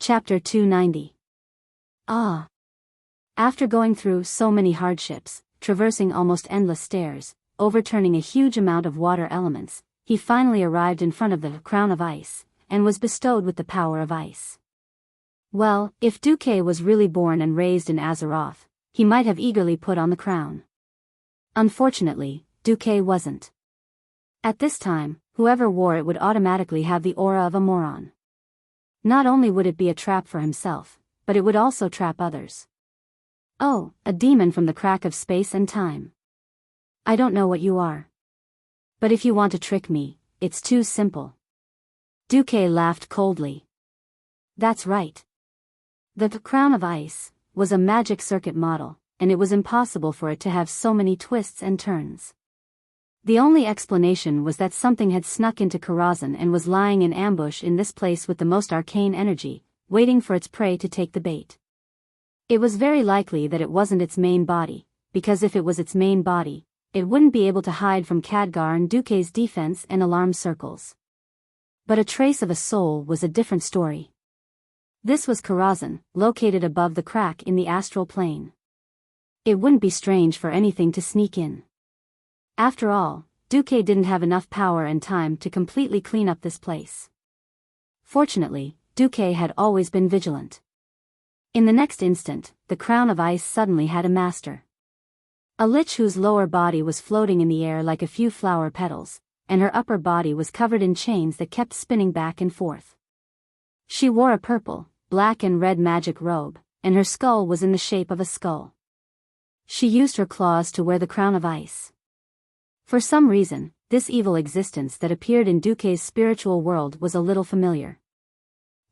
Chapter 290. Ah! After going through so many hardships, traversing almost endless stairs, overturning a huge amount of water elements, he finally arrived in front of the crown of ice, and was bestowed with the power of ice. Well, if Duque was really born and raised in Azeroth, he might have eagerly put on the crown. Unfortunately, Duque wasn't. At this time, whoever wore it would automatically have the aura of a moron. Not only would it be a trap for himself, but it would also trap others. Oh, a demon from the crack of space and time. I don't know what you are. But if you want to trick me, it's too simple. Duque laughed coldly. That's right. The crown of ice was a magic circuit model, and it was impossible for it to have so many twists and turns. The only explanation was that something had snuck into Karazhan and was lying in ambush in this place with the most arcane energy, waiting for its prey to take the bait. It was very likely that it wasn't its main body, because if it was its main body, it wouldn't be able to hide from Khadgar and Duque's defense and alarm circles. But a trace of a soul was a different story. This was Karazhan, located above the crack in the astral plane. It wouldn't be strange for anything to sneak in. After all, Duque didn't have enough power and time to completely clean up this place. Fortunately, Duque had always been vigilant. In the next instant, the crown of ice suddenly had a master. A lich whose lower body was floating in the air like a few flower petals, and her upper body was covered in chains that kept spinning back and forth. She wore a purple, black and red magic robe, and her skull was in the shape of a skull. She used her claws to wear the crown of ice. For some reason, this evil existence that appeared in Duque's spiritual world was a little familiar.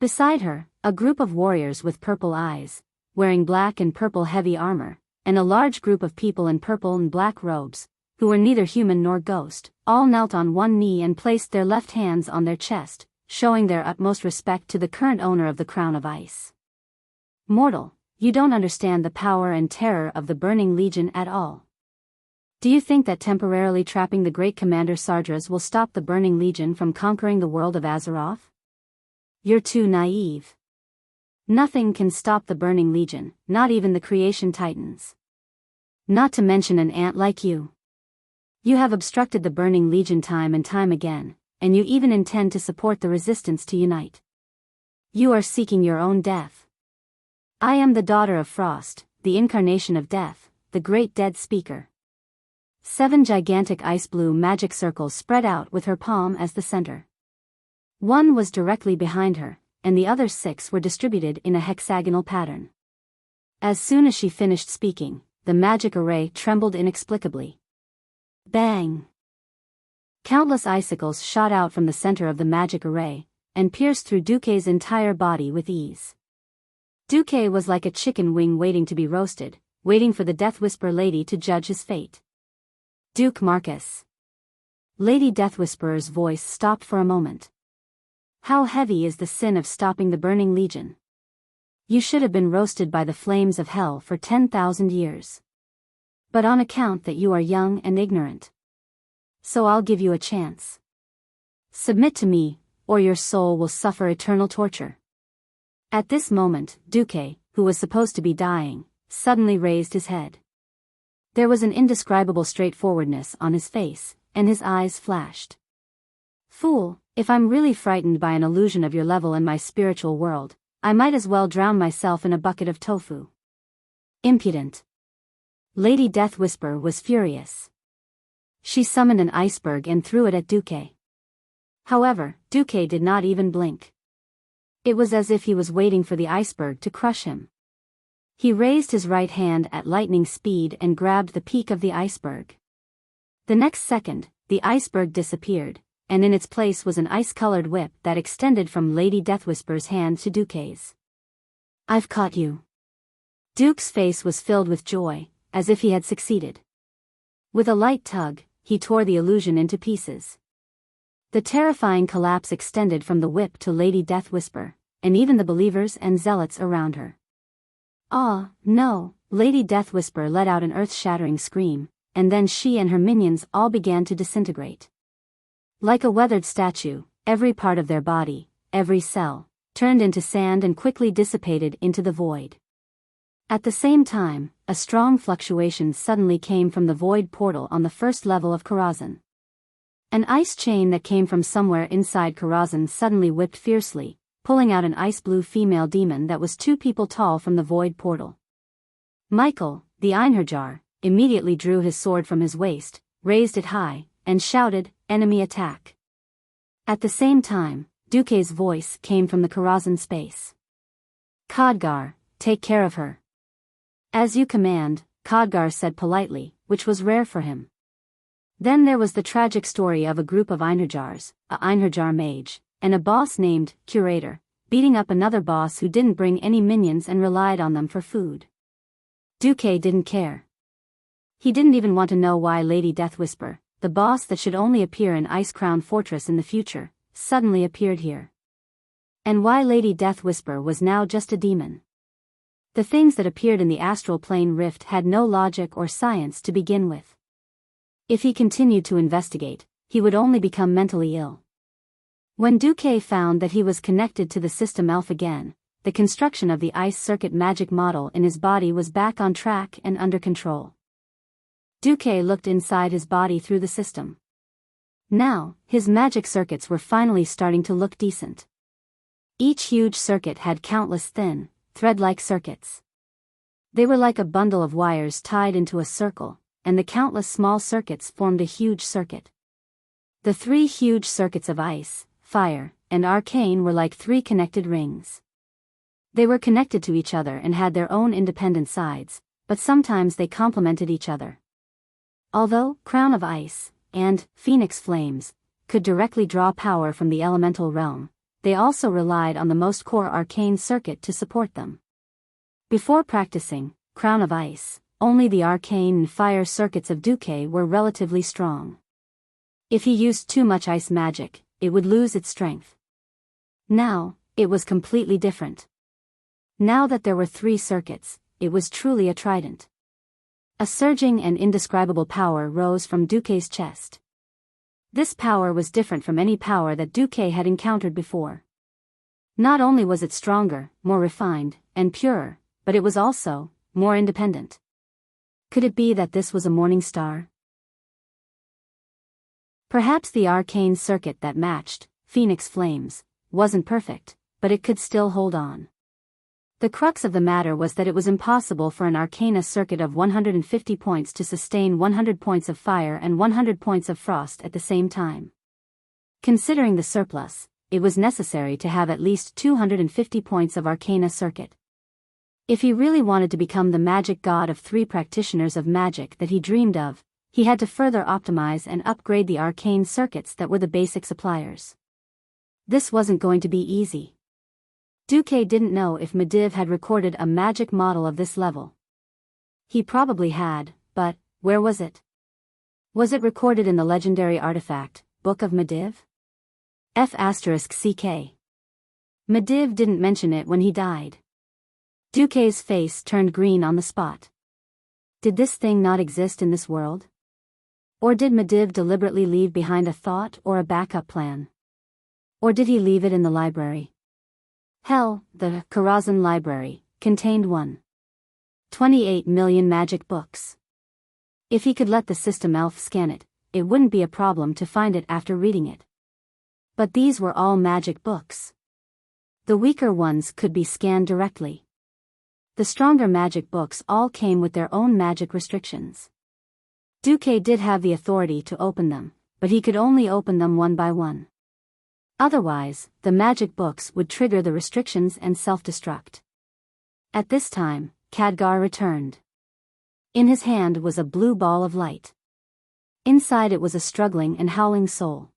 Beside her, a group of warriors with purple eyes, wearing black and purple heavy armor, and a large group of people in purple and black robes, who were neither human nor ghost, all knelt on one knee and placed their left hands on their chest, showing their utmost respect to the current owner of the crown of ice. Mortal, you don't understand the power and terror of the Burning Legion at all. Do you think that temporarily trapping the great commander Sardras will stop the Burning Legion from conquering the world of Azeroth? You're too naive. Nothing can stop the Burning Legion, not even the Creation Titans. Not to mention an ant like you. You have obstructed the Burning Legion time and time again, and you even intend to support the resistance to unite. You are seeking your own death. I am the daughter of Frost, the incarnation of death, the great dead speaker. 7 gigantic ice-blue magic circles spread out with her palm as the center. One was directly behind her, and the other 6 were distributed in a hexagonal pattern. As soon as she finished speaking, the magic array trembled inexplicably. Bang! Countless icicles shot out from the center of the magic array, and pierced through Duque's entire body with ease. Duque was like a chicken wing waiting to be roasted, waiting for the Death Whisper lady to judge his fate. Duke Marcus. Lady Death Whisperer's voice stopped for a moment. How heavy is the sin of stopping the Burning Legion? You should have been roasted by the flames of hell for 10,000 years. But on account that you are young and ignorant. So I'll give you a chance. Submit to me, or your soul will suffer eternal torture. At this moment, Duque, who was supposed to be dying, suddenly raised his head. There was an indescribable straightforwardness on his face, and his eyes flashed. Fool, if I'm really frightened by an illusion of your level in my spiritual world, I might as well drown myself in a bucket of tofu. Impudent. Lady Death Whisper was furious. She summoned an iceberg and threw it at Duque. However, Duque did not even blink. It was as if he was waiting for the iceberg to crush him. He raised his right hand at lightning speed and grabbed the peak of the iceberg. The next second, the iceberg disappeared, and in its place was an ice-colored whip that extended from Lady Deathwhisper's hand to Duque's. I've caught you. Duke's face was filled with joy, as if he had succeeded. With a light tug, he tore the illusion into pieces. The terrifying collapse extended from the whip to Lady Deathwhisper, and even the believers and zealots around her. Ah, no, Lady Deathwhisper let out an earth-shattering scream, and then she and her minions all began to disintegrate. Like a weathered statue, every part of their body, every cell, turned into sand and quickly dissipated into the void. At the same time, a strong fluctuation suddenly came from the void portal on the first level of Karazhan. An ice chain that came from somewhere inside Karazhan suddenly whipped fiercely, pulling out an ice-blue female demon that was 2 people tall from the void portal. Michael, the Einherjar, immediately drew his sword from his waist, raised it high, and shouted, "Enemy attack!" At the same time, Duke's voice came from the Karazhan space. "Khadgar, take care of her." "As you command," Khadgar said politely, which was rare for him. Then there was the tragic story of a group of Einherjars, a Einherjar mage, and a boss named Curator, beating up another boss who didn't bring any minions and relied on them for food. Duke didn't care. He didn't even want to know why Lady Deathwhisper, the boss that should only appear in Ice Crown Fortress in the future, suddenly appeared here. And why Lady Deathwhisper was now just a demon. The things that appeared in the astral plane rift had no logic or science to begin with. If he continued to investigate, he would only become mentally ill. When Duke found that he was connected to the system elf again, the construction of the ice circuit magic model in his body was back on track and under control. Duke looked inside his body through the system. Now, his magic circuits were finally starting to look decent. Each huge circuit had countless thin, thread-like circuits. They were like a bundle of wires tied into a circle, and the countless small circuits formed a huge circuit. The 3 huge circuits of ice, fire, and arcane were like 3 connected rings. They were connected to each other and had their own independent sides, but sometimes they complemented each other. Although Crown of Ice and Phoenix Flames could directly draw power from the elemental realm, they also relied on the most core arcane circuit to support them. Before practicing Crown of Ice, only the arcane and fire circuits of Duke were relatively strong. If he used too much ice magic, it would lose its strength. Now, it was completely different. Now that there were 3 circuits, it was truly a trident. A surging and indescribable power rose from Duke's chest. This power was different from any power that Duke had encountered before. Not only was it stronger, more refined, and purer, but it was also more independent. Could it be that this was a morning star? Perhaps the arcane circuit that matched Phoenix Flames wasn't perfect, but it could still hold on. The crux of the matter was that it was impossible for an arcana circuit of 150 points to sustain 100 points of fire and 100 points of frost at the same time. Considering the surplus, it was necessary to have at least 250 points of arcana circuit. If he really wanted to become the magic god of 3 practitioners of magic that he dreamed of, he had to further optimize and upgrade the arcane circuits that were the basic suppliers. This wasn't going to be easy. Duke didn't know if Medivh had recorded a magic model of this level. He probably had, but where was it? Was it recorded in the legendary artifact, Book of Medivh? F***CK. Medivh didn't mention it when he died. Duke's face turned green on the spot. Did this thing not exist in this world? Or did Medivh deliberately leave behind a thought or a backup plan? Or did he leave it in the library? Hell, the Karazhan library contained 1.28 million magic books. If he could let the system elf scan it, it wouldn't be a problem to find it after reading it. But these were all magic books. The weaker ones could be scanned directly. The stronger magic books all came with their own magic restrictions. Duke did have the authority to open them, but he could only open them one by one. Otherwise, the magic books would trigger the restrictions and self-destruct. At this time, Khadgar returned. In his hand was a blue ball of light. Inside it was a struggling and howling soul.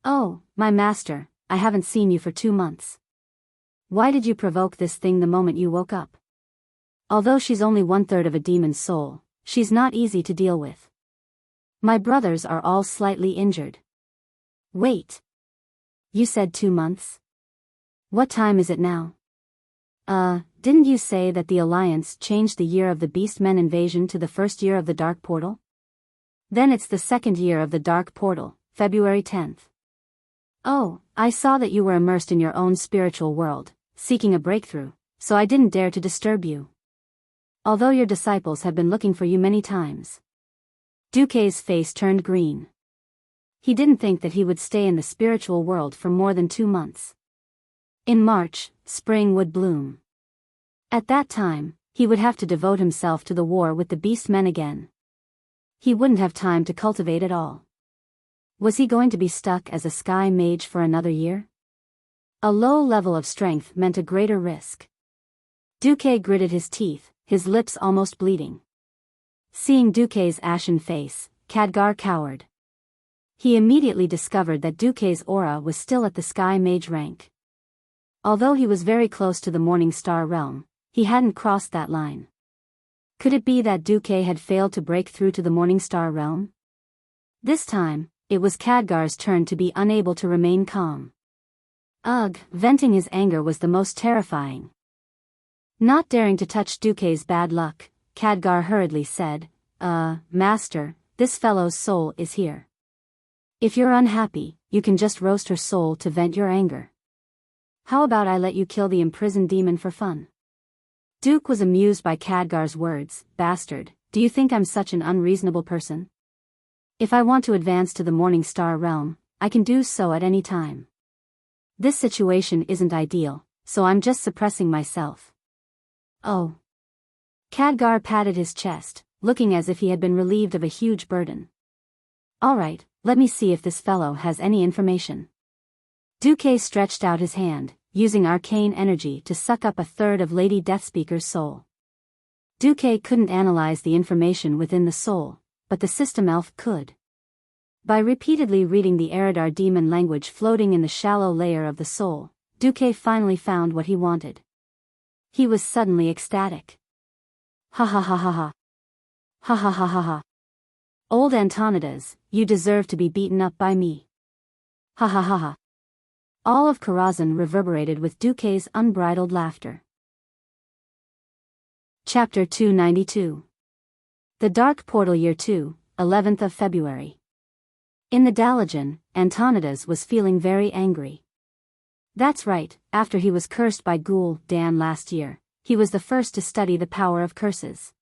"Oh, my master, I haven't seen you for 2 months. Why did you provoke this thing the moment you woke up? Although she's only 1/3 of a demon's soul, she's not easy to deal with. My brothers are all slightly injured." "Wait. You said 2 months? What time is it now?" Didn't you say that the Alliance changed the year of the Beastmen invasion to the first year of the Dark Portal? Then it's the second year of the Dark Portal, February 10th. Oh, I saw that you were immersed in your own spiritual world, seeking a breakthrough, so I didn't dare to disturb you. Although your disciples have been looking for you many times. Duque's face turned green. He didn't think that he would stay in the spiritual world for more than 2 months. In March, spring would bloom. At that time, he would have to devote himself to the war with the beast men again. He wouldn't have time to cultivate at all. Was he going to be stuck as a sky mage for another year? A low level of strength meant a greater risk. Duque gritted his teeth, his lips almost bleeding. Seeing Duque's ashen face, Khadgar cowered. He immediately discovered that Duque's aura was still at the sky mage rank. Although he was very close to the Morning Star realm, he hadn't crossed that line. Could it be that Duque had failed to break through to the Morning Star realm? This time, it was Khadgar's turn to be unable to remain calm. Ugh, venting his anger was the most terrifying. Not daring to touch Duque's bad luck, Khadgar hurriedly said, Master, this fellow's soul is here. If you're unhappy, you can just roast her soul to vent your anger. How about I let you kill the imprisoned demon for fun? Duke was amused by Khadgar's words. Bastard, do you think I'm such an unreasonable person? If I want to advance to the Morning Star realm, I can do so at any time. This situation isn't ideal, so I'm just suppressing myself. Oh. Khadgar patted his chest, looking as if he had been relieved of a huge burden. All right, let me see if this fellow has any information. Duque stretched out his hand, using arcane energy to suck up a third of Lady Deathspeaker's soul. Duque couldn't analyze the information within the soul, but the system elf could. By repeatedly reading the Eridar demon language floating in the shallow layer of the soul, Duque finally found what he wanted. He was suddenly ecstatic. Ha ha ha ha ha. Ha ha ha ha ha. Old Antonidas, you deserve to be beaten up by me. Ha ha ha ha. All of Karazhan reverberated with Duque's unbridled laughter. Chapter 292. The Dark Portal Year 2, 11th of February. In the Dalajan, Antonidas was feeling very angry. That's right, after he was cursed by Ghoul Dan last year, he was the first to study the power of curses.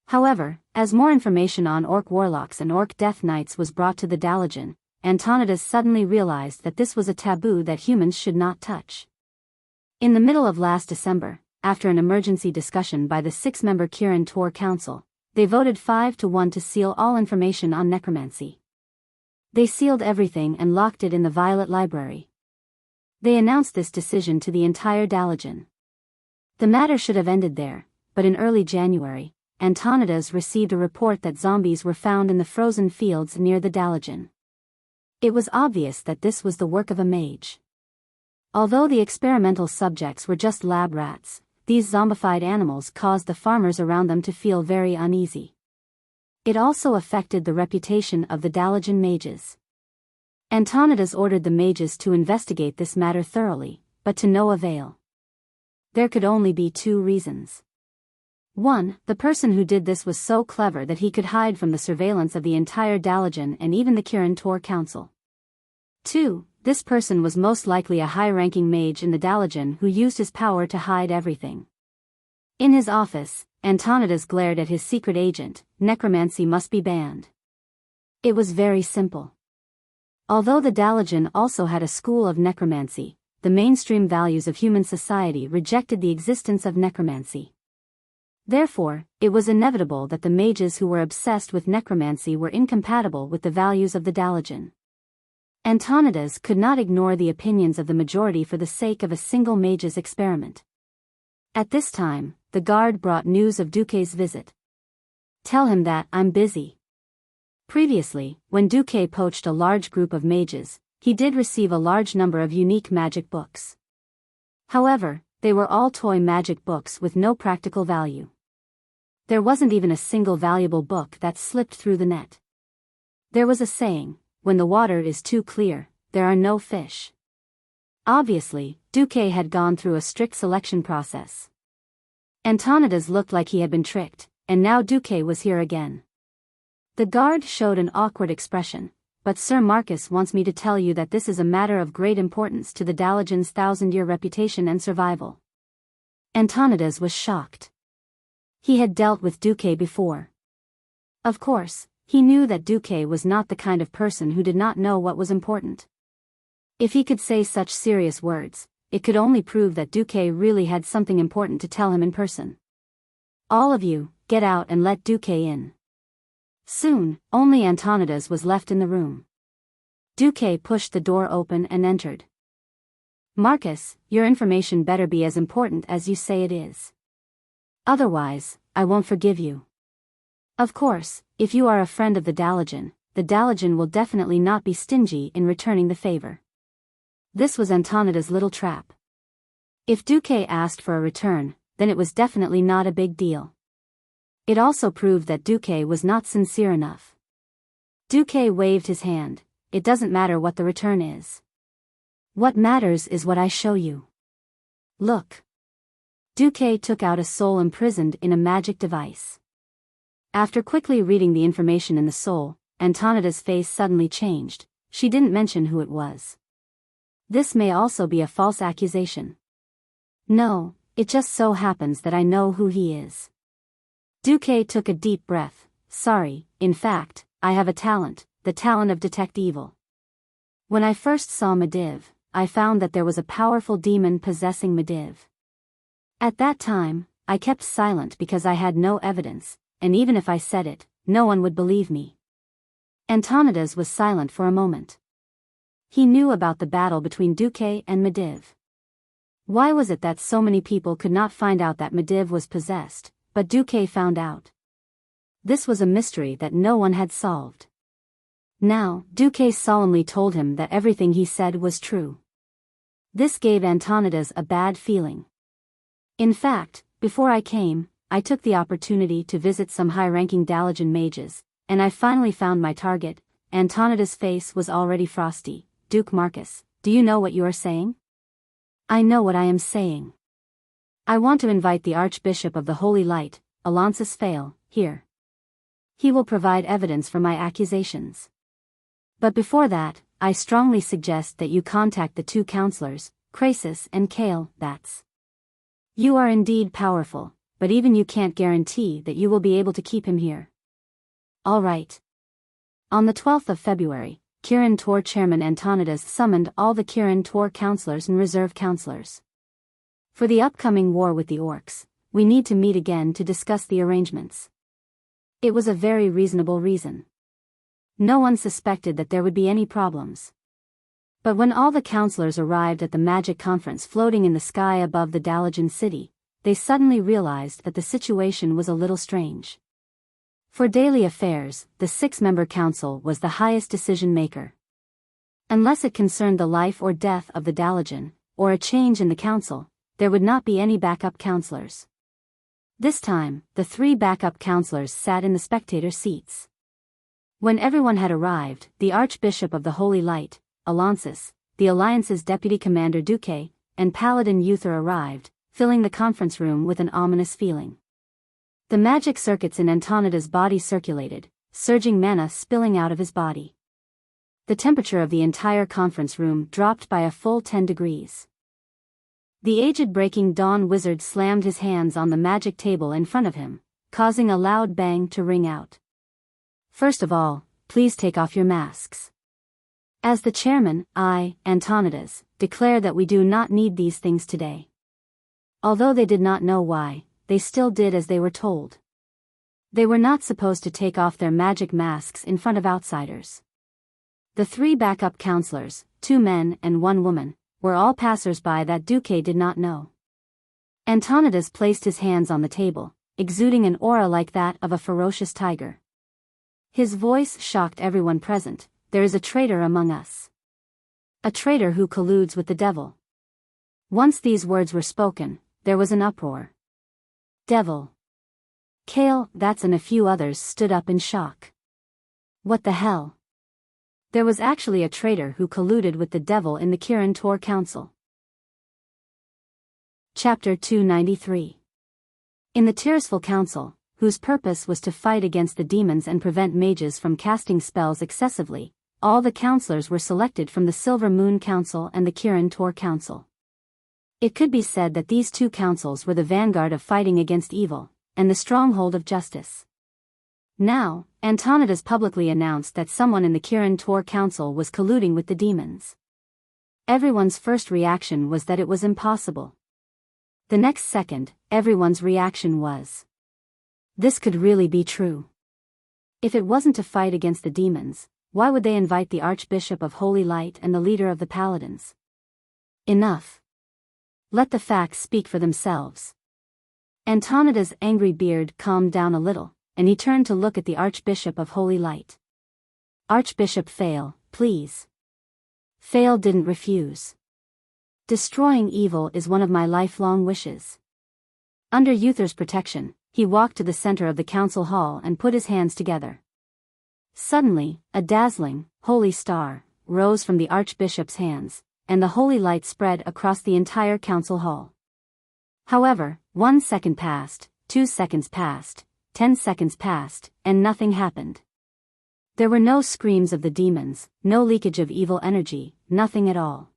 However, as more information on Orc Warlocks and Orc Death Knights was brought to the Dalajan, Antonidas suddenly realized that this was a taboo that humans should not touch. In the middle of last December, after an emergency discussion by the 6-member Kirin Tor Council, they voted 5-1 to seal all information on necromancy. They sealed everything and locked it in the Violet Library. They announced this decision to the entire Dalajan. The matter should have ended there, but in early January, Antonidas received a report that zombies were found in the frozen fields near the Dalajan. It was obvious that this was the work of a mage. Although the experimental subjects were just lab rats, these zombified animals caused the farmers around them to feel very uneasy. It also affected the reputation of the Dalajan mages. Antonidas ordered the mages to investigate this matter thoroughly, but to no avail. There could only be 2 reasons. 1. The person who did this was so clever that he could hide from the surveillance of the entire Dalajan and even the Kirin Tor Council. 2. This person was most likely a high-ranking mage in the Dalajan who used his power to hide everything. In his office, Antonidas glared at his secret agent. Necromancy must be banned. It was very simple. Although the Dalajan also had a school of necromancy, the mainstream values of human society rejected the existence of necromancy. Therefore, it was inevitable that the mages who were obsessed with necromancy were incompatible with the values of the Dalajan. Antonidas could not ignore the opinions of the majority for the sake of a single mage's experiment. At this time, the guard brought news of Duque's visit. Tell him that I'm busy. Previously, when Duque poached a large group of mages, he did receive a large number of unique magic books. However, they were all toy magic books with no practical value. There wasn't even a single valuable book that slipped through the net. There was a saying, when the water is too clear, there are no fish. Obviously, Duque had gone through a strict selection process. Antonidas looked like he had been tricked, and now Duque was here again. The guard showed an awkward expression. but Sir Marcus wants me to tell you that this is a matter of great importance to the Dalajan's 1,000-year reputation and survival." Antonidas was shocked. He had dealt with Duque before. Of course, he knew that Duque was not the kind of person who did not know what was important. If he could say such serious words, it could only prove that Duque really had something important to tell him in person. "All of you, get out and let Duque in." Soon, only Antonidas was left in the room. Duque pushed the door open and entered. "Marcus, your information better be as important as you say it is. Otherwise, I won't forgive you. Of course, if you are a friend of the Dalajan will definitely not be stingy in returning the favor." This was Antonidas' little trap. If Duque asked for a return, then it was definitely not a big deal. It also proved that Duque was not sincere enough. Duque waved his hand. "It doesn't matter what the return is. What matters is what I show you. Look." Duque took out a soul imprisoned in a magic device. After quickly reading the information in the soul, Antonida's face suddenly changed. She didn't mention who it was. "This may also be a false accusation." "No, it just so happens that I know who he is." Duque took a deep breath. "Sorry, in fact, I have a talent, the talent of detect evil. When I first saw Mediv, I found that there was a powerful demon possessing Mediv. At that time, I kept silent because I had no evidence, and even if I said it, no one would believe me." Antonidas was silent for a moment. He knew about the battle between Duque and Mediv. Why was it that so many people could not find out that Mediv was possessed, but Duque found out? This was a mystery that no one had solved. Now, Duque solemnly told him that everything he said was true. This gave Antonidas a bad feeling. "In fact, before I came, I took the opportunity to visit some high-ranking Dalajan mages, and I finally found my target." Antonidas' face was already frosty. "Duke Marcus, do you know what you are saying?" "I know what I am saying. I want to invite the Archbishop of the Holy Light, Alonsus Fail, here. He will provide evidence for my accusations. But before that, I strongly suggest that you contact the two counselors, Crasus and Kale. You are indeed powerful, but even you can't guarantee that you will be able to keep him here." "All right." On the 12th of February, Kirin Tor Chairman Antonidas summoned all the Kirin Tor counselors and reserve counselors. "For the upcoming war with the orcs, we need to meet again to discuss the arrangements." It was a very reasonable reason. No one suspected that there would be any problems. But when all the counselors arrived at the magic conference floating in the sky above the Dalajan city, they suddenly realized that the situation was a little strange. For daily affairs, the 6-member council was the highest decision-maker. Unless it concerned the life or death of the Dalajan, or a change in the council, there would not be any backup counselors. This time, the 3 backup counselors sat in the spectator seats. When everyone had arrived, the Archbishop of the Holy Light, Alonsus, the Alliance's deputy commander Duque, and Paladin Uther arrived, filling the conference room with an ominous feeling. The magic circuits in Antonidas' body circulated, surging mana spilling out of his body. The temperature of the entire conference room dropped by a full 10 degrees. The aged Breaking Dawn wizard slammed his hands on the magic table in front of him, causing a loud bang to ring out. "First of all, please take off your masks. As the chairman, I, Antonidas, declare that we do not need these things today." Although they did not know why, they still did as they were told. They were not supposed to take off their magic masks in front of outsiders. The 3 backup counselors, 2 men and 1 woman, were all passers-by that Duque did not know. Antonidas placed his hands on the table, exuding an aura like that of a ferocious tiger. His voice shocked everyone present. "There is a traitor among us. A traitor who colludes with the devil." Once these words were spoken, there was an uproar. "Devil? Kale, that's," and a few others stood up in shock. What the hell? There was actually a traitor who colluded with the devil in the Kirin Tor Council. Chapter 293. In the Tirisful Council, whose purpose was to fight against the demons and prevent mages from casting spells excessively, all the counselors were selected from the Silver Moon Council and the Kirin Tor Council. It could be said that these two councils were the vanguard of fighting against evil, and the stronghold of justice. Now, Antonidas publicly announced that someone in the Kirin Tor Council was colluding with the demons. Everyone's first reaction was that it was impossible. The next second, everyone's reaction was, this could really be true. If it wasn't to fight against the demons, why would they invite the Archbishop of Holy Light and the leader of the Paladins? Enough. Let the facts speak for themselves. Antonidas' angry beard calmed down a little, and he turned to look at the Archbishop of Holy Light. Archbishop Fail, please. Fail didn't refuse. Destroying evil is one of my lifelong wishes. Under Uther's protection, he walked to the center of the council hall and put his hands together. Suddenly, a dazzling, holy star rose from the Archbishop's hands, and the holy light spread across the entire council hall. However, 1 second passed, 2 seconds passed, 10 seconds passed, and nothing happened. There were no screams of the demons, no leakage of evil energy, nothing at all.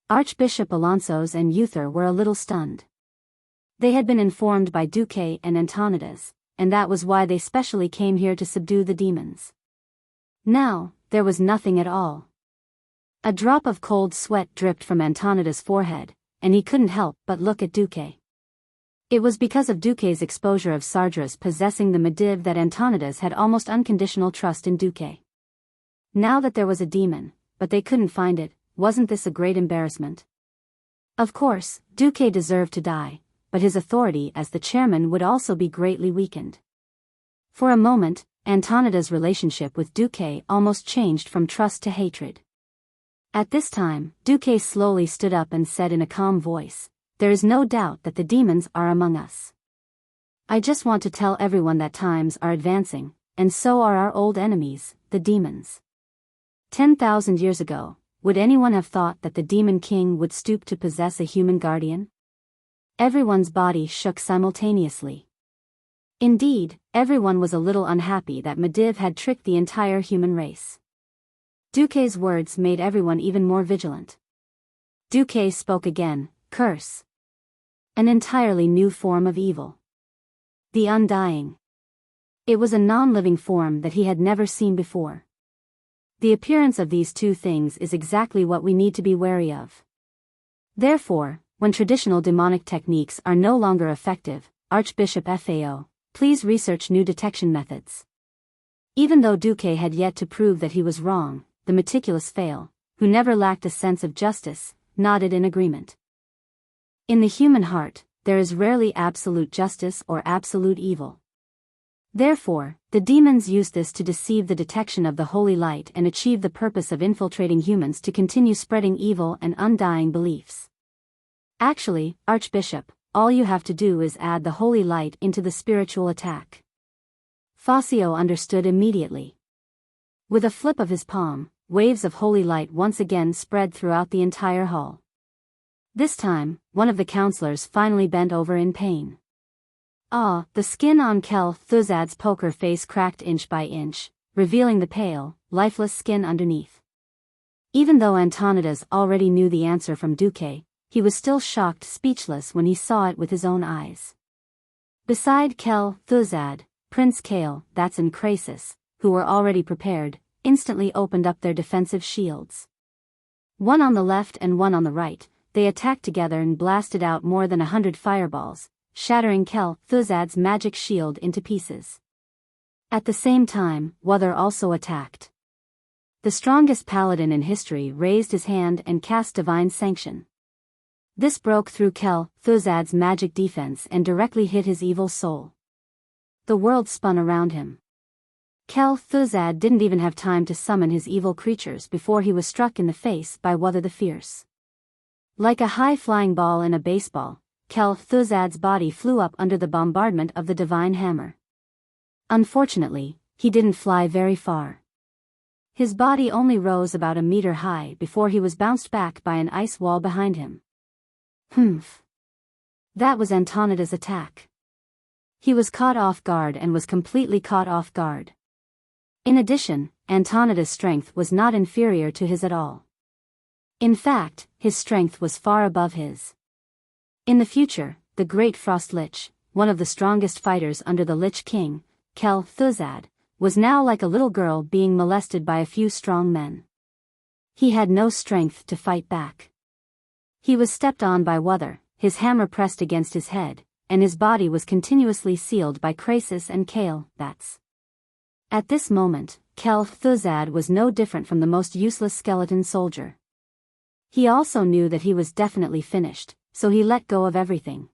Archbishop Alonsos and Uther were a little stunned. They had been informed by Duque and Antonidas, and that was why they specially came here to subdue the demons. Now, there was nothing at all. A drop of cold sweat dripped from Antonidas' forehead, and he couldn't help but look at Duque. It was because of Duque's exposure of Sargeras possessing the Mediv that Antonidas had almost unconditional trust in Duque. Now that there was a demon, but they couldn't find it, wasn't this a great embarrassment? Of course, Duque deserved to die, but his authority as the chairman would also be greatly weakened. For a moment, Antonidas' relationship with Duque almost changed from trust to hatred. At this time, Duque slowly stood up and said in a calm voice, "There is no doubt that the demons are among us. I just want to tell everyone that times are advancing, and so are our old enemies, the demons. 10,000 years ago, would anyone have thought that the demon king would stoop to possess a human guardian?" Everyone's body shook simultaneously. Indeed, everyone was a little unhappy that Mediv had tricked the entire human race. Duque's words made everyone even more vigilant. Duque spoke again, "Curse. An entirely new form of evil. The Undying." It was a non-living form that he had never seen before. The appearance of these two things is exactly what we need to be wary of. Therefore, when traditional demonic techniques are no longer effective, Archbishop Fao, please research new detection methods. Even though Duque had yet to prove that he was wrong, the meticulous Fail, who never lacked a sense of justice, nodded in agreement. In the human heart, there is rarely absolute justice or absolute evil. Therefore, the demons used this to deceive the detection of the holy light and achieve the purpose of infiltrating humans to continue spreading evil and undying beliefs. Actually, Archbishop, all you have to do is add the holy light into the spiritual attack. Fazio understood immediately. With a flip of his palm, waves of holy light once again spread throughout the entire hall. This time, one of the counselors finally bent over in pain. The skin on Kel Thuzad's poker face cracked inch by inch, revealing the pale, lifeless skin underneath. Even though Antonidas already knew the answer from Duque, he was still shocked, speechless when he saw it with his own eyes. Beside Kel Thuzad, Prince Kale, That's and Krasis, who were already prepared, instantly opened up their defensive shields. One on the left and one on the right, they attacked together and blasted out more than 100 fireballs, shattering Kel Thuzad's magic shield into pieces. At the same time, Wuther also attacked. The strongest paladin in history raised his hand and cast Divine Sanction. This broke through Kel Thuzad's magic defense and directly hit his evil soul. The world spun around him. Kel Thuzad didn't even have time to summon his evil creatures before he was struck in the face by Wuther the Fierce. Like a high-flying ball in a baseball, Kel Thuzad's body flew up under the bombardment of the divine hammer. Unfortunately, he didn't fly very far. His body only rose about a meter high before he was bounced back by an ice wall behind him. Humph. That was Antonidas' attack. He was caught off guard and was completely caught off guard. In addition, Antonida's strength was not inferior to his at all. In fact, his strength was far above his. In the future, the Great Frost Lich, one of the strongest fighters under the Lich King, Kel Thuzad, was now like a little girl being molested by a few strong men. He had no strength to fight back. He was stepped on by Wuther, his hammer pressed against his head, and his body was continuously sealed by Krasis and Kale bats. At this moment, Kel Thuzad was no different from the most useless skeleton soldier. He also knew that he was definitely finished, so he let go of everything.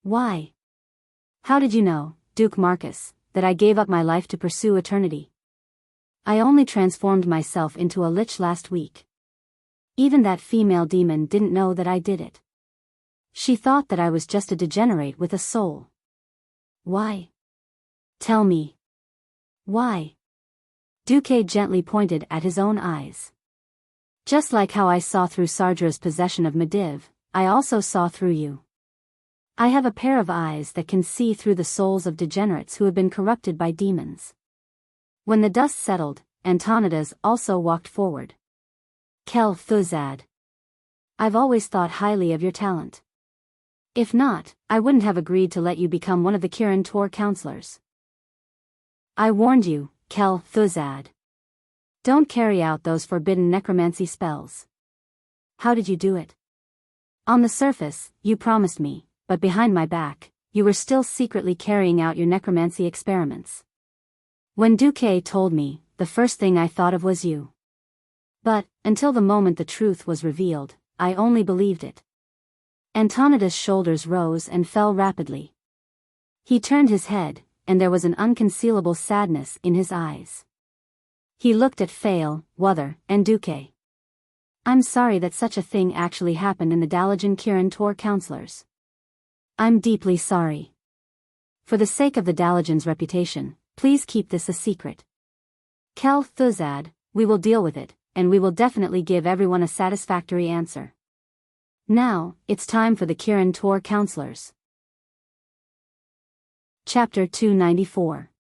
Why? How did you know, Duke Marcus, that I gave up my life to pursue eternity? I only transformed myself into a lich last week. Even that female demon didn't know that I did it. She thought that I was just a degenerate with a soul. Why? Tell me. Why? Duque gently pointed at his own eyes. Just like how I saw through Sardra's possession of Mediv, I also saw through you. I have a pair of eyes that can see through the souls of degenerates who have been corrupted by demons. When the dust settled, Antonidas also walked forward. Kel Thuzad. I've always thought highly of your talent. If not, I wouldn't have agreed to let you become one of the Kirin Tor counselors. I warned you, Kel Thuzad. Don't carry out those forbidden necromancy spells. How did you do it? On the surface, you promised me, but behind my back, you were still secretly carrying out your necromancy experiments. When Duque told me, the first thing I thought of was you. But, until the moment the truth was revealed, I only believed it. Antonidas' shoulders rose and fell rapidly. He turned his head, and there was an unconcealable sadness in his eyes. He looked at Fail, Wuther, and Duque. I'm sorry that such a thing actually happened in the Dalajan Kirin Tor counselors. I'm deeply sorry. For the sake of the Dalajan's reputation, please keep this a secret. Kel Thuzad, we will deal with it, and we will definitely give everyone a satisfactory answer. Now, it's time for the Kirin Tor counselors. Chapter 294.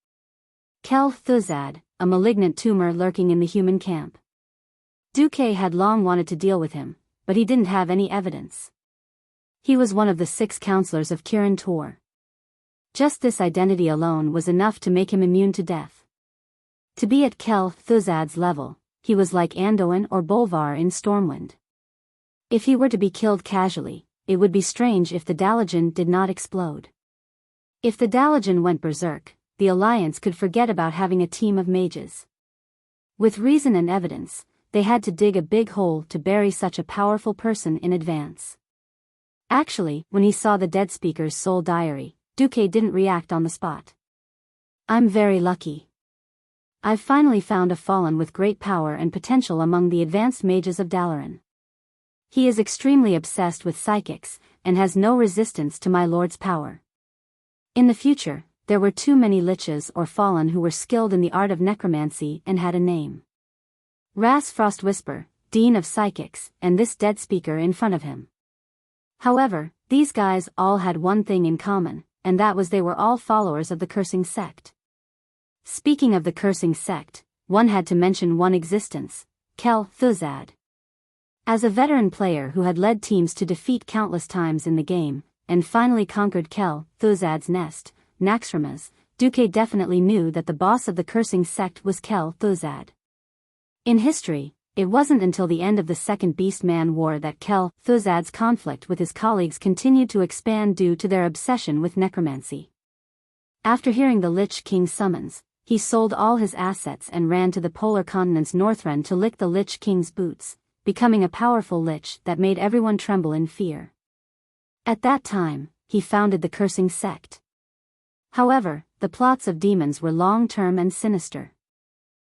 Kel Thuzad, a malignant tumor lurking in the human camp. Duque had long wanted to deal with him, but he didn't have any evidence. He was one of the 6 counselors of Kirin Tor. Just this identity alone was enough to make him immune to death. To be at Kel Thuzad's level, he was like Anduin or Bolvar in Stormwind. If he were to be killed casually, it would be strange if the Dalajan did not explode. If the Dalajan went berserk, the Alliance could forget about having a team of mages. With reason and evidence, they had to dig a big hole to bury such a powerful person in advance. Actually, when he saw the dead speaker's soul diary, Duque didn't react on the spot. I'm very lucky. I've finally found a fallen with great power and potential among the advanced mages of Dalaran. He is extremely obsessed with psychics, and has no resistance to my lord's power. In the future, there were too many liches or fallen who were skilled in the art of necromancy and had a name. Ras Frostwhisper, Dean of Psychics, and this dead speaker in front of him. However, these guys all had one thing in common, and that was they were all followers of the cursing sect. Speaking of the cursing sect, one had to mention one existence, Kel Thuzad. As a veteran player who had led teams to defeat countless times in the game, and finally conquered Kel Thuzad's nest, Naxxramas, Duque definitely knew that the boss of the cursing sect was Kel Thuzad. In history, it wasn't until the end of the Second Beastman War that Kel Thuzad's conflict with his colleagues continued to expand due to their obsession with necromancy. After hearing the Lich King's summons, he sold all his assets and ran to the polar continent's Northrend to lick the Lich King's boots, becoming a powerful lich that made everyone tremble in fear. At that time, he founded the cursing sect. However, the plots of demons were long-term and sinister.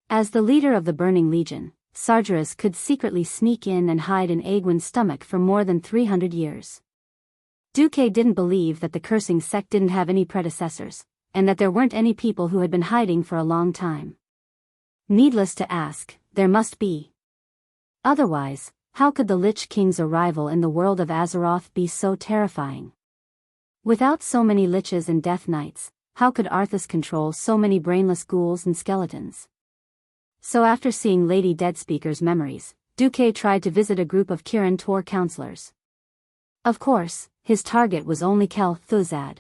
As the leader of the Burning Legion, Sargeras could secretly sneak in and hide in Aegwyn's stomach for more than 300 years. Duque didn't believe that the cursing sect didn't have any predecessors, and that there weren't any people who had been hiding for a long time. Needless to ask, there must be. Otherwise, how could the Lich King's arrival in the world of Azeroth be so terrifying? Without so many liches and death knights, how could Arthas control so many brainless ghouls and skeletons? So after seeing Lady Deadspeaker's memories, Duque tried to visit a group of Kirin Tor counselors. Of course, his target was only Kel Thuzad.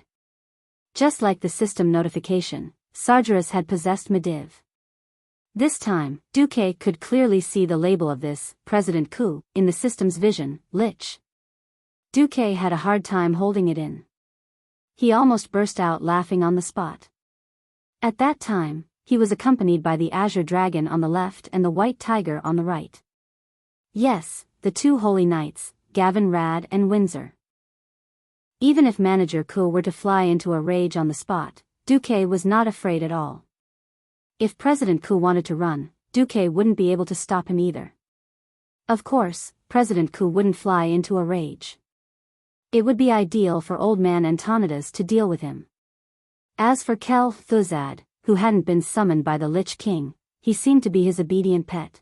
Just like the system notification, Sargeras had possessed Mediv. This time, Duque could clearly see the label of this, President Ku, in the system's vision, Lich. Duque had a hard time holding it in. He almost burst out laughing on the spot. At that time, he was accompanied by the Azure Dragon on the left and the White Tiger on the right. Yes, the two holy knights, Gavin Rad and Windsor. Even if Manager Ku were to fly into a rage on the spot, Duque was not afraid at all. If President Ku wanted to run, Duque wouldn't be able to stop him either. Of course, President Ku wouldn't fly into a rage. It would be ideal for old man Antonidas to deal with him. As for Kel Thuzad, who hadn't been summoned by the Lich King, he seemed to be his obedient pet.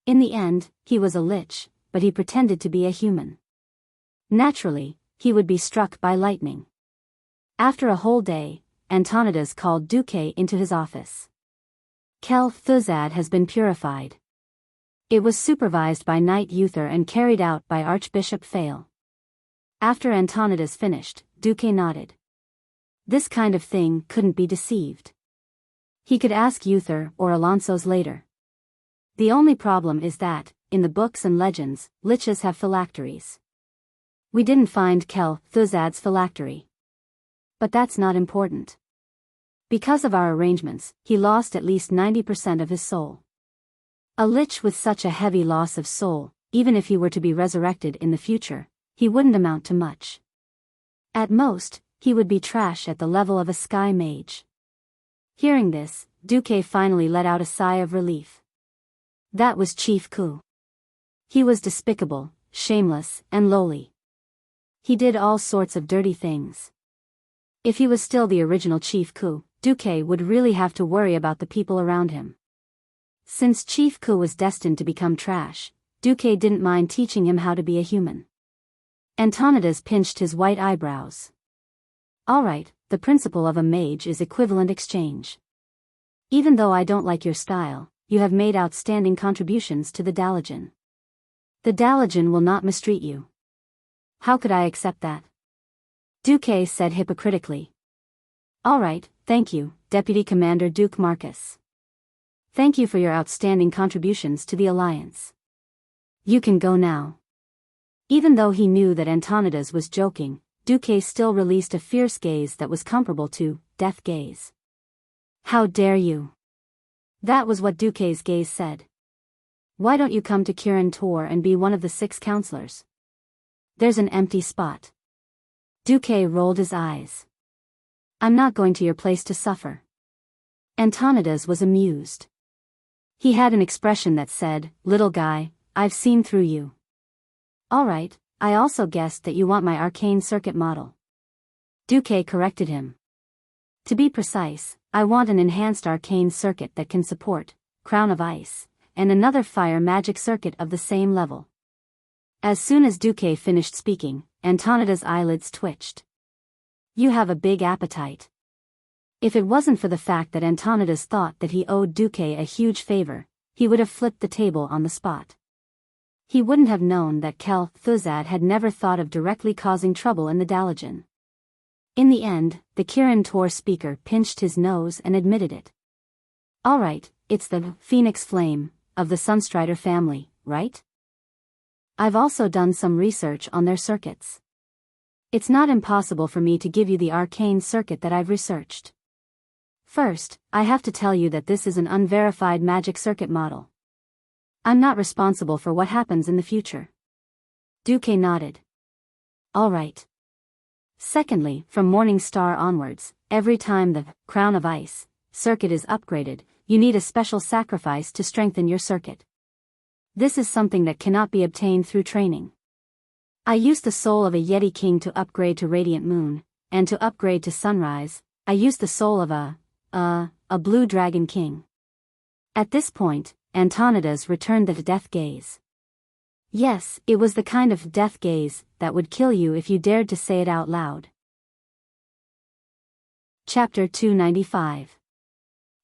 In the end, he was a lich, but he pretended to be a human. Naturally, he would be struck by lightning. After a whole day, Antonidas called Duque into his office. Kel Thuzad has been purified. It was supervised by Knight Uther and carried out by Archbishop Fail. After Antonidas finished, Duque nodded. This kind of thing couldn't be deceived. He could ask Uther or Alonso's later. The only problem is that, in the books and legends, liches have phylacteries. We didn't find Kel Thuzad's phylactery. But that's not important. Because of our arrangements, he lost at least 90% of his soul. A lich with such a heavy loss of soul, even if he were to be resurrected in the future, he wouldn't amount to much. At most, he would be trash at the level of a sky mage. Hearing this, Duque finally let out a sigh of relief. That was Chief Ku. He was despicable, shameless, and lowly. He did all sorts of dirty things. If he was still the original Chief Ku, Duque would really have to worry about the people around him. Since Chief Ku was destined to become trash, Duque didn't mind teaching him how to be a human. Antonidas pinched his white eyebrows. Alright, the principle of a mage is equivalent exchange. Even though I don't like your style, you have made outstanding contributions to the Dalajan. The Dalajan will not mistreat you. How could I accept that? Duque said hypocritically. Alright, thank you, Deputy Commander Duke Marcus. Thank you for your outstanding contributions to the Alliance. You can go now. Even though he knew that Antonidas was joking, Duque still released a fierce gaze that was comparable to death gaze. How dare you? That was what Duque's gaze said. Why don't you come to Kirin Tor and be one of the 6 counselors? There's an empty spot. Duque rolled his eyes. I'm not going to your place to suffer. Antonidas was amused. He had an expression that said, little guy, I've seen through you. Alright, I also guessed that you want my arcane circuit model. Duque corrected him. To be precise, I want an enhanced arcane circuit that can support Crown of Ice, and another fire magic circuit of the same level. As soon as Duque finished speaking, Antonidas' eyelids twitched. You have a big appetite. If it wasn't for the fact that Antonidas thought that he owed Duque a huge favor, he would have flipped the table on the spot. He wouldn't have known that Kel Thuzad had never thought of directly causing trouble in the Dalajan. In the end, the Kirin Tor speaker pinched his nose and admitted it. Alright, it's the Phoenix Flame, of the Sunstrider family, right? I've also done some research on their circuits. It's not impossible for me to give you the arcane circuit that I've researched. First, I have to tell you that this is an unverified magic circuit model. I'm not responsible for what happens in the future. Duque nodded. Alright. Secondly, from Morning Star onwards, every time the Crown of Ice circuit is upgraded, you need a special sacrifice to strengthen your circuit. This is something that cannot be obtained through training. I used the soul of a Yeti King to upgrade to Radiant Moon, and to upgrade to Sunrise, I used the soul of a Blue Dragon King. At this point, Antonidas returned the death gaze. Yes, it was the kind of death gaze that would kill you if you dared to say it out loud. Chapter 295.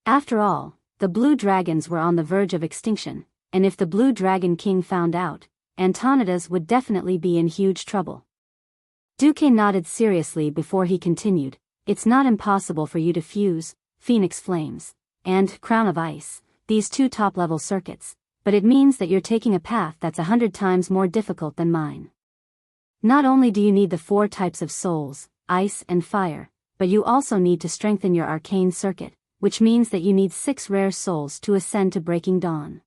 After all, the blue dragons were on the verge of extinction, and if the blue dragon king found out, Antonidas would definitely be in huge trouble. Duque nodded seriously before he continued. It's not impossible for you to fuse Phoenix Flames and Crown of Ice, these two top-level circuits, but it means that you're taking a path that's 100 times more difficult than mine. Not only do you need the 4 types of souls, ice and fire, but you also need to strengthen your arcane circuit, which means that you need 6 rare souls to ascend to Breaking Dawn.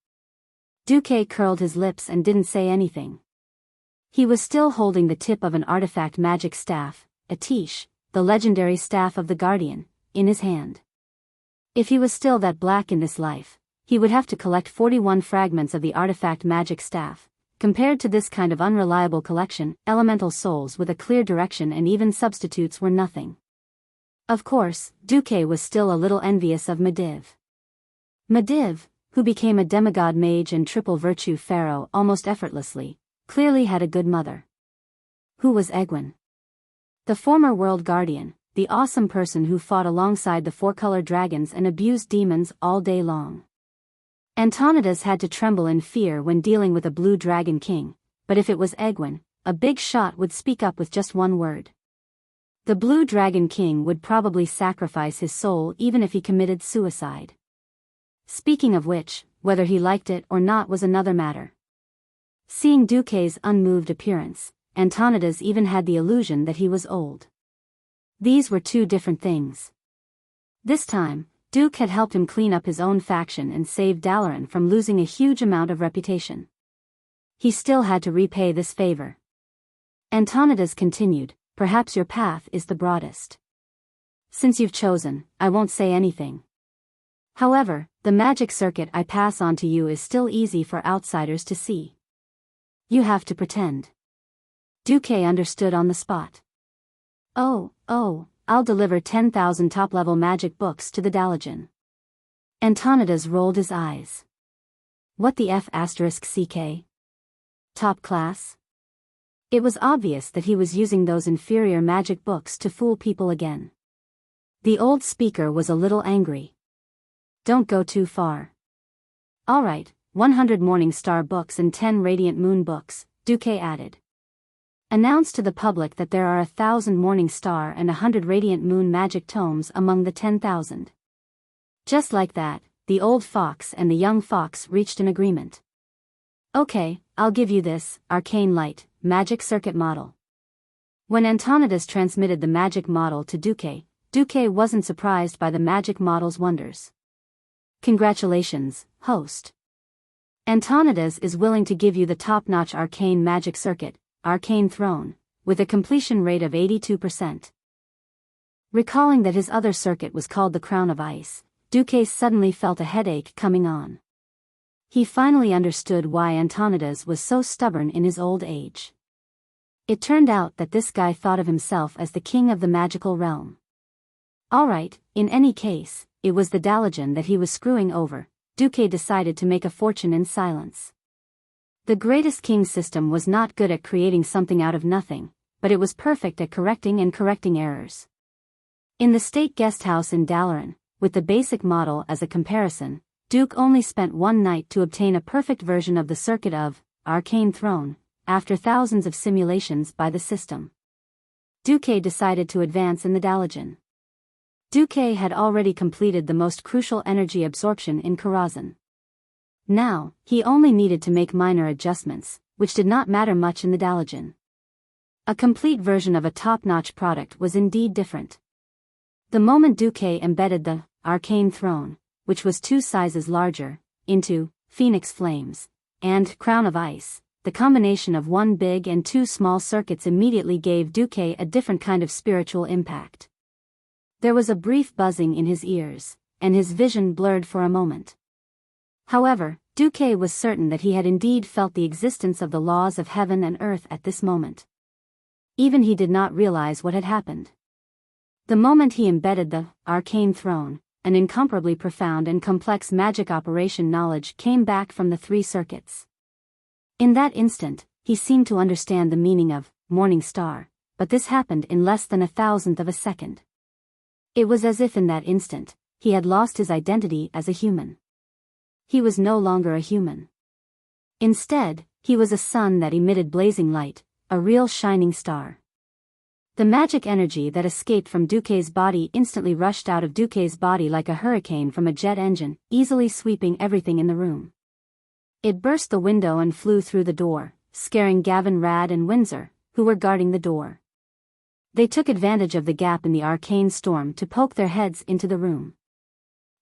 Duque curled his lips and didn't say anything. He was still holding the tip of an artifact magic staff, Atish, the legendary staff of the Guardian, in his hand. If he was still that black in this life, he would have to collect 41 fragments of the artifact magic staff. Compared to this kind of unreliable collection, elemental souls with a clear direction and even substitutes were nothing. Of course, Duque was still a little envious of Medivh. Medivh, who became a demigod mage and triple virtue pharaoh almost effortlessly, clearly had a good mother. Who was Egwene? The former world guardian, the awesome person who fought alongside the 4-color dragons and abused demons all day long. Antonidas had to tremble in fear when dealing with a blue dragon king, but if it was Egwene, a big shot would speak up with just one word. The blue dragon king would probably sacrifice his soul even if he committed suicide. Speaking of which, whether he liked it or not was another matter. Seeing Duque's unmoved appearance, Antonidas even had the illusion that he was old. These were 2 different things. This time, Duque had helped him clean up his own faction and save Dalaran from losing a huge amount of reputation. He still had to repay this favor. Antonidas continued, perhaps your path is the broadest. Since you've chosen, I won't say anything. However, the magic circuit I pass on to you is still easy for outsiders to see. You have to pretend. Duque understood on the spot. Oh, I'll deliver 10,000 top-level magic books to the Dalaran. Antonidas rolled his eyes. What the F***CK? Top class? It was obvious that he was using those inferior magic books to fool people again. The old speaker was a little angry. Don't go too far. Alright, 100 Morning Star books and 10 Radiant Moon books, Duque added. Announce to the public that there are 1,000 Morning Star and 100 Radiant Moon magic tomes among the 10,000. Just like that, the old fox and the young fox reached an agreement. Okay, I'll give you this, Arcane Light, magic circuit model. When Antonidas transmitted the magic model to Duque, Duque wasn't surprised by the magic model's wonders. Congratulations, host. Antonidas is willing to give you the top-notch arcane magic circuit, Arcane Throne, with a completion rate of 82%. Recalling that his other circuit was called the Crown of Ice, Duque suddenly felt a headache coming on. He finally understood why Antonidas was so stubborn in his old age. It turned out that this guy thought of himself as the king of the magical realm. Alright, in any case, it was the Dalaran that he was screwing over. Duque decided to make a fortune in silence. The greatest king system was not good at creating something out of nothing, but it was perfect at correcting errors. In the state guest house in Dalaran, with the basic model as a comparison, Duque only spent 1 night to obtain a perfect version of the circuit of Arcane Throne, after thousands of simulations by the system. Duque decided to advance in the Dalaran. Duque had already completed the most crucial energy absorption in Karazhan. Now, he only needed to make minor adjustments, which did not matter much in the Dalaran. A complete version of a top-notch product was indeed different. The moment Duque embedded the Arcane Throne, which was 2 sizes larger, into Phoenix Flames and Crown of Ice, the combination of 1 big and 2 small circuits immediately gave Duque a different kind of spiritual impact. There was a brief buzzing in his ears, and his vision blurred for a moment. However, Duque was certain that he had indeed felt the existence of the laws of heaven and earth at this moment. Even he did not realize what had happened. The moment he embedded the Arcane Throne, an incomparably profound and complex magic operation knowledge came back from the 3 circuits. In that instant, he seemed to understand the meaning of Morning Star, but this happened in less than 1,000th of a second. It was as if in that instant, he had lost his identity as a human. He was no longer a human. Instead, he was a sun that emitted blazing light, a real shining star. The magic energy that escaped from Duque's body instantly rushed out of Duque's body like a hurricane from a jet engine, easily sweeping everything in the room. It burst the window and flew through the door, scaring Gavin, Rad and Windsor, who were guarding the door. They took advantage of the gap in the arcane storm to poke their heads into the room.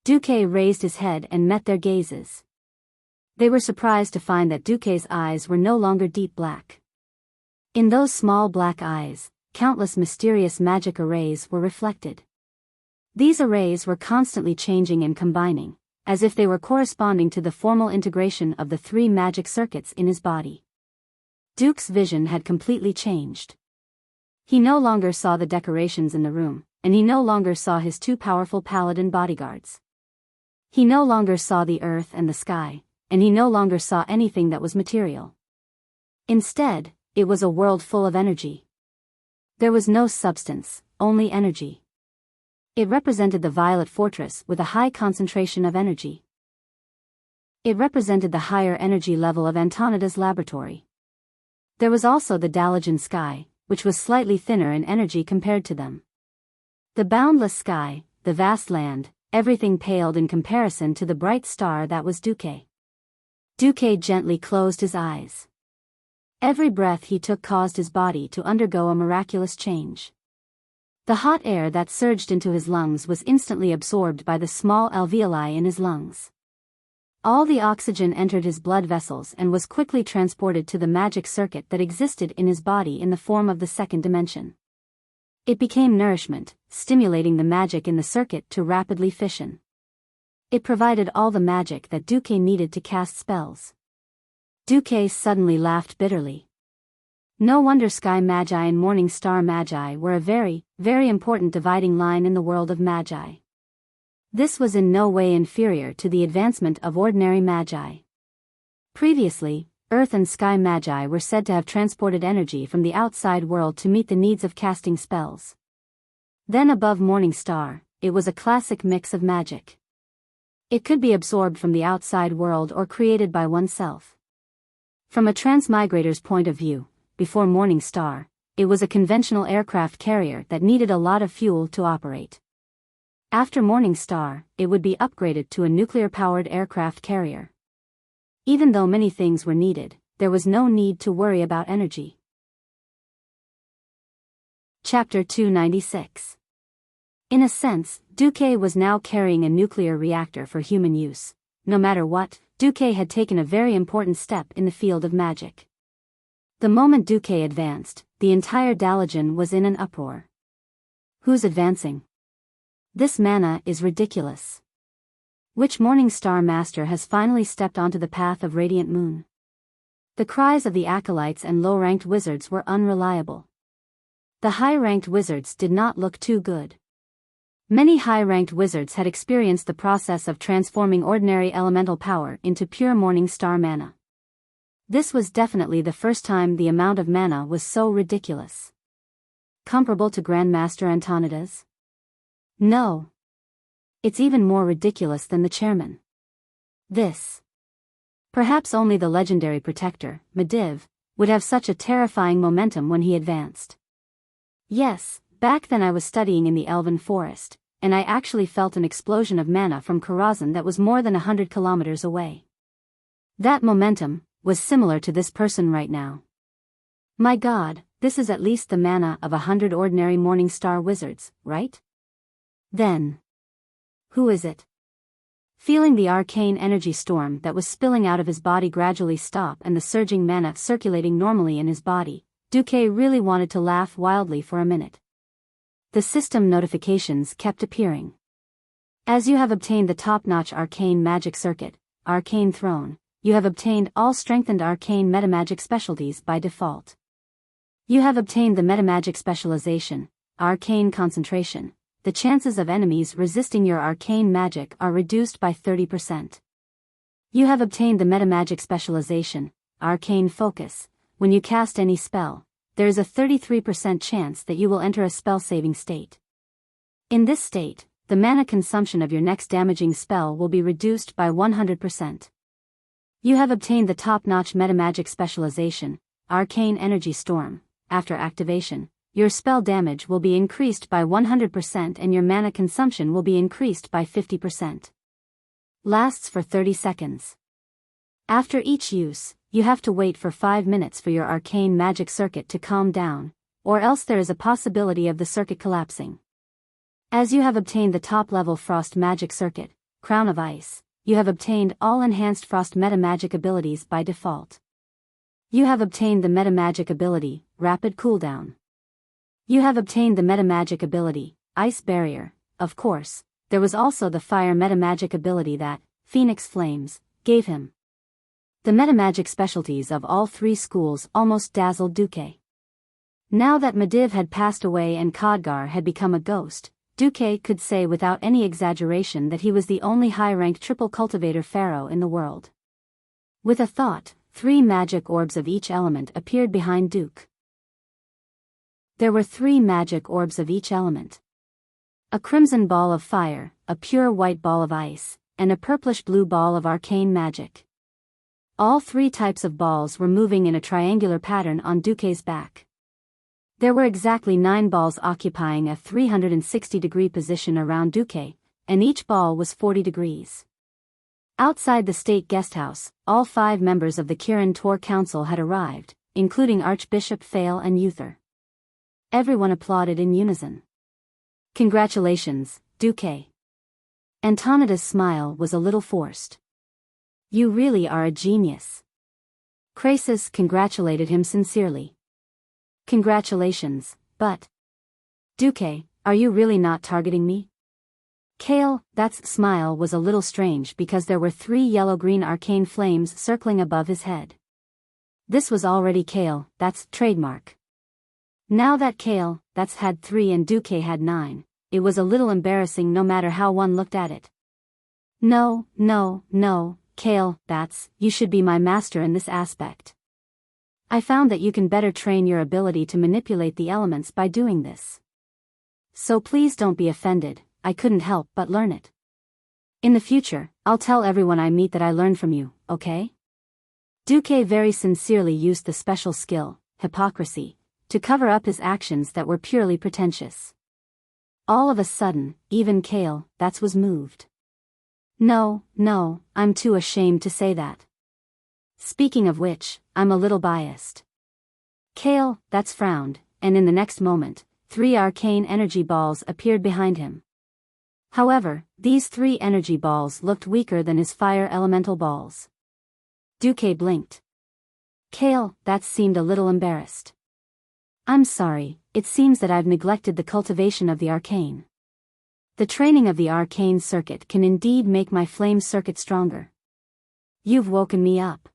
Duque raised his head and met their gazes. They were surprised to find that Duque's eyes were no longer deep black. In those small black eyes, countless mysterious magic arrays were reflected. These arrays were constantly changing and combining, as if they were corresponding to the formal integration of the 3 magic circuits in his body. Duke's vision had completely changed. He no longer saw the decorations in the room, and he no longer saw his 2 powerful paladin bodyguards. He no longer saw the earth and the sky, and he no longer saw anything that was material. Instead, it was a world full of energy. There was no substance, only energy. It represented the Violet Fortress with a high concentration of energy. It represented the higher energy level of Antonida's laboratory. There was also the Dalajan sky, which was slightly thinner in energy compared to them. The boundless sky, the vast land, everything paled in comparison to the bright star that was Duque. Duque gently closed his eyes. Every breath he took caused his body to undergo a miraculous change. The hot air that surged into his lungs was instantly absorbed by the small alveoli in his lungs. All the oxygen entered his blood vessels and was quickly transported to the magic circuit that existed in his body in the form of the second dimension. It became nourishment, stimulating the magic in the circuit to rapidly fission. It provided all the magic that Duque needed to cast spells. Duque suddenly laughed bitterly. No wonder Sky Magi and Morning Star Magi were a very, very important dividing line in the world of Magi. This was in no way inferior to the advancement of ordinary Magi. Previously, Earth and Sky Magi were said to have transported energy from the outside world to meet the needs of casting spells. Then above Morning Star, it was a classic mix of magic. It could be absorbed from the outside world or created by oneself. From a transmigrator's point of view, before Morning Star, it was a conventional aircraft carrier that needed a lot of fuel to operate. After Morning Star, it would be upgraded to a nuclear-powered aircraft carrier. Even though many things were needed, there was no need to worry about energy. Chapter 296. In a sense, Duque was now carrying a nuclear reactor for human use. No matter what, Duque had taken a very important step in the field of magic. The moment Duque advanced, the entire Dalajan was in an uproar. Who's advancing? This mana is ridiculous. Which Morning Star Master has finally stepped onto the path of Radiant Moon? The cries of the acolytes and low-ranked wizards were unreliable. The high-ranked wizards did not look too good. Many high-ranked wizards had experienced the process of transforming ordinary elemental power into pure Morning Star mana. This was definitely the first time the amount of mana was so ridiculous. Comparable to Grandmaster Antonida's? No. It's even more ridiculous than the chairman. This. Perhaps only the legendary protector, Medivh, would have such a terrifying momentum when he advanced. Yes, back then I was studying in the Elven Forest, and I actually felt an explosion of mana from Karazhan that was more than 100 kilometers away. That momentum was similar to this person right now. My god, this is at least the mana of 100 ordinary Morning Star wizards, right? Then. Who is it? Feeling the arcane energy storm that was spilling out of his body gradually stop and the surging mana circulating normally in his body, Duque really wanted to laugh wildly for a minute. The system notifications kept appearing. As you have obtained the top-notch arcane magic circuit, Arcane Throne, you have obtained all strengthened arcane metamagic specialties by default. You have obtained the metamagic specialization, Arcane Concentration. The chances of enemies resisting your arcane magic are reduced by 30%. You have obtained the metamagic specialization, Arcane Focus. When you cast any spell, there is a 33% chance that you will enter a spell-saving state. In this state, the mana consumption of your next damaging spell will be reduced by 100%. You have obtained the top-notch metamagic specialization, Arcane Energy Storm. After activation, your spell damage will be increased by 100% and your mana consumption will be increased by 50%. Lasts for 30 seconds. After each use, you have to wait for 5 minutes for your arcane magic circuit to calm down, or else there is a possibility of the circuit collapsing. As you have obtained the top-level Frost Magic Circuit, Crown of Ice, you have obtained all enhanced Frost metamagic abilities by default. You have obtained the metamagic ability, Rapid Cooldown. You have obtained the metamagic ability, Ice Barrier. Of course, there was also the Fire metamagic ability that, Phoenix Flames, gave him. The metamagic specialties of all three schools almost dazzled Duque. Now that Medivh had passed away and Khadgar had become a ghost, Duque could say without any exaggeration that he was the only high-ranked triple cultivator pharaoh in the world. With a thought, 3 magic orbs of each element appeared behind Duque. There were 3 magic orbs of each element. A crimson ball of fire, a pure white ball of ice, and a purplish-blue ball of arcane magic. All 3 types of balls were moving in a triangular pattern on Duque's back. There were exactly 9 balls occupying a 360-degree position around Duque, and each ball was 40 degrees. Outside the state guesthouse, all 5 members of the Kirin Tor Council had arrived, including Archbishop Fail and Uther. Everyone applauded in unison. Congratulations, Duque. Antonida's smile was a little forced. You really are a genius. Krasis congratulated him sincerely. Congratulations, but... Duque, are you really not targeting me? Kale, that's smile was a little strange because there were 3 yellow-green arcane flames circling above his head. This was already Kale, that's trademark. Now that Kale, that's had 3 and Duque had 9, it was a little embarrassing no matter how one looked at it. No, Kale, you should be my master in this aspect. I found that you can better train your ability to manipulate the elements by doing this. So please don't be offended, I couldn't help but learn it. In the future, I'll tell everyone I meet that I learned from you, okay? Duque very sincerely used the special skill, hypocrisy, to cover up his actions that were purely pretentious. All of a sudden, even Kale, was moved. No, I'm too ashamed to say that. Speaking of which, I'm a little biased. Kale, frowned, and in the next moment, 3 arcane energy balls appeared behind him. However, these 3 energy balls looked weaker than his fire elemental balls. Duque blinked. Kale, seemed a little embarrassed. I'm sorry, it seems that I've neglected the cultivation of the arcane. The training of the arcane circuit can indeed make my flame circuit stronger. You've woken me up.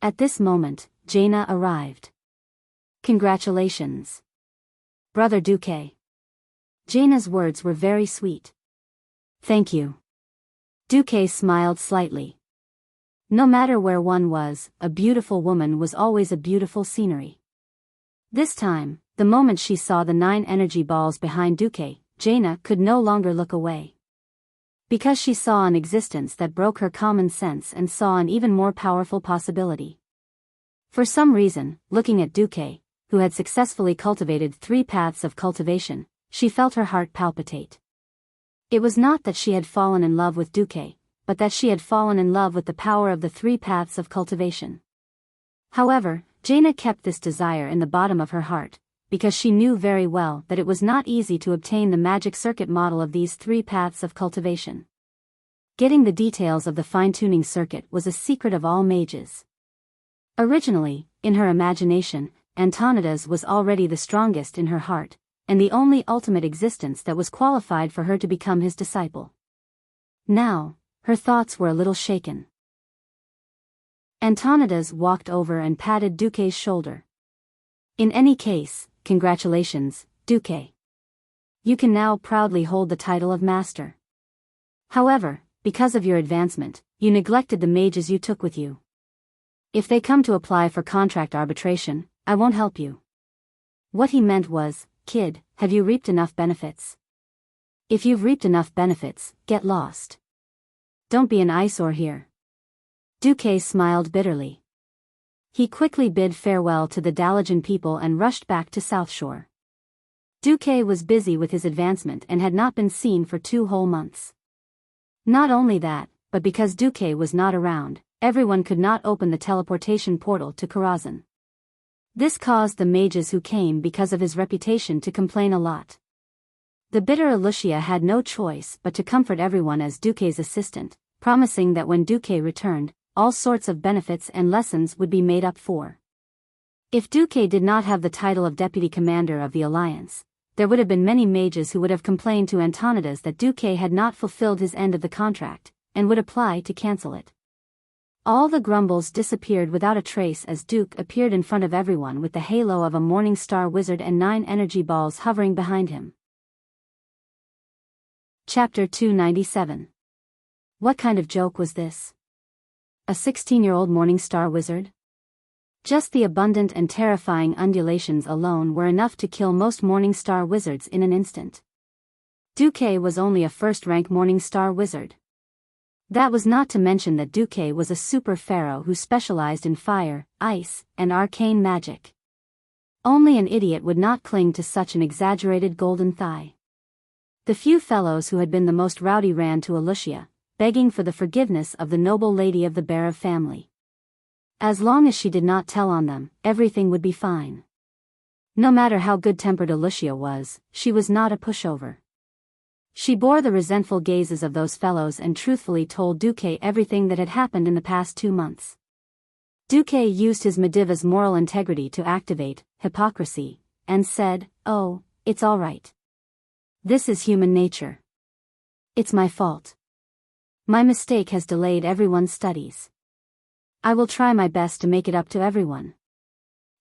At this moment, Jaina arrived. Congratulations. Brother Duque. Jaina's words were very sweet. Thank you. Duque smiled slightly. No matter where one was, a beautiful woman was always a beautiful scenery. This time, the moment she saw the 9 energy balls behind Duque, Jaina could no longer look away. Because she saw an existence that broke her common sense and saw an even more powerful possibility. For some reason, looking at Duque, who had successfully cultivated 3 paths of cultivation, she felt her heart palpitate. It was not that she had fallen in love with Duque, but that she had fallen in love with the power of the 3 paths of cultivation. However, Jaina kept this desire in the bottom of her heart, because she knew very well that it was not easy to obtain the magic circuit model of these 3 paths of cultivation. Getting the details of the fine-tuning circuit was a secret of all mages. Originally, in her imagination, Antonida's was already the strongest in her heart, and the only ultimate existence that was qualified for her to become his disciple. Now, her thoughts were a little shaken. Antonida's walked over and patted Duque's shoulder. In any case, congratulations, Duque. You can now proudly hold the title of master. However, because of your advancement, you neglected the mages you took with you. If they come to apply for contract arbitration, I won't help you. What he meant was, kid, have you reaped enough benefits? If you've reaped enough benefits, get lost. Don't be an eyesore here. Duque smiled bitterly. He quickly bid farewell to the Dalian people and rushed back to South Shore. Duque was busy with his advancement and had not been seen for 2 whole months. Not only that, but because Duque was not around, everyone could not open the teleportation portal to Karazhan. This caused the mages who came because of his reputation to complain a lot. The bitter Alucia had no choice but to comfort everyone as Duque's assistant, promising that when Duque returned, all sorts of benefits and lessons would be made up for. If Duque did not have the title of deputy commander of the Alliance, there would have been many mages who would have complained to Antonidas that Duque had not fulfilled his end of the contract, and would apply to cancel it. All the grumbles disappeared without a trace as Duque appeared in front of everyone with the halo of a morning star wizard and 9 energy balls hovering behind him. Chapter 297. What kind of joke was this? A 16-year-old morning star wizard? Just the abundant and terrifying undulations alone were enough to kill most morning star wizards in an instant. Duque was only a first-rank morning star wizard. That was not to mention that Duque was a super pharaoh who specialized in fire, ice, and arcane magic. Only an idiot would not cling to such an exaggerated golden thigh. The few fellows who had been the most rowdy ran to Alucia, begging for the forgiveness of the noble lady of the Barav family. As long as she did not tell on them, everything would be fine. No matter how good-tempered Alucia was, she was not a pushover. She bore the resentful gazes of those fellows and truthfully told Duque everything that had happened in the past 2 months. Duque used his Mediva's moral integrity to activate hypocrisy, and said, "Oh, it's all right. This is human nature. It's my fault. My mistake has delayed everyone's studies. I will try my best to make it up to everyone.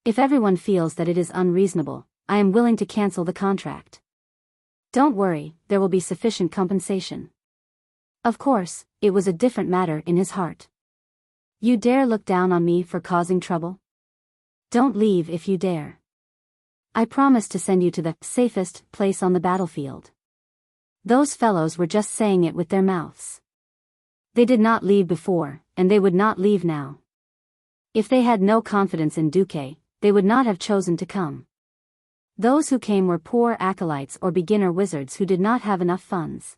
If everyone feels that it is unreasonable, I am willing to cancel the contract. Don't worry, there will be sufficient compensation." Of course, it was a different matter in his heart. You dare look down on me for causing trouble? Don't leave if you dare. I promise to send you to the safest place on the battlefield. Those fellows were just saying it with their mouths. They did not leave before, and they would not leave now. If they had no confidence in Duque, they would not have chosen to come. Those who came were poor acolytes or beginner wizards who did not have enough funds.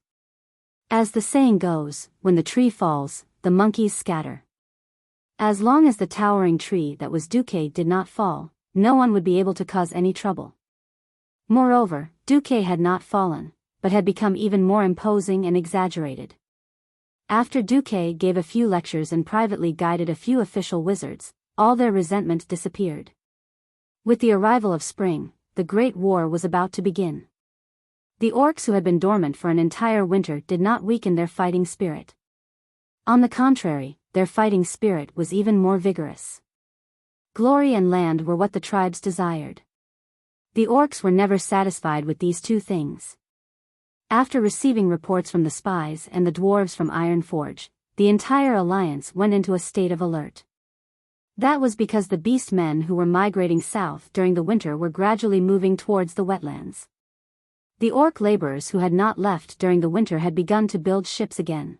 As the saying goes, when the tree falls, the monkeys scatter. As long as the towering tree that was Duque did not fall, no one would be able to cause any trouble. Moreover, Duque had not fallen, but had become even more imposing and exaggerated. After Duque gave a few lectures and privately guided a few official wizards, all their resentment disappeared. With the arrival of spring, the Great War was about to begin. The orcs who had been dormant for an entire winter did not weaken their fighting spirit. On the contrary, their fighting spirit was even more vigorous. Glory and land were what the tribes desired. The orcs were never satisfied with these 2 things. After receiving reports from the spies and the dwarves from Ironforge, the entire alliance went into a state of alert. That was because the beast men who were migrating south during the winter were gradually moving towards the wetlands. The orc laborers who had not left during the winter had begun to build ships again.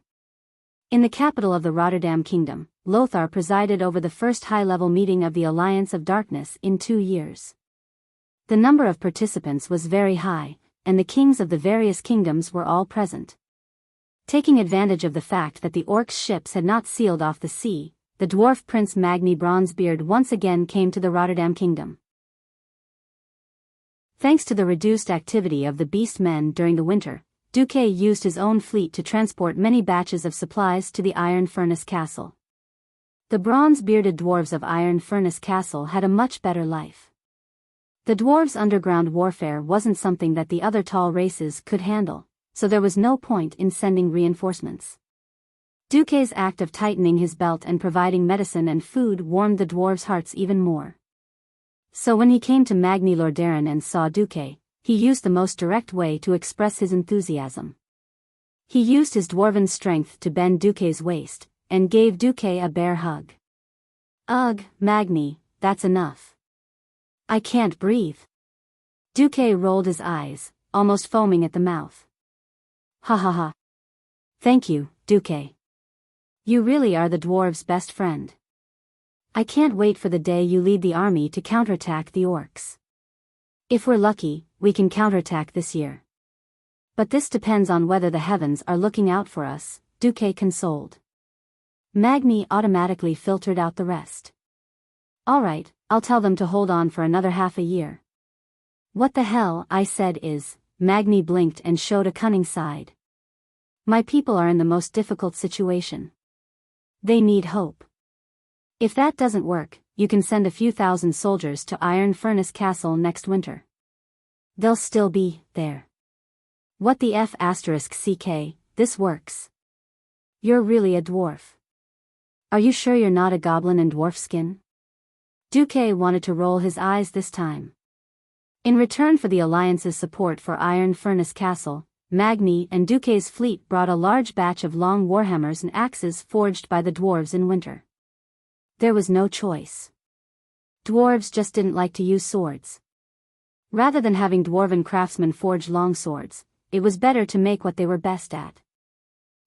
In the capital of the Rotterdam Kingdom, Lothar presided over the first high-level meeting of the Alliance of Darkness in 2 years. The number of participants was very high, and the kings of the various kingdoms were all present. Taking advantage of the fact that the orcs' ships had not sealed off the sea, the dwarf prince Magni Bronzebeard once again came to the Rotterdam Kingdom. Thanks to the reduced activity of the beast men during the winter, Duque used his own fleet to transport many batches of supplies to the Iron Furnace Castle. The bronze-bearded dwarves of Iron Furnace Castle had a much better life. The dwarves' underground warfare wasn't something that the other tall races could handle, so there was no point in sending reinforcements. Duque's act of tightening his belt and providing medicine and food warmed the dwarves' hearts even more. So when he came to Magni Lordaeron and saw Duque, he used the most direct way to express his enthusiasm. He used his dwarven strength to bend Duque's waist, and gave Duque a bear hug. "Ugh, Magni, that's enough. I can't breathe." Duque rolled his eyes, almost foaming at the mouth. Ha ha ha. Thank you, Duque. You really are the dwarves' best friend. I can't wait for the day you lead the army to counterattack the orcs. If we're lucky, we can counterattack this year. But this depends on whether the heavens are looking out for us, Duque consoled. Magni automatically filtered out the rest. Alright, I'll tell them to hold on for another half a year. What the hell I said is, Magni blinked and showed a cunning side. My people are in the most difficult situation. They need hope. If that doesn't work, you can send a few thousand soldiers to Iron Furnace Castle next winter. They'll still be there. What the F***, this works. You're really a dwarf. Are you sure you're not a goblin in dwarf skin? Duque wanted to roll his eyes this time. In return for the Alliance's support for Iron Furnace Castle, Magni and Duque's fleet brought a large batch of long warhammers and axes forged by the dwarves in winter. There was no choice. Dwarves just didn't like to use swords. Rather than having dwarven craftsmen forge long swords, it was better to make what they were best at.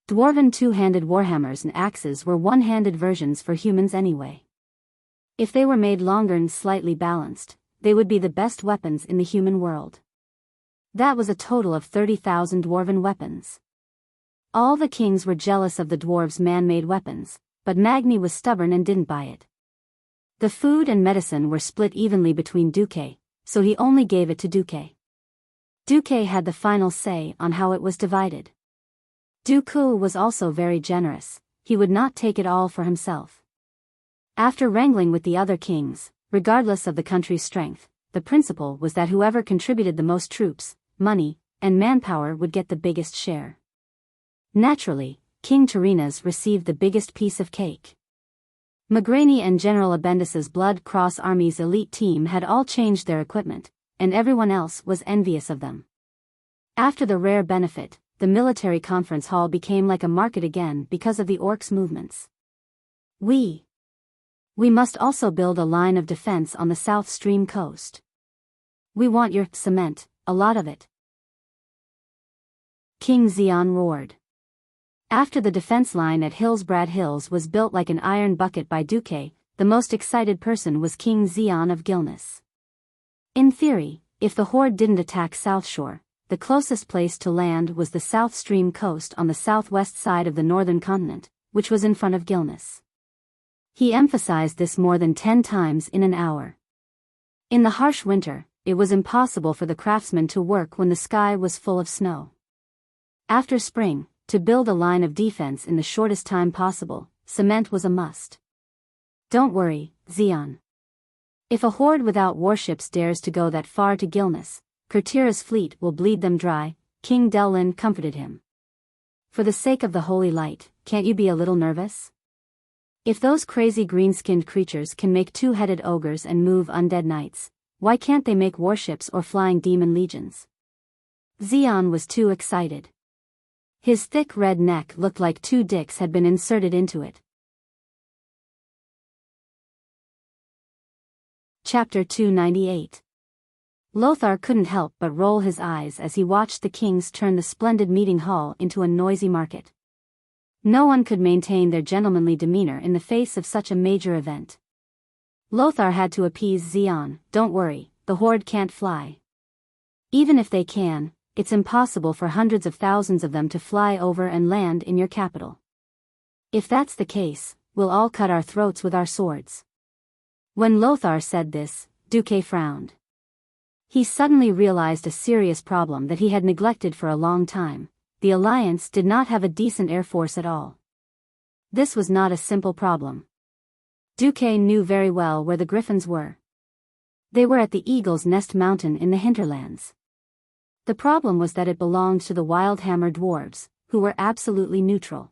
Dwarven two-handed warhammers and axes were one-handed versions for humans anyway. If they were made longer and slightly balanced, they would be the best weapons in the human world. That was a total of 30,000 dwarven weapons. All the kings were jealous of the dwarves' man-made weapons, but Magni was stubborn and didn't buy it. The food and medicine were split evenly between Duque, so he only gave it to Duque. Duque had the final say on how it was divided. Duque was also very generous, he would not take it all for himself. After wrangling with the other kings, regardless of the country's strength, the principle was that whoever contributed the most troops, money, and manpower would get the biggest share. Naturally, King Tarinas received the biggest piece of cake. Magrani and General Abendis's Blood Cross Army's elite team had all changed their equipment, and everyone else was envious of them. After the rare benefit, the military conference hall became like a market again because of the orcs' movements. We must also build a line of defense on the South Stream coast. We want your cement, a lot of it. King Xian roared. After the defense line at Hillsbrad Hills was built like an iron bucket by Duque, the most excited person was King Xian of Gilnis. In theory, if the horde didn't attack South Shore, the closest place to land was the South Stream coast on the southwest side of the northern continent, which was in front of Gilnis. He emphasized this more than 10 times in an hour. In the harsh winter, it was impossible for the craftsmen to work when the sky was full of snow. After spring, to build a line of defense in the shortest time possible, cement was a must. Don't worry, Xian. If a horde without warships dares to go that far to Gilnis, Kurtira's fleet will bleed them dry, King Delin comforted him. For the sake of the holy light, can't you be a little nervous? If those crazy green-skinned creatures can make two-headed ogres and move undead knights, why can't they make warships or flying demon legions? Xian was too excited. His thick red neck looked like 2 dicks had been inserted into it. Chapter 298. Lothar couldn't help but roll his eyes as he watched the kings turn the splendid meeting hall into a noisy market. No one could maintain their gentlemanly demeanor in the face of such a major event. Lothar had to appease Xian. Don't worry, the horde can't fly. Even if they can, it's impossible for hundreds of thousands of them to fly over and land in your capital. If that's the case, we'll all cut our throats with our swords. When Lothar said this, Duque frowned. He suddenly realized a serious problem that he had neglected for a long time. The Alliance did not have a decent air force at all. This was not a simple problem. Duque knew very well where the Griffins were. They were at the Eagle's Nest Mountain in the hinterlands. The problem was that it belonged to the Wildhammer dwarves, who were absolutely neutral.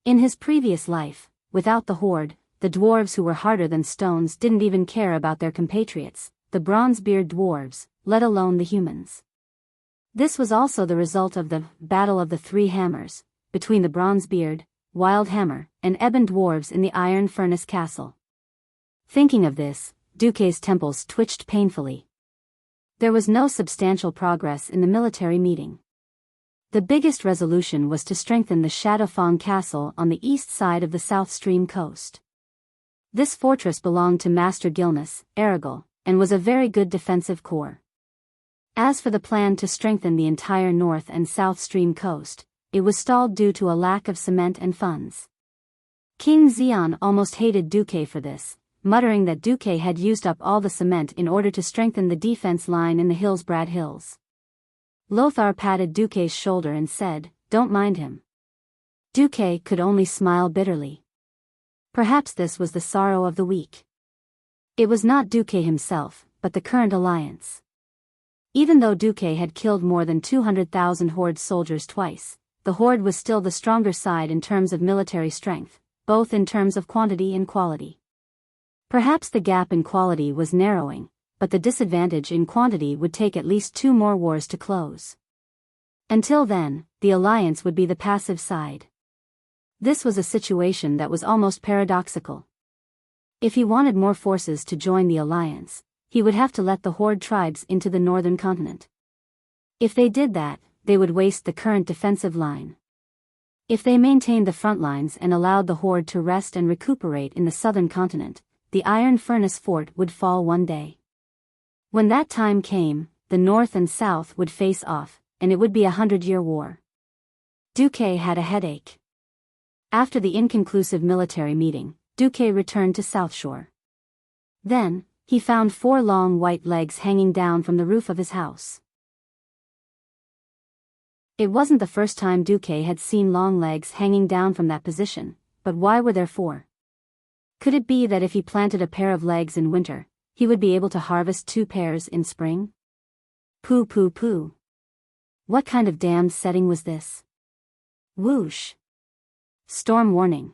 In his previous life, without the horde, the dwarves who were harder than stones didn't even care about their compatriots, the Bronzebeard dwarves, let alone the humans. This was also the result of the Battle of the Three Hammers, between the Bronzebeard, Wildhammer, and Ebon dwarves in the Iron Furnace Castle. Thinking of this, Duque's temples twitched painfully. There was no substantial progress in the military meeting. The biggest resolution was to strengthen the Shadowfang castle on the east side of the South Stream coast. This fortress belonged to Master Gilnas, Aragol, and was a very good defensive core. As for the plan to strengthen the entire North and South Stream coast, it was stalled due to a lack of cement and funds. King Xian almost hated Duque for this, muttering that Duque had used up all the cement in order to strengthen the defense line in the Hillsbrad Hills. Lothar patted Duque's shoulder and said, "Don't mind him." Duque could only smile bitterly. Perhaps this was the sorrow of the week. It was not Duque himself, but the current alliance. Even though Duque had killed more than 200,000 Horde soldiers twice, the Horde was still the stronger side in terms of military strength, both in terms of quantity and quality. Perhaps the gap in quality was narrowing, but the disadvantage in quantity would take at least 2 more wars to close. Until then, the alliance would be the passive side. This was a situation that was almost paradoxical. If he wanted more forces to join the alliance, he would have to let the Horde tribes into the northern continent. If they did that, they would waste the current defensive line. If they maintained the front lines and allowed the Horde to rest and recuperate in the southern continent, the Iron Furnace Fort would fall one day. When that time came, the North and South would face off, and it would be a 100-year war. Duque had a headache. After the inconclusive military meeting, Duque returned to South Shore. Then, he found 4 long white legs hanging down from the roof of his house. It wasn't the first time Duque had seen long legs hanging down from that position, but why were there 4? Could it be that if he planted a pair of legs in winter, he would be able to harvest 2 pairs in spring? Pooh pooh pooh. What kind of damned setting was this? Whoosh. Storm warning.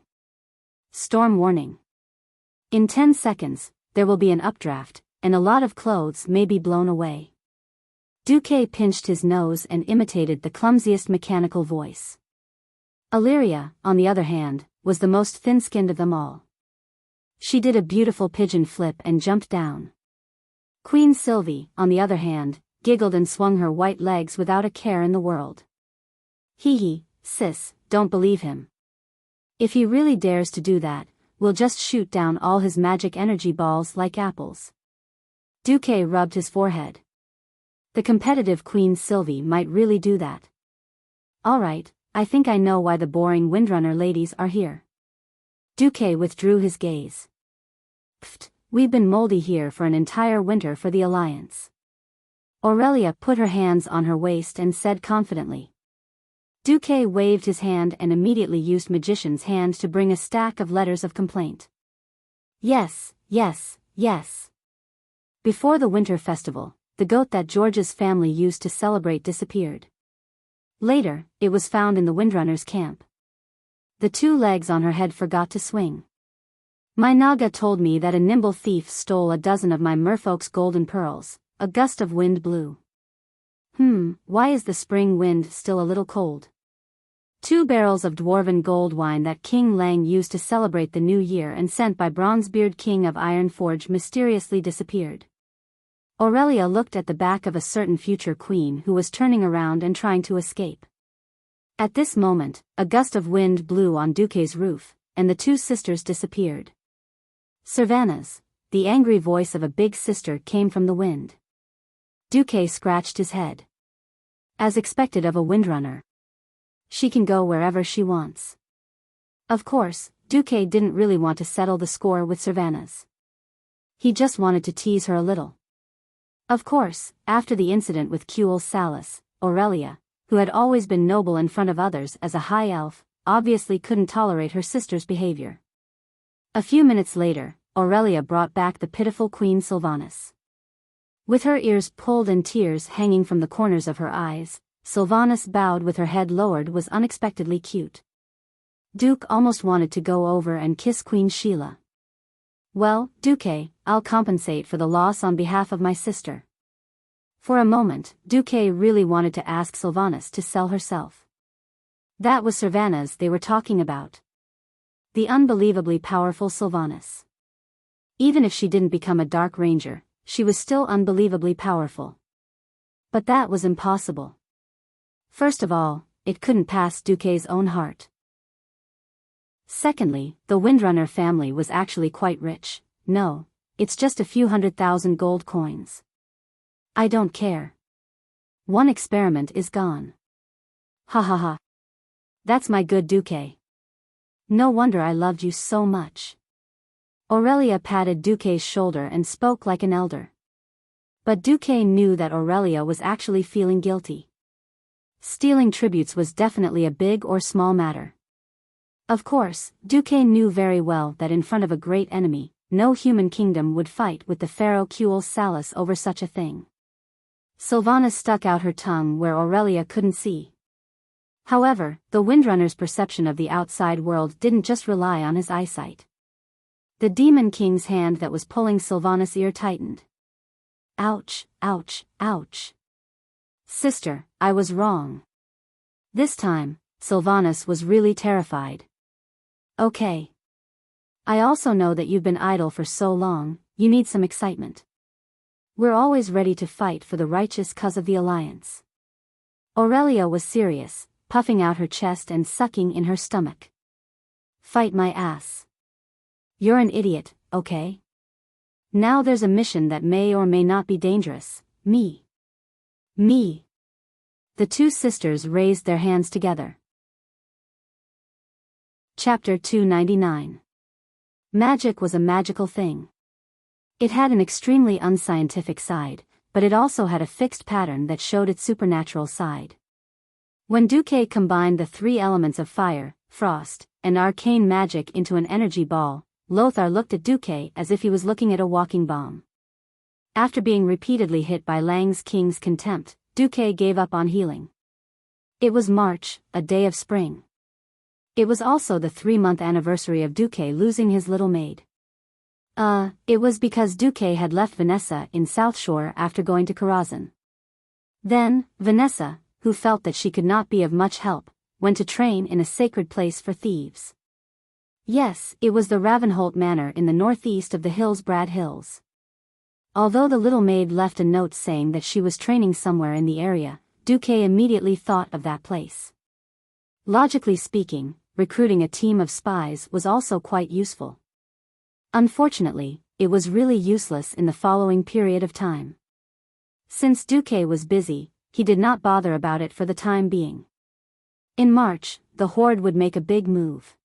Storm warning. In 10 seconds, there will be an updraft, and a lot of clothes may be blown away. Duque pinched his nose and imitated the clumsiest mechanical voice. Illyria, on the other hand, was the most thin-skinned of them all. She did a beautiful pigeon flip and jumped down. Queen Sylvie, on the other hand, giggled and swung her white legs without a care in the world. Hee hee, sis, don't believe him. If he really dares to do that, we'll just shoot down all his magic energy balls like apples. Duque rubbed his forehead. The competitive Queen Sylvie might really do that. Alright, I think I know why the boring Windrunner ladies are here. Duque withdrew his gaze. Pfft, we've been moldy here for an entire winter for the alliance. Aurelia put her hands on her waist and said confidently. Duque waved his hand and immediately used Magician's hand to bring a stack of letters of complaint. Yes, yes, yes. Before the winter festival, the goat that George's family used to celebrate disappeared. Later, it was found in the Windrunner's camp. The 2 legs on her head forgot to swing. My Naga told me that a nimble thief stole a dozen of my merfolk's golden pearls. A gust of wind blew. Why is the spring wind still a little cold? 2 barrels of dwarven gold wine that King Lang used to celebrate the new year and sent by Bronzebeard King of Ironforge mysteriously disappeared. Aurelia looked at the back of a certain future queen who was turning around and trying to escape. At this moment, a gust of wind blew on Duque's roof, and the 2 sisters disappeared. Servanas, the angry voice of a big sister came from the wind. Duque scratched his head. As expected of a Windrunner. She can go wherever she wants. Of course, Duque didn't really want to settle the score with Servanas. He just wanted to tease her a little. Of course, after the incident with Kuel Salus, Aurelia, who had always been noble in front of others as a high elf, obviously couldn't tolerate her sister's behavior. A few minutes later, Aurelia brought back the pitiful Queen Sylvanas. With her ears pulled and tears hanging from the corners of her eyes, Sylvanas bowed with her head lowered was unexpectedly cute. Duke almost wanted to go over and kiss Queen Sheila. Well, Duque, I'll compensate for the loss on behalf of my sister. For a moment, Duque really wanted to ask Sylvanas to sell herself. That was Servanas they were talking about. The unbelievably powerful Sylvanas. Even if she didn't become a Dark Ranger, she was still unbelievably powerful. But that was impossible. First of all, it couldn't pass Duque's own heart. Secondly, the Windrunner family was actually quite rich. No, it's just a few 100,000 gold coins. I don't care. One experiment is gone. Ha ha ha. That's my good Duque. No wonder I loved you so much. Aurelia patted Duque's shoulder and spoke like an elder. But Duque knew that Aurelia was actually feeling guilty. Stealing tributes was definitely a big or small matter. Of course, Duque knew very well that in front of a great enemy, no human kingdom would fight with the pharaoh Cuel Salus over such a thing. Sylvana stuck out her tongue where Aurelia couldn't see. However, the Windrunner's perception of the outside world didn't just rely on his eyesight. The Demon King's hand that was pulling Sylvana's ear tightened. Ouch, ouch, ouch. Sister, I was wrong. This time, Sylvanas was really terrified. Okay. I also know that you've been idle for so long, you need some excitement. We're always ready to fight for the righteous cause of the Alliance. Aurelia was serious, puffing out her chest and sucking in her stomach. Fight my ass. You're an idiot, okay? Now there's a mission that may or may not be dangerous. Me. The two sisters raised their hands together. Chapter 299. Magic was a magical thing. It had an extremely unscientific side, but it also had a fixed pattern that showed its supernatural side. When Duque combined the three elements of fire, frost, and arcane magic into an energy ball, Lothar looked at Duque as if he was looking at a walking bomb. After being repeatedly hit by Lang's King's contempt, Duque gave up on healing. It was March, a day of spring. It was also the 3-month anniversary of Duque losing his little maid. It was because Duque had left Vanessa in South Shore after going to Karazhan. Then, Vanessa, who felt that she could not be of much help, went to train in a sacred place for thieves. Yes, it was the Ravenholt Manor in the northeast of the Hillsbrad Hills. Although the little maid left a note saying that she was training somewhere in the area, Duque immediately thought of that place. Logically speaking, recruiting a team of spies was also quite useful. Unfortunately, it was really useless in the following period of time. Since Duque was busy, he did not bother about it for the time being. In March, the Horde would make a big move.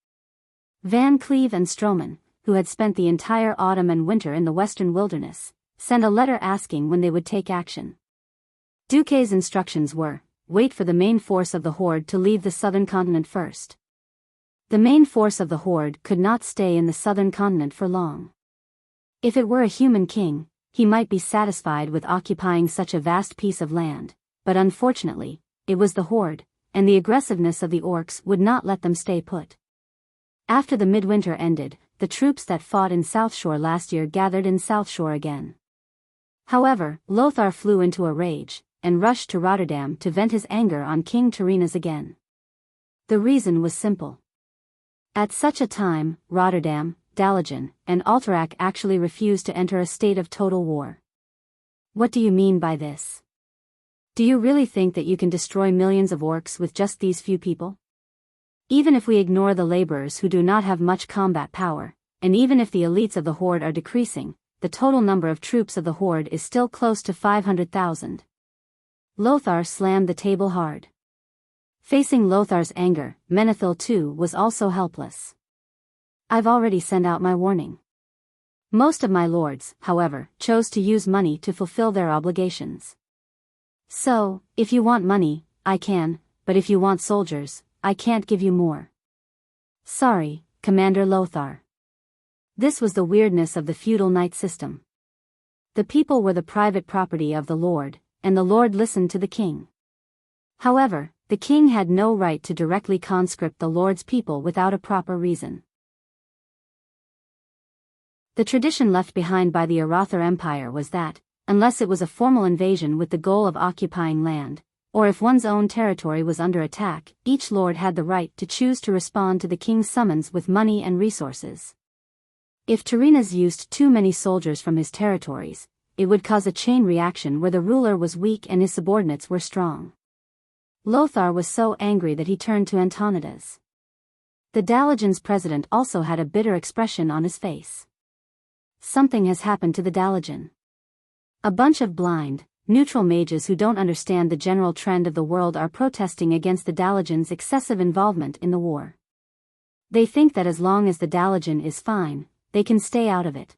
Van Cleve and Stroman, who had spent the entire autumn and winter in the western wilderness, sent a letter asking when they would take action. Duque's instructions were, wait for the main force of the Horde to leave the southern continent first. The main force of the Horde could not stay in the southern continent for long. If it were a human king, he might be satisfied with occupying such a vast piece of land, but unfortunately, it was the Horde, and the aggressiveness of the orcs would not let them stay put. After the midwinter ended, the troops that fought in South Shore last year gathered in South Shore again. However, Lothar flew into a rage, and rushed to Rotterdam to vent his anger on King Tyrrhenus again. The reason was simple. At such a time, Rotterdam, Dalagen, and Alterac actually refused to enter a state of total war. What do you mean by this? Do you really think that you can destroy millions of orcs with just these few people? Even if we ignore the laborers who do not have much combat power, and even if the elites of the Horde are decreasing, the total number of troops of the Horde is still close to 500,000. Lothar slammed the table hard. Facing Lothar's anger, Menethil too was also helpless. I've already sent out my warning. Most of my lords, however, chose to use money to fulfill their obligations. So, if you want money, I can, but if you want soldiers, I can't give you more. Sorry, Commander Lothar. This was the weirdness of the feudal knight system. The people were the private property of the lord, and the lord listened to the king. However, the king had no right to directly conscript the lord's people without a proper reason. The tradition left behind by the Arathor Empire was that, unless it was a formal invasion with the goal of occupying land, or if one's own territory was under attack, each lord had the right to choose to respond to the king's summons with money and resources. If Tyrrhenus used too many soldiers from his territories, it would cause a chain reaction where the ruler was weak and his subordinates were strong. Lothar was so angry that he turned to Antonidas. The Dalagen's president also had a bitter expression on his face. Something has happened to the Dalagen. A bunch of blind, neutral mages who don't understand the general trend of the world are protesting against the Dalagen's excessive involvement in the war. They think that as long as the Dalagen is fine, they can stay out of it.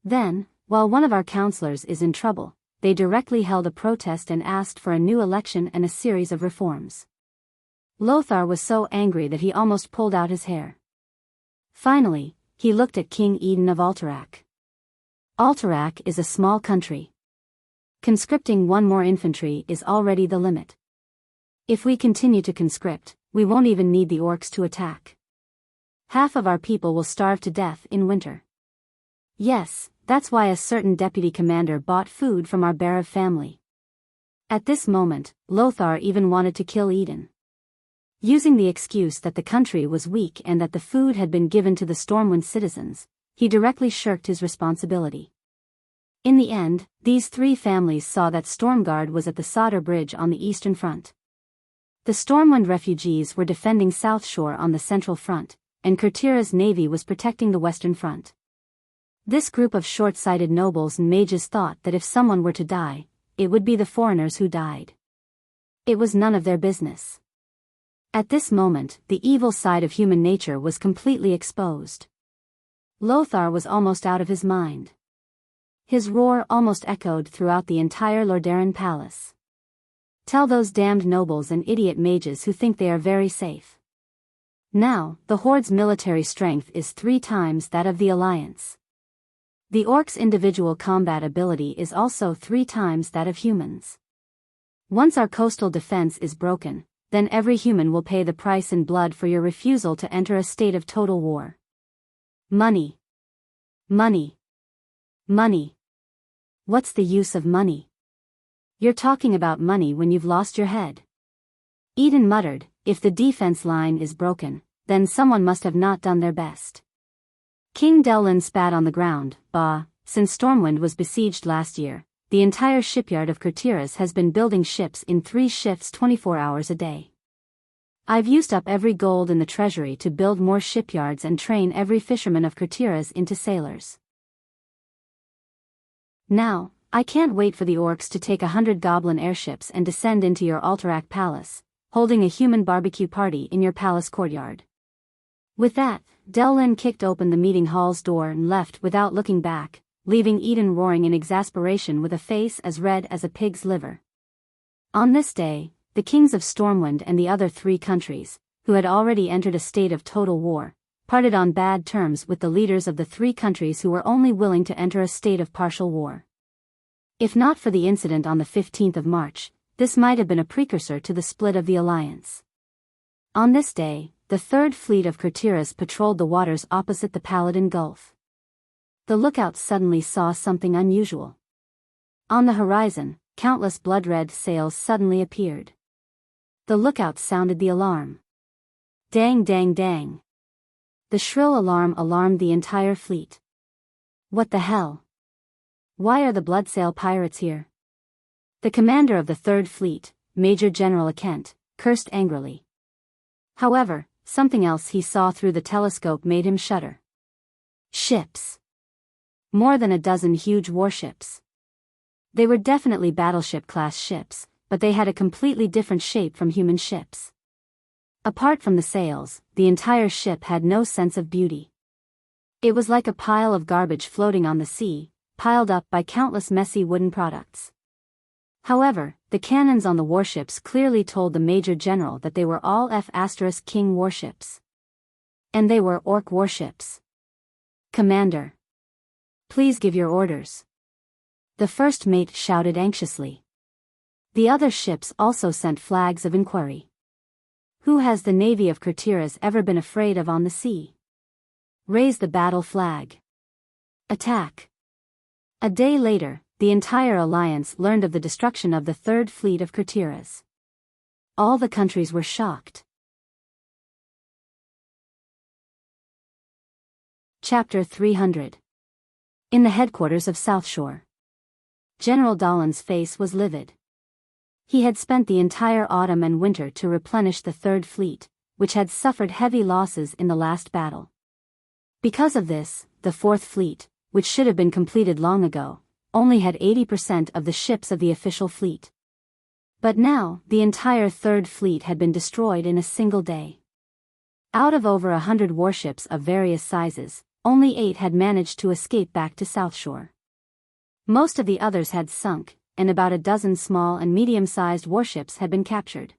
Then, while one of our counselors is in trouble, they directly held a protest and asked for a new election and a series of reforms. Lothar was so angry that he almost pulled out his hair. Finally, he looked at King Eden of Alterac. Alterac is a small country. Conscripting one more infantry is already the limit. If we continue to conscript, we won't even need the orcs to attack. Half of our people will starve to death in winter. Yes, that's why a certain deputy commander bought food from our Barav family. At this moment, Lothar even wanted to kill Eden. Using the excuse that the country was weak and that the food had been given to the Stormwind citizens, he directly shirked his responsibility. In the end, these three families saw that Stormguard was at the Sodder Bridge on the eastern front. The Stormwind refugees were defending South Shore on the central front, and Kurtira's navy was protecting the western front. This group of short-sighted nobles and mages thought that if someone were to die, it would be the foreigners who died. It was none of their business. At this moment, the evil side of human nature was completely exposed. Lothar was almost out of his mind. His roar almost echoed throughout the entire Lordaeron palace. Tell those damned nobles and idiot mages who think they are very safe. Now, the Horde's military strength is 3 times that of the Alliance. The orcs' individual combat ability is also 3 times that of humans. Once our coastal defense is broken, then every human will pay the price in blood for your refusal to enter a state of total war. Money. Money. Money. What's the use of money? You're talking about money when you've lost your head. Eden muttered, if the defense line is broken, then someone must have not done their best. King Delin spat on the ground. Bah, since Stormwind was besieged last year, the entire shipyard of Kurtiras has been building ships in 3 shifts 24 hours a day. I've used up every gold in the treasury to build more shipyards and train every fisherman of Kurtiras into sailors. Now, I can't wait for the orcs to take 100 goblin airships and descend into your Alterac palace, holding a human barbecue party in your palace courtyard. With that, Delin kicked open the meeting hall's door and left without looking back, leaving Eden roaring in exasperation with a face as red as a pig's liver. On this day, the kings of Stormwind and the other 3 countries, who had already entered a state of total war, parted on bad terms with the leaders of the 3 countries who were only willing to enter a state of partial war. If not for the incident on the 15th of March, this might have been a precursor to the split of the alliance. On this day, the 3rd Fleet of Kurtiras patrolled the waters opposite the Paladin Gulf. The lookouts suddenly saw something unusual. On the horizon, countless blood-red sails suddenly appeared. The lookouts sounded the alarm. Dang dang dang. The shrill alarm alarmed the entire fleet. What the hell? Why are the Bloodsail pirates here? The commander of the 3rd Fleet, Major General Akent, cursed angrily. However, something else he saw through the telescope made him shudder. Ships. More than a dozen huge warships. They were definitely battleship-class ships, but they had a completely different shape from human ships. Apart from the sails, the entire ship had no sense of beauty. It was like a pile of garbage floating on the sea, piled up by countless messy wooden products. However, the cannons on the warships clearly told the Major General that they were all F*King warships. And they were orc warships. Commander. Please give your orders. The first mate shouted anxiously. The other ships also sent flags of inquiry. Who has the navy of Kurtiras ever been afraid of on the sea? Raise the battle flag. Attack. A day later, the entire alliance learned of the destruction of the 3rd Fleet of Kurtiras. All the countries were shocked. Chapter 300. In the headquarters of South Shore. General Dahlon's face was livid. He had spent the entire autumn and winter to replenish the Third Fleet, which had suffered heavy losses in the last battle. Because of this, the Fourth Fleet, which should have been completed long ago, only had 80% of the ships of the official fleet. But now, the entire Third Fleet had been destroyed in a single day. Out of over 100 warships of various sizes, only 8 had managed to escape back to South Shore. Most of the others had sunk, and about a dozen small and medium-sized warships had been captured.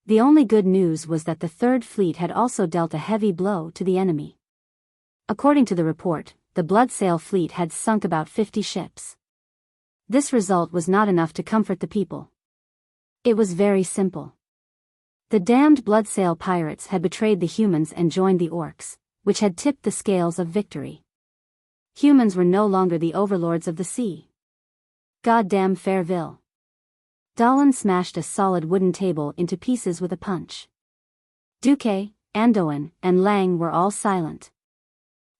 The only good news was that the Third Fleet had also dealt a heavy blow to the enemy. According to the report, the Bloodsail fleet had sunk about 50 ships. This result was not enough to comfort the people. It was very simple. The damned Bloodsail pirates had betrayed the humans and joined the orcs, which had tipped the scales of victory. Humans were no longer the overlords of the sea. Goddamn Fairville. Dallin smashed a solid wooden table into pieces with a punch. Duque, Andoin, and Lang were all silent.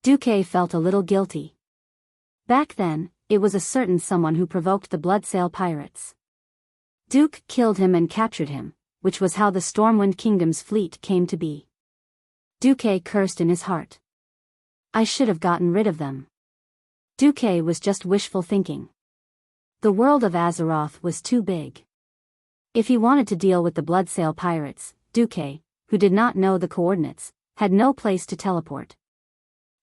Duque felt a little guilty. Back then, it was a certain someone who provoked the Bloodsail pirates. Duke killed him and captured him, which was how the Stormwind Kingdom's fleet came to be. Duque cursed in his heart. I should have gotten rid of them. Duque was just wishful thinking. The world of Azeroth was too big. If he wanted to deal with the Bloodsail pirates, Duque, who did not know the coordinates, had no place to teleport.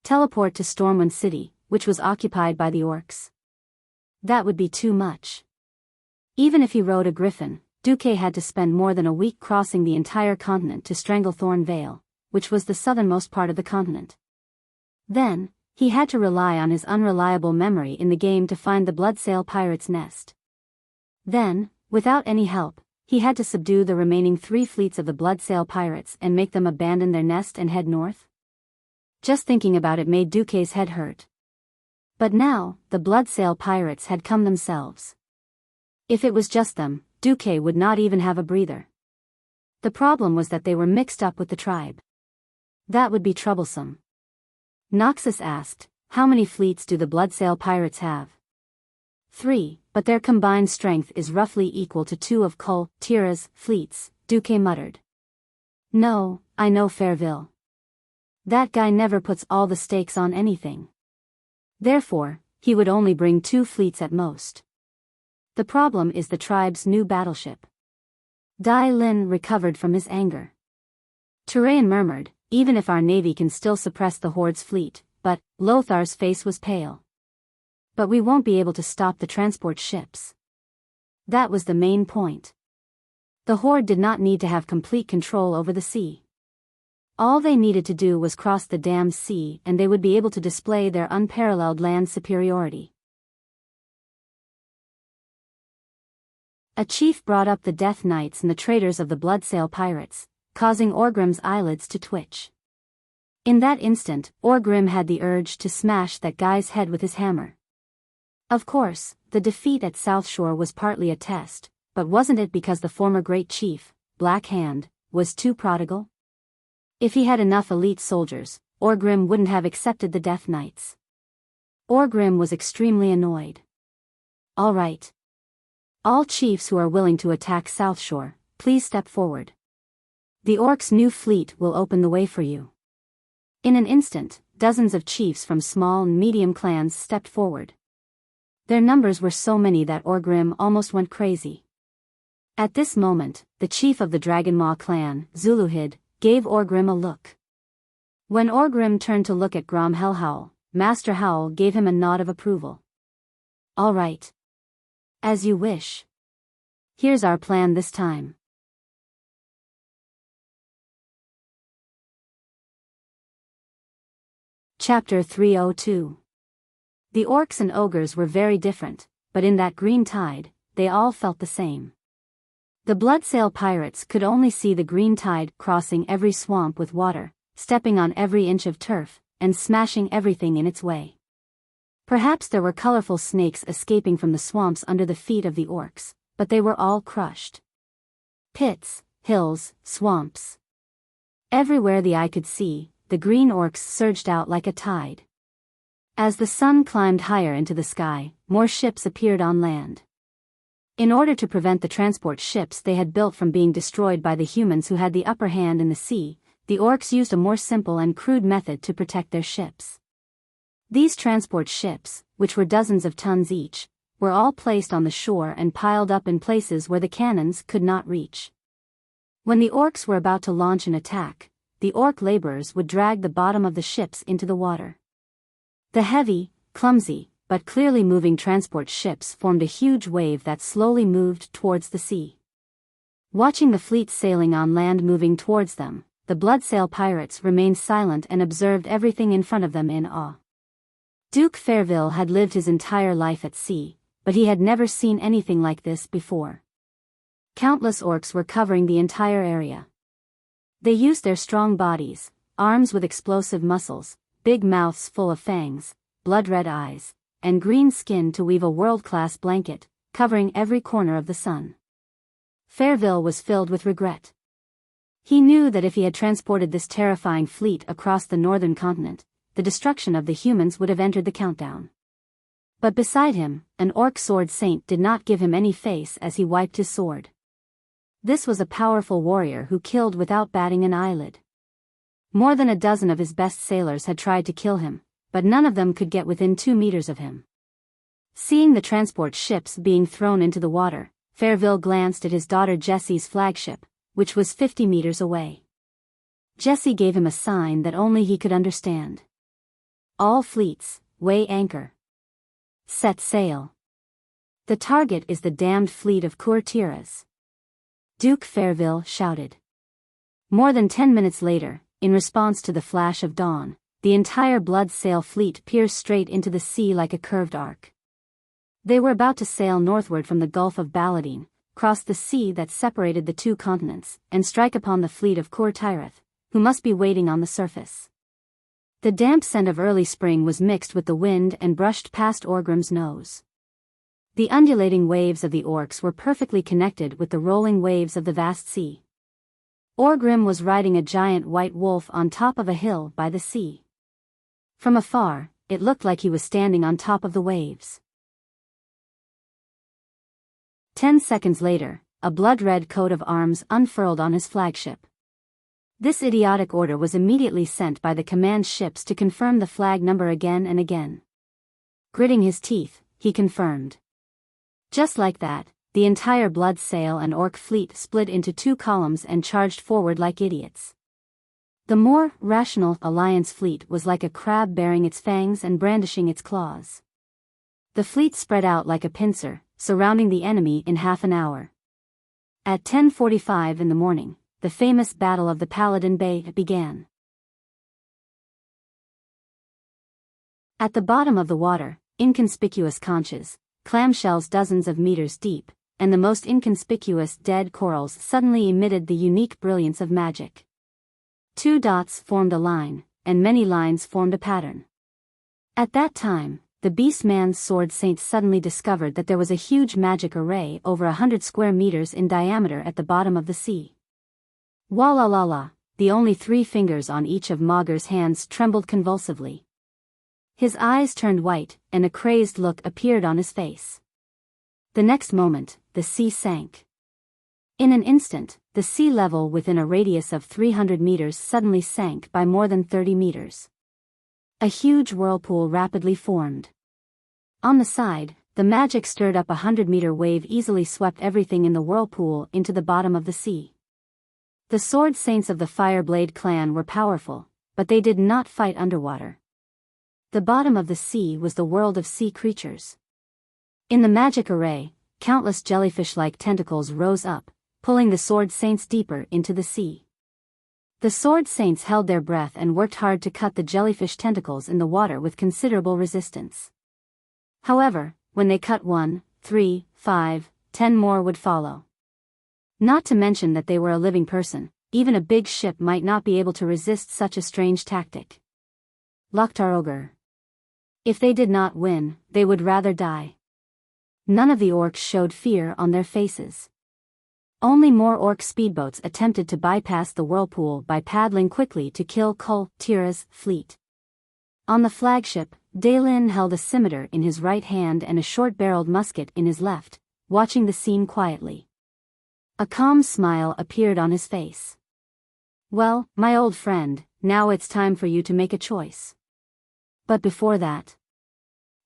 Teleport to Stormwind City, which was occupied by the orcs. That would be too much. Even if he rode a griffin, Duque had to spend more than a week crossing the entire continent to Stranglethorn Vale, which was the southernmost part of the continent. Then, he had to rely on his unreliable memory in the game to find the Bloodsail pirates' nest. Then, without any help, he had to subdue the remaining 3 fleets of the Bloodsail pirates and make them abandon their nest and head north. Just thinking about it made Duque's head hurt. But now, the Bloodsail pirates had come themselves. If it was just them, Duque would not even have a breather. The problem was that they were mixed up with the tribe. That would be troublesome. Noxus asked, how many fleets do the Bloodsail pirates have? 3, but their combined strength is roughly equal to 2 of Kul Tira's fleets, Duque muttered. No, I know Fairville. That guy never puts all the stakes on anything. Therefore, he would only bring 2 fleets at most. The problem is the tribe's new battleship. Dai Lin recovered from his anger. Turayan murmured, even if our navy can still suppress the Horde's fleet, but Lothar's face was pale. But we won't be able to stop the transport ships. That was the main point. The Horde did not need to have complete control over the sea. All they needed to do was cross the damned sea and they would be able to display their unparalleled land superiority. A chief brought up the Death Knights and the traitors of the Bloodsail pirates, causing Orgrim's eyelids to twitch. In that instant, Orgrim had the urge to smash that guy's head with his hammer. Of course, the defeat at South Shore was partly a test, but wasn't it because the former great chief, Black Hand, was too prodigal? If he had enough elite soldiers, Orgrim wouldn't have accepted the Death Knights. Orgrim was extremely annoyed. All right. All chiefs who are willing to attack South Shore, please step forward. The orcs' new fleet will open the way for you. In an instant, dozens of chiefs from small and medium clans stepped forward. Their numbers were so many that Orgrim almost went crazy. At this moment, the chief of the Dragonmaw clan, Zuluhid, gave Orgrim a look. When Orgrim turned to look at Grom Hellhowl, Master Howl gave him a nod of approval. All right. As you wish. Here's our plan this time. Chapter 302. The orcs and ogres were very different, but in that green tide, they all felt the same. The Bloodsail pirates could only see the green tide crossing every swamp with water, stepping on every inch of turf, and smashing everything in its way. Perhaps there were colorful snakes escaping from the swamps under the feet of the orcs, but they were all crushed. Pits, hills, swamps. Everywhere the eye could see, the green orcs surged out like a tide. As the sun climbed higher into the sky, more ships appeared on land. In order to prevent the transport ships they had built from being destroyed by the humans who had the upper hand in the sea, the orcs used a more simple and crude method to protect their ships. These transport ships, which were dozens of tons each, were all placed on the shore and piled up in places where the cannons could not reach. When the orcs were about to launch an attack, the orc laborers would drag the bottom of the ships into the water. The heavy, clumsy, but clearly moving transport ships formed a huge wave that slowly moved towards the sea. Watching the fleet sailing on land moving towards them, the Bloodsail pirates remained silent and observed everything in front of them in awe. Duke Fairville had lived his entire life at sea, but he had never seen anything like this before. Countless orcs were covering the entire area. They used their strong bodies, arms with explosive muscles, big mouths full of fangs, blood-red eyes, and green skin to weave a world-class blanket, covering every corner of the sun. Fairville was filled with regret. He knew that if he had transported this terrifying fleet across the northern continent, the destruction of the humans would have entered the countdown. But beside him, an orc sword saint did not give him any face as he wiped his sword. This was a powerful warrior who killed without batting an eyelid. More than a dozen of his best sailors had tried to kill him, but none of them could get within 2 meters of him. Seeing the transport ships being thrown into the water, Fairville glanced at his daughter Jessie's flagship, which was 50 meters away. Jessie gave him a sign that only he could understand. All fleets, weigh anchor. Set sail. The target is the damned fleet of courtiers. Duke Fairville shouted. More than 10 minutes later, in response to the flash of dawn, the entire Bloodsail fleet pierced straight into the sea like a curved arc. They were about to sail northward from the Gulf of Baladine, cross the sea that separated the 2 continents, and strike upon the fleet of Courtireth, who must be waiting on the surface. The damp scent of early spring was mixed with the wind and brushed past Orgrim's nose. The undulating waves of the orcs were perfectly connected with the rolling waves of the vast sea. Orgrim was riding a giant white wolf on top of a hill by the sea. From afar, it looked like he was standing on top of the waves. 10 seconds later, a blood-red coat of arms unfurled on his flagship. This idiotic order was immediately sent by the command ships to confirm the flag number again and again. Gritting his teeth, he confirmed. Just like that, the entire Bloodsail and orc fleet split into 2 columns and charged forward like idiots. The more rational Alliance fleet was like a crab baring its fangs and brandishing its claws. The fleet spread out like a pincer, surrounding the enemy in half an hour. At 10:45 in the morning, the famous Battle of the Paladin Bay began. At the bottom of the water, inconspicuous conches, clamshells dozens of meters deep, and the most inconspicuous dead corals suddenly emitted the unique brilliance of magic. 2 dots formed a line, and many lines formed a pattern. At that time, the Beastman's sword saint suddenly discovered that there was a huge magic array over 100 square meters in diameter at the bottom of the sea. Walla, the only 3 fingers on each of Maugre's hands trembled convulsively. His eyes turned white, and a crazed look appeared on his face. The next moment, the sea sank. In an instant, the sea level within a radius of 300 meters suddenly sank by more than 30 meters. A huge whirlpool rapidly formed. On the side, the magic stirred up 100-meter wave easily swept everything in the whirlpool into the bottom of the sea. The sword saints of the Fireblade clan were powerful, but they did not fight underwater. The bottom of the sea was the world of sea creatures. In the magic array, countless jellyfish-like tentacles rose up, pulling the sword saints deeper into the sea. The sword saints held their breath and worked hard to cut the jellyfish tentacles in the water with considerable resistance. However, when they cut 1, 3, 5, 10 more would follow. Not to mention that they were a living person, even a big ship might not be able to resist such a strange tactic. Loktar Ogre. If they did not win, they would rather die. None of the orcs showed fear on their faces. Only more orc speedboats attempted to bypass the whirlpool by paddling quickly to kill Kul Tira's fleet. On the flagship, Daelin held a scimitar in his right hand and a short-barreled musket in his left, watching the scene quietly. A calm smile appeared on his face. "Well, my old friend, now it's time for you to make a choice. But before that..."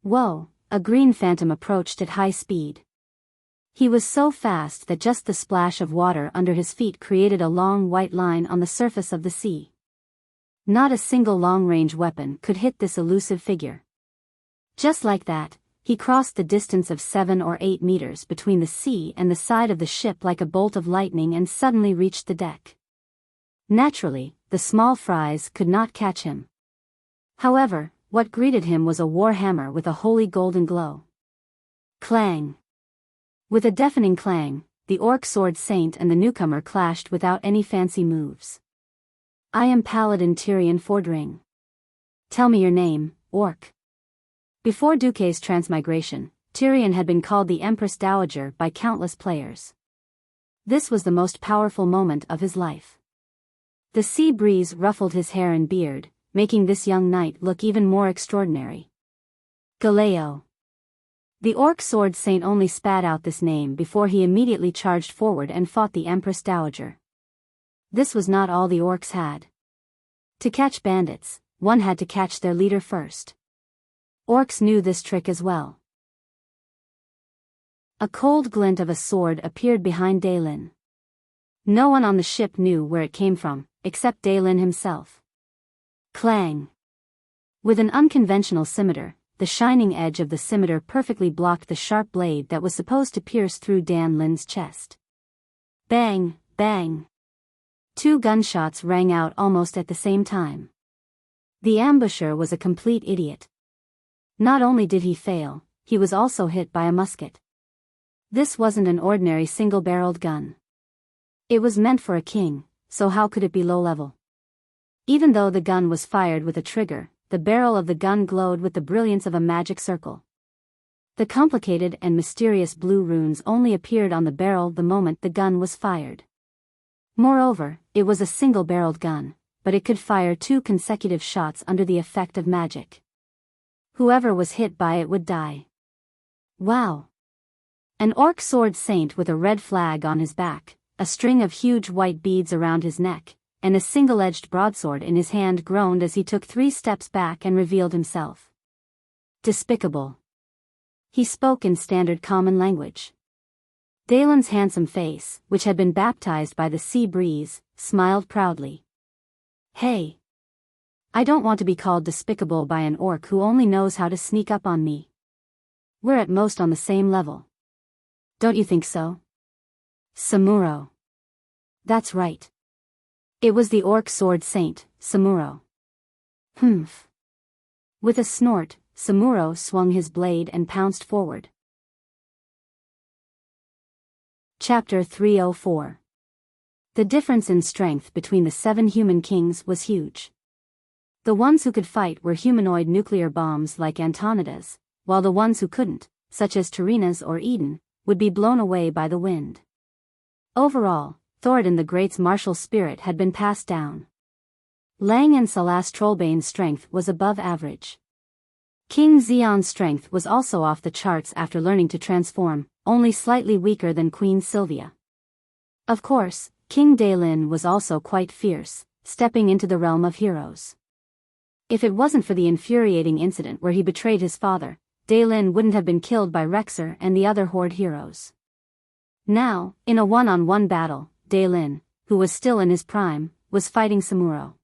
Whoa, a green phantom approached at high speed. He was so fast that just the splash of water under his feet created a long white line on the surface of the sea. Not a single long-range weapon could hit this elusive figure. Just like that, he crossed the distance of 7 or 8 meters between the sea and the side of the ship like a bolt of lightning and suddenly reached the deck. Naturally, the small fries could not catch him. However, what greeted him was a war hammer with a holy golden glow. Clang! With a deafening clang, the orc sword saint and the newcomer clashed without any fancy moves. "I am Paladin Tyrion Fordring. Tell me your name, orc." Before Duque's transmigration, Tyrion had been called the Empress Dowager by countless players. This was the most powerful moment of his life. The sea breeze ruffled his hair and beard, making this young knight look even more extraordinary. Galeo. The orc sword saint only spat out this name before he immediately charged forward and fought the Empress Dowager. This was not all the orcs had. To catch bandits, one had to catch their leader first. Orcs knew this trick as well. A cold glint of a sword appeared behind Daelin. No one on the ship knew where it came from, except Daelin himself. Clang! With an unconventional scimitar, the shining edge of the scimitar perfectly blocked the sharp blade that was supposed to pierce through Daelin's chest. Bang, bang! 2 gunshots rang out almost at the same time. The ambusher was a complete idiot. Not only did he fail, he was also hit by a musket. This wasn't an ordinary single-barreled gun. It was meant for a king, so how could it be low-level? Even though the gun was fired with a trigger, the barrel of the gun glowed with the brilliance of a magic circle. The complicated and mysterious blue runes only appeared on the barrel the moment the gun was fired. Moreover, it was a single-barreled gun, but it could fire 2 consecutive shots under the effect of magic. Whoever was hit by it would die. Wow! An orc sword saint with a red flag on his back, a string of huge white beads around his neck, and a single-edged broadsword in his hand groaned as he took 3 steps back and revealed himself. Despicable. He spoke in standard common language. Daelin's handsome face, which had been baptized by the sea breeze, smiled proudly. "Hey! I don't want to be called despicable by an orc who only knows how to sneak up on me. We're at most on the same level. Don't you think so?" Samuro. That's right. It was the orc sword saint, Samuro. Humph. With a snort, Samuro swung his blade and pounced forward. Chapter 304. The difference in strength between the 7 human kings was huge. The ones who could fight were humanoid nuclear bombs like Antonida's, while the ones who couldn't, such as Tarina's or Eden, would be blown away by the wind. Overall, Thoradin the Great's martial spirit had been passed down. Lang and Salas Trollbane's strength was above average. King Xion's strength was also off the charts after learning to transform, only slightly weaker than Queen Sylvia. Of course, King Daelin was also quite fierce, stepping into the realm of heroes. If it wasn't for the infuriating incident where he betrayed his father, Daelin wouldn't have been killed by Rexer and the other Horde heroes. Now, in a one-on-one battle, Daelin, who was still in his prime, was fighting Samuro.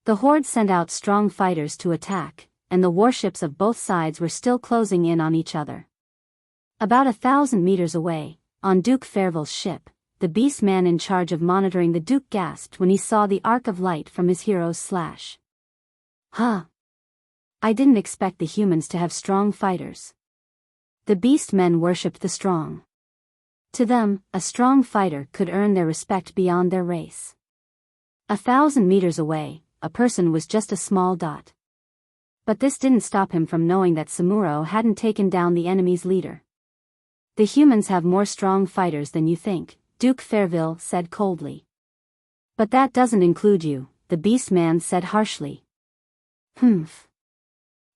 The Horde sent out strong fighters to attack, and the warships of both sides were still closing in on each other. About 1,000 meters away, on Duke Fairville's ship, the beast man in charge of monitoring the Duke gasped when he saw the arc of light from his hero's slash. Huh. I didn't expect the humans to have strong fighters. The beast men worshipped the strong. To them, a strong fighter could earn their respect beyond their race. 1,000 meters away, a person was just a small dot. But this didn't stop him from knowing that Samuro hadn't taken down the enemy's leader. The humans have more strong fighters than you think, Duke Fairville said coldly. But that doesn't include you, the beast man said harshly. Humph.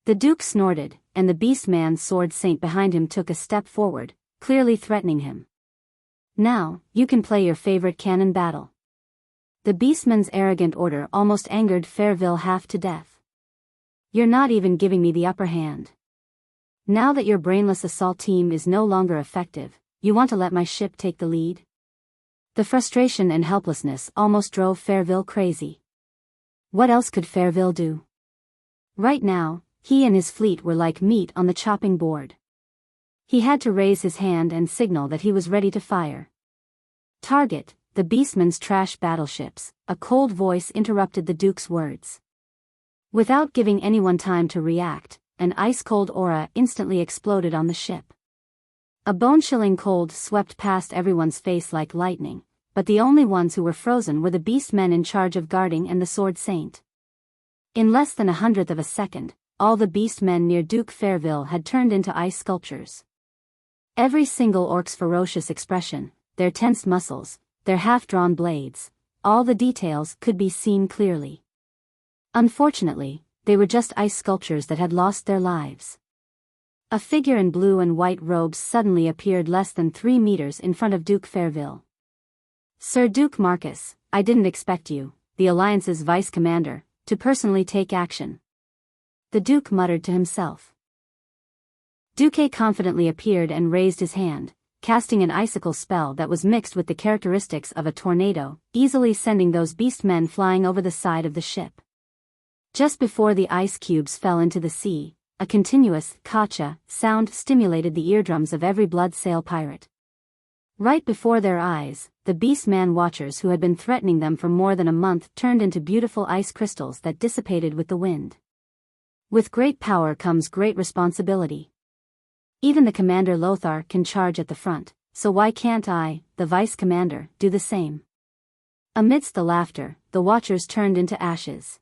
The Duke snorted, and the beast man's sword saint behind him took a step forward, clearly threatening him. "Now, you can play your favorite cannon battle." The beastman's arrogant order almost angered Fairville half to death. "You're not even giving me the upper hand. Now that your brainless assault team is no longer effective, you want to let my ship take the lead?" The frustration and helplessness almost drove Fairville crazy. What else could Fairville do? Right now, he and his fleet were like meat on the chopping board. He had to raise his hand and signal that he was ready to fire. "Target, the beastman's trash battleships," a cold voice interrupted the Duke's words. Without giving anyone time to react, an ice-cold aura instantly exploded on the ship. A bone-chilling cold swept past everyone's face like lightning, but the only ones who were frozen were the beastmen in charge of guarding and the Sword Saint. In less than 1/100th of a second, all the beastmen near Duke Fairville had turned into ice sculptures. Every single orc's ferocious expression, their tensed muscles, their half-drawn blades, all the details could be seen clearly. Unfortunately, they were just ice sculptures that had lost their lives. A figure in blue and white robes suddenly appeared less than 3 meters in front of Duke Fairville. "Sir Duke Marcus, I didn't expect you, the Alliance's vice commander, to personally take action," the Duke muttered to himself. Duque confidently appeared and raised his hand, casting an icicle spell that was mixed with the characteristics of a tornado, easily sending those beastmen flying over the side of the ship. Just before the ice cubes fell into the sea, a continuous "cacha" sound stimulated the eardrums of every blood sail pirate. Right before their eyes, the beastman watchers who had been threatening them for more than a month turned into beautiful ice crystals that dissipated with the wind. With great power comes great responsibility. Even the Commander Lothar can charge at the front, so why can't I, the Vice Commander, do the same? Amidst the laughter, the watchers turned into ashes.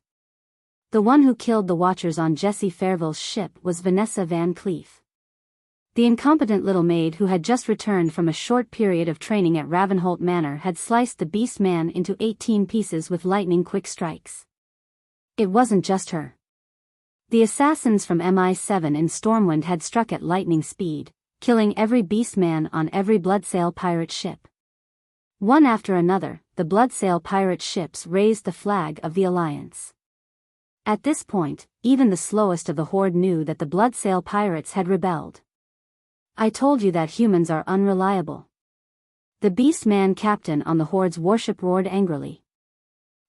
The one who killed the watchers on Jesse Fairville's ship was Vanessa Van Cleef. The incompetent little maid who had just returned from a short period of training at Ravenholt Manor had sliced the beast man into 18 pieces with lightning-quick strikes. It wasn't just her. The assassins from MI7 in Stormwind had struck at lightning speed, killing every beastman on every Bloodsail pirate ship. One after another, the Bloodsail pirate ships raised the flag of the Alliance. At this point, even the slowest of the Horde knew that the Bloodsail pirates had rebelled. "I told you that humans are unreliable," the beastman captain on the Horde's warship roared angrily.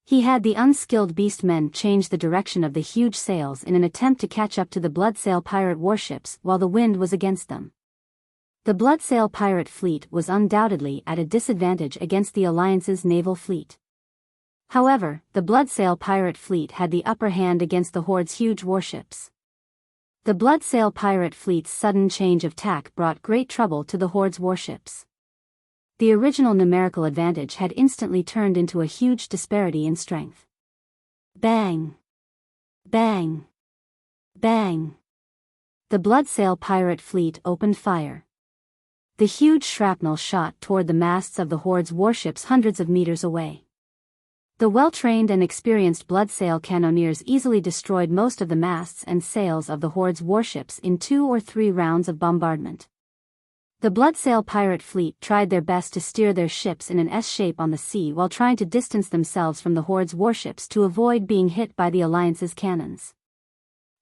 He had the unskilled beastmen change the direction of the huge sails in an attempt to catch up to the Bloodsail pirate warships while the wind was against them. The Bloodsail pirate fleet was undoubtedly at a disadvantage against the Alliance's naval fleet. However, the Bloodsail pirate fleet had the upper hand against the Horde's huge warships. The Bloodsail pirate fleet's sudden change of tack brought great trouble to the Horde's warships. The original numerical advantage had instantly turned into a huge disparity in strength. Bang! Bang! Bang! The Bloodsail pirate fleet opened fire. The huge shrapnel shot toward the masts of the Horde's warships hundreds of meters away. The well-trained and experienced Bloodsail cannoneers easily destroyed most of the masts and sails of the Horde's warships in 2 or 3 rounds of bombardment. The Bloodsail pirate fleet tried their best to steer their ships in an S-shape on the sea while trying to distance themselves from the Horde's warships to avoid being hit by the Alliance's cannons.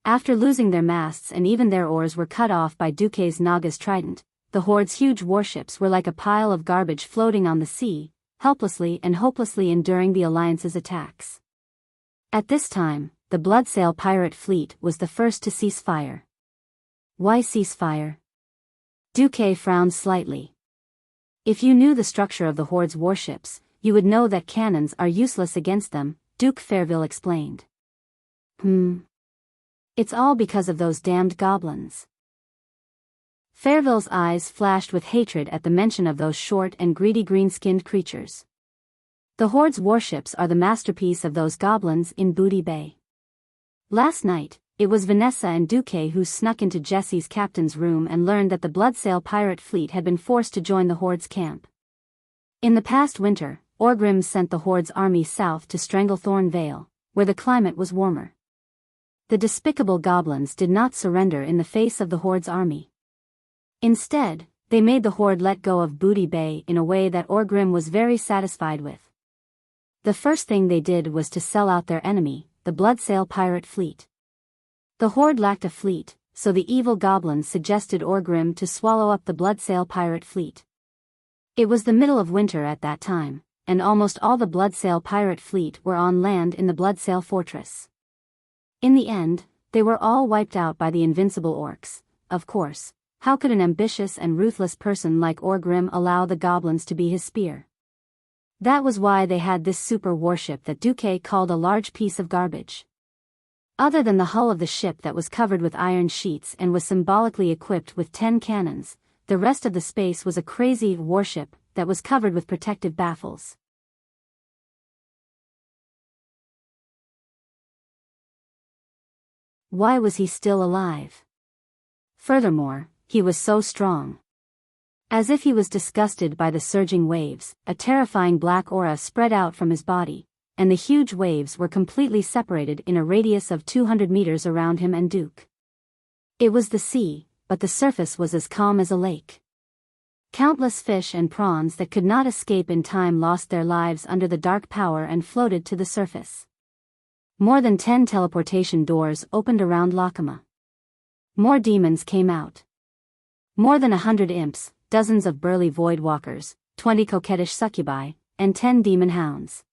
After losing their masts and even their oars were cut off by Duque's Naga's trident, the Horde's huge warships were like a pile of garbage floating on the sea, helplessly and hopelessly enduring the Alliance's attacks. At this time, the Bloodsail pirate fleet was the first to cease fire. Why cease fire? Duque frowned slightly. "If you knew the structure of the Horde's warships, you would know that cannons are useless against them," Duke Fairville explained. It's all because of those damned goblins." Fairville's eyes flashed with hatred at the mention of those short and greedy green-skinned creatures. The Horde's warships are the masterpiece of those goblins in Booty Bay. Last night, it was Vanessa and Duque who snuck into Jesse's captain's room and learned that the Bloodsail pirate fleet had been forced to join the Horde's camp. In the past winter, Orgrim sent the Horde's army south to Stranglethorn Vale, where the climate was warmer. The despicable goblins did not surrender in the face of the Horde's army. Instead, They made the horde let go of Booty Bay in a way that Orgrim was very satisfied with. The first thing they did was to sell out their enemy, the Bloodsail pirate fleet. The horde lacked a fleet, so the evil goblins suggested Orgrim to swallow up the Bloodsail pirate fleet. It was the middle of winter at that time, and almost all the Bloodsail pirate fleet were on land in the Bloodsail fortress. In the end, they were all wiped out by the invincible orcs. Of course, how could an ambitious and ruthless person like Orgrim allow the goblins to be his spear? That was why they had this super warship that Duque called a large piece of garbage. Other than the hull of the ship that was covered with iron sheets and was symbolically equipped with 10 cannons, the rest of the space was a crazy warship that was covered with protective baffles. Why was he still alive? Furthermore, he was so strong. As if he was disgusted by the surging waves, a terrifying black aura spread out from his body, and the huge waves were completely separated in a radius of 200 meters around him and Duke. It was the sea, but the surface was as calm as a lake. Countless fish and prawns that could not escape in time lost their lives under the dark power and floated to the surface. More than 10 teleportation doors opened around Lakama. More demons came out. More than 100 imps, dozens of burly void walkers, 20 coquettish succubi, and 10 demon hounds.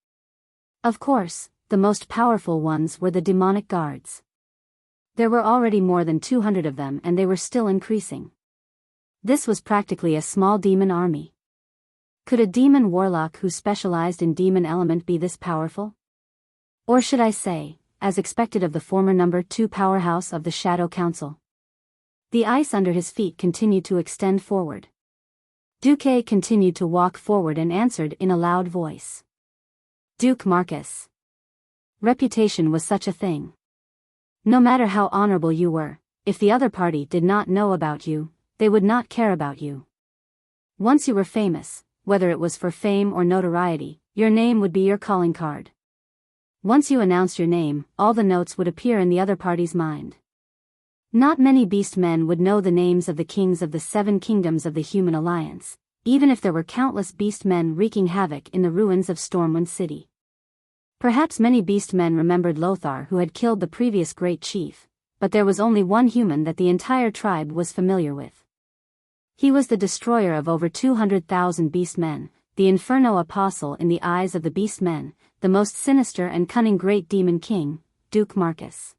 Of course, the most powerful ones were the demonic guards. There were already more than 200 of them and they were still increasing. This was practically a small demon army. Could a demon warlock who specialized in demon element be this powerful? Or should I say, as expected of the former number 2 powerhouse of the Shadow Council? The ice under his feet continued to extend forward. Duque continued to walk forward and answered in a loud voice. Duke Marcus. Reputation was such a thing. No matter how honorable you were, if the other party did not know about you, they would not care about you. Once you were famous, whether it was for fame or notoriety, your name would be your calling card. Once you announced your name, all the notes would appear in the other party's mind. Not many beast men would know the names of the kings of the 7 kingdoms of the human alliance, even if there were countless beast men wreaking havoc in the ruins of Stormwind City. Perhaps many beast men remembered Lothar who had killed the previous great chief, but there was only one human that the entire tribe was familiar with. He was the destroyer of over 200,000 beast men, the Inferno Apostle in the eyes of the beast men, the most sinister and cunning great demon king, Duke Marcus.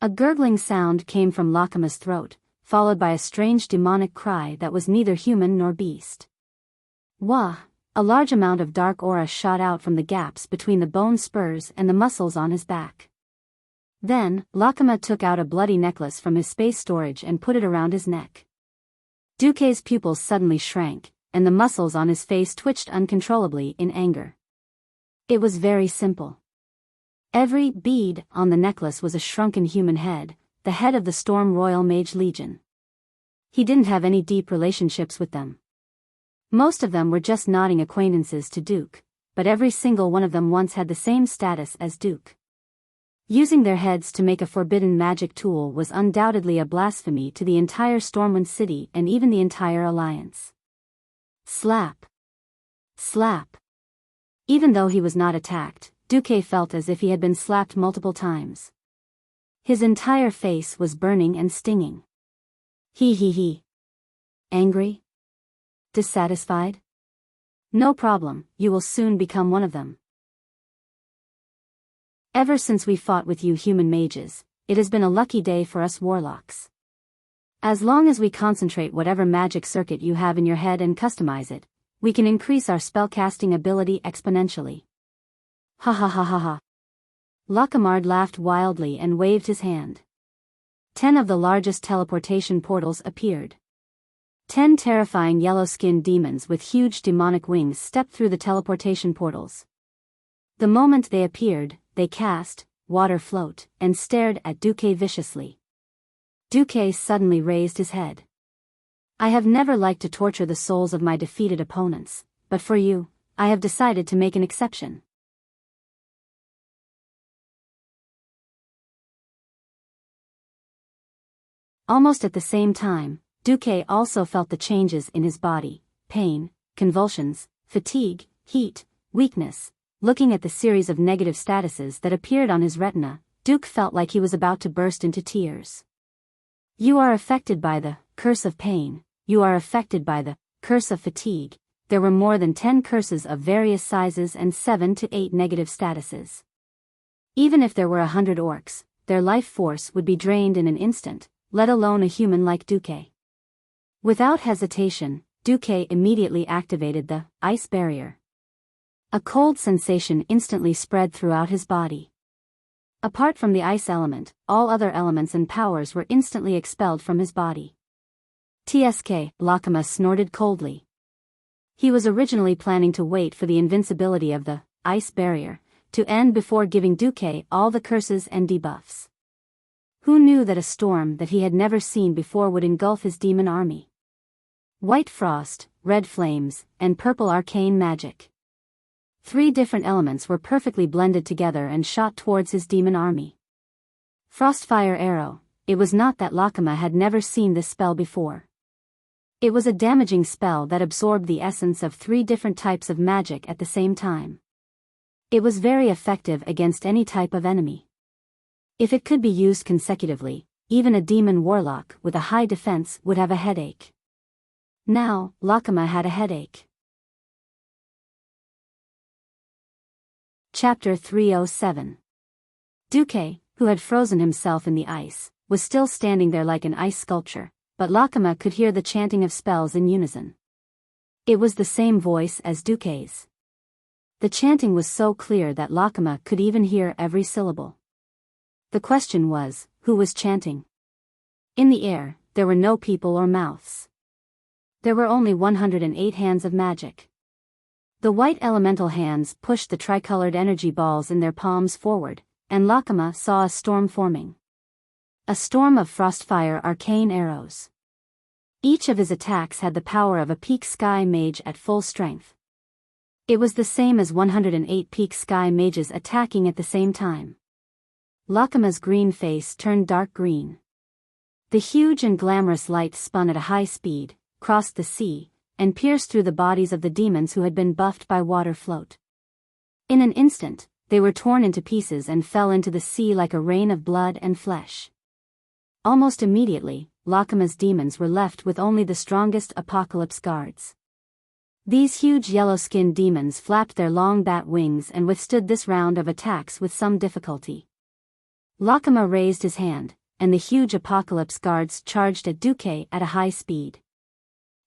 A gurgling sound came from Lakama's throat, followed by a strange demonic cry that was neither human nor beast. Wah! A large amount of dark aura shot out from the gaps between the bone spurs and the muscles on his back. Then, Lakama took out a bloody necklace from his space storage and put it around his neck. Duque's pupils suddenly shrank, and the muscles on his face twitched uncontrollably in anger. It was very simple. Every bead on the necklace was a shrunken human head, the head of the Storm Royal Mage Legion. He didn't have any deep relationships with them. Most of them were just nodding acquaintances to Duke, but every single one of them once had the same status as Duke. Using their heads to make a forbidden magic tool was undoubtedly a blasphemy to the entire Stormwind City and even the entire Alliance. Slap. Slap. Even though he was not attacked, Duque felt as if he had been slapped multiple times. His entire face was burning and stinging. He. Angry? Dissatisfied? No problem, you will soon become one of them. Ever since we fought with you human mages, it has been a lucky day for us warlocks. As long as we concentrate whatever magic circuit you have in your head and customize it, we can increase our spellcasting ability exponentially. Ha ha ha ha ha. Lakamard laughed wildly and waved his hand. 10 of the largest teleportation portals appeared. 10 terrifying yellow-skinned demons with huge demonic wings stepped through the teleportation portals. The moment they appeared, they cast water float and stared at Duque viciously. Duque suddenly raised his head. I have never liked to torture the souls of my defeated opponents, but for you, I have decided to make an exception. Almost at the same time, Duque also felt the changes in his body: pain, convulsions, fatigue, heat, weakness. Looking at the series of negative statuses that appeared on his retina, Duque felt like he was about to burst into tears. You are affected by the curse of pain. You are affected by the curse of fatigue. There were more than 10 curses of various sizes and 7 to 8 negative statuses. Even if there were 100 orcs, their life force would be drained in an instant, let alone a human like Duque. Without hesitation, Duque immediately activated the ice barrier. A cold sensation instantly spread throughout his body. Apart from the ice element, all other elements and powers were instantly expelled from his body. TSK, Lakama snorted coldly. He was originally planning to wait for the invincibility of the ice barrier to end before giving Duque all the curses and debuffs. Who knew that a storm that he had never seen before would engulf his demon army? White frost, red flames, and purple arcane magic. 3 different elements were perfectly blended together and shot towards his demon army. Frostfire arrow. It was not that Lakama had never seen this spell before. It was a damaging spell that absorbed the essence of 3 different types of magic at the same time. It was very effective against any type of enemy. If it could be used consecutively, even a demon warlock with a high defense would have a headache. Now, Lakama had a headache. Chapter 307. Duque, who had frozen himself in the ice, was still standing there like an ice sculpture, but Lakama could hear the chanting of spells in unison. It was the same voice as Duque's. The chanting was so clear that Lakama could even hear every syllable. The question was, who was chanting? In the air, there were no people or mouths. There were only 108 hands of magic. The white elemental hands pushed the tricolored energy balls in their palms forward, and Lakama saw a storm forming. A storm of frostfire arcane arrows. Each of his attacks had the power of a peak sky mage at full strength. It was the same as 108 peak sky mages attacking at the same time. Lakama's green face turned dark green. The huge and glamorous light spun at a high speed, crossed the sea, and pierced through the bodies of the demons who had been buffed by water float. In an instant, they were torn into pieces and fell into the sea like a rain of blood and flesh. Almost immediately, Lakama's demons were left with only the strongest apocalypse guards. These huge yellow-skinned demons flapped their long bat wings and withstood this round of attacks with some difficulty. Lakama raised his hand, and the huge apocalypse guards charged at Duque at a high speed.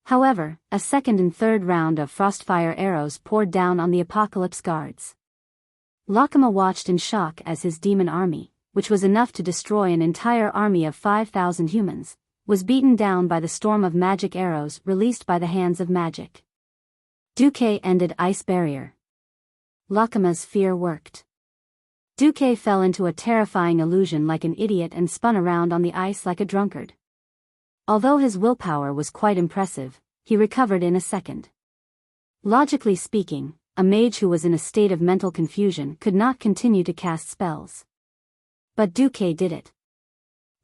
However, a second and third round of frostfire arrows poured down on the apocalypse guards. Lakama watched in shock as his demon army, which was enough to destroy an entire army of 5,000 humans, was beaten down by the storm of magic arrows released by the hands of magic. Duque ended ice barrier. Lakama's fear worked. Duque fell into a terrifying illusion like an idiot and spun around on the ice like a drunkard. Although his willpower was quite impressive, he recovered in a second. Logically speaking, a mage who was in a state of mental confusion could not continue to cast spells. But Duque did it.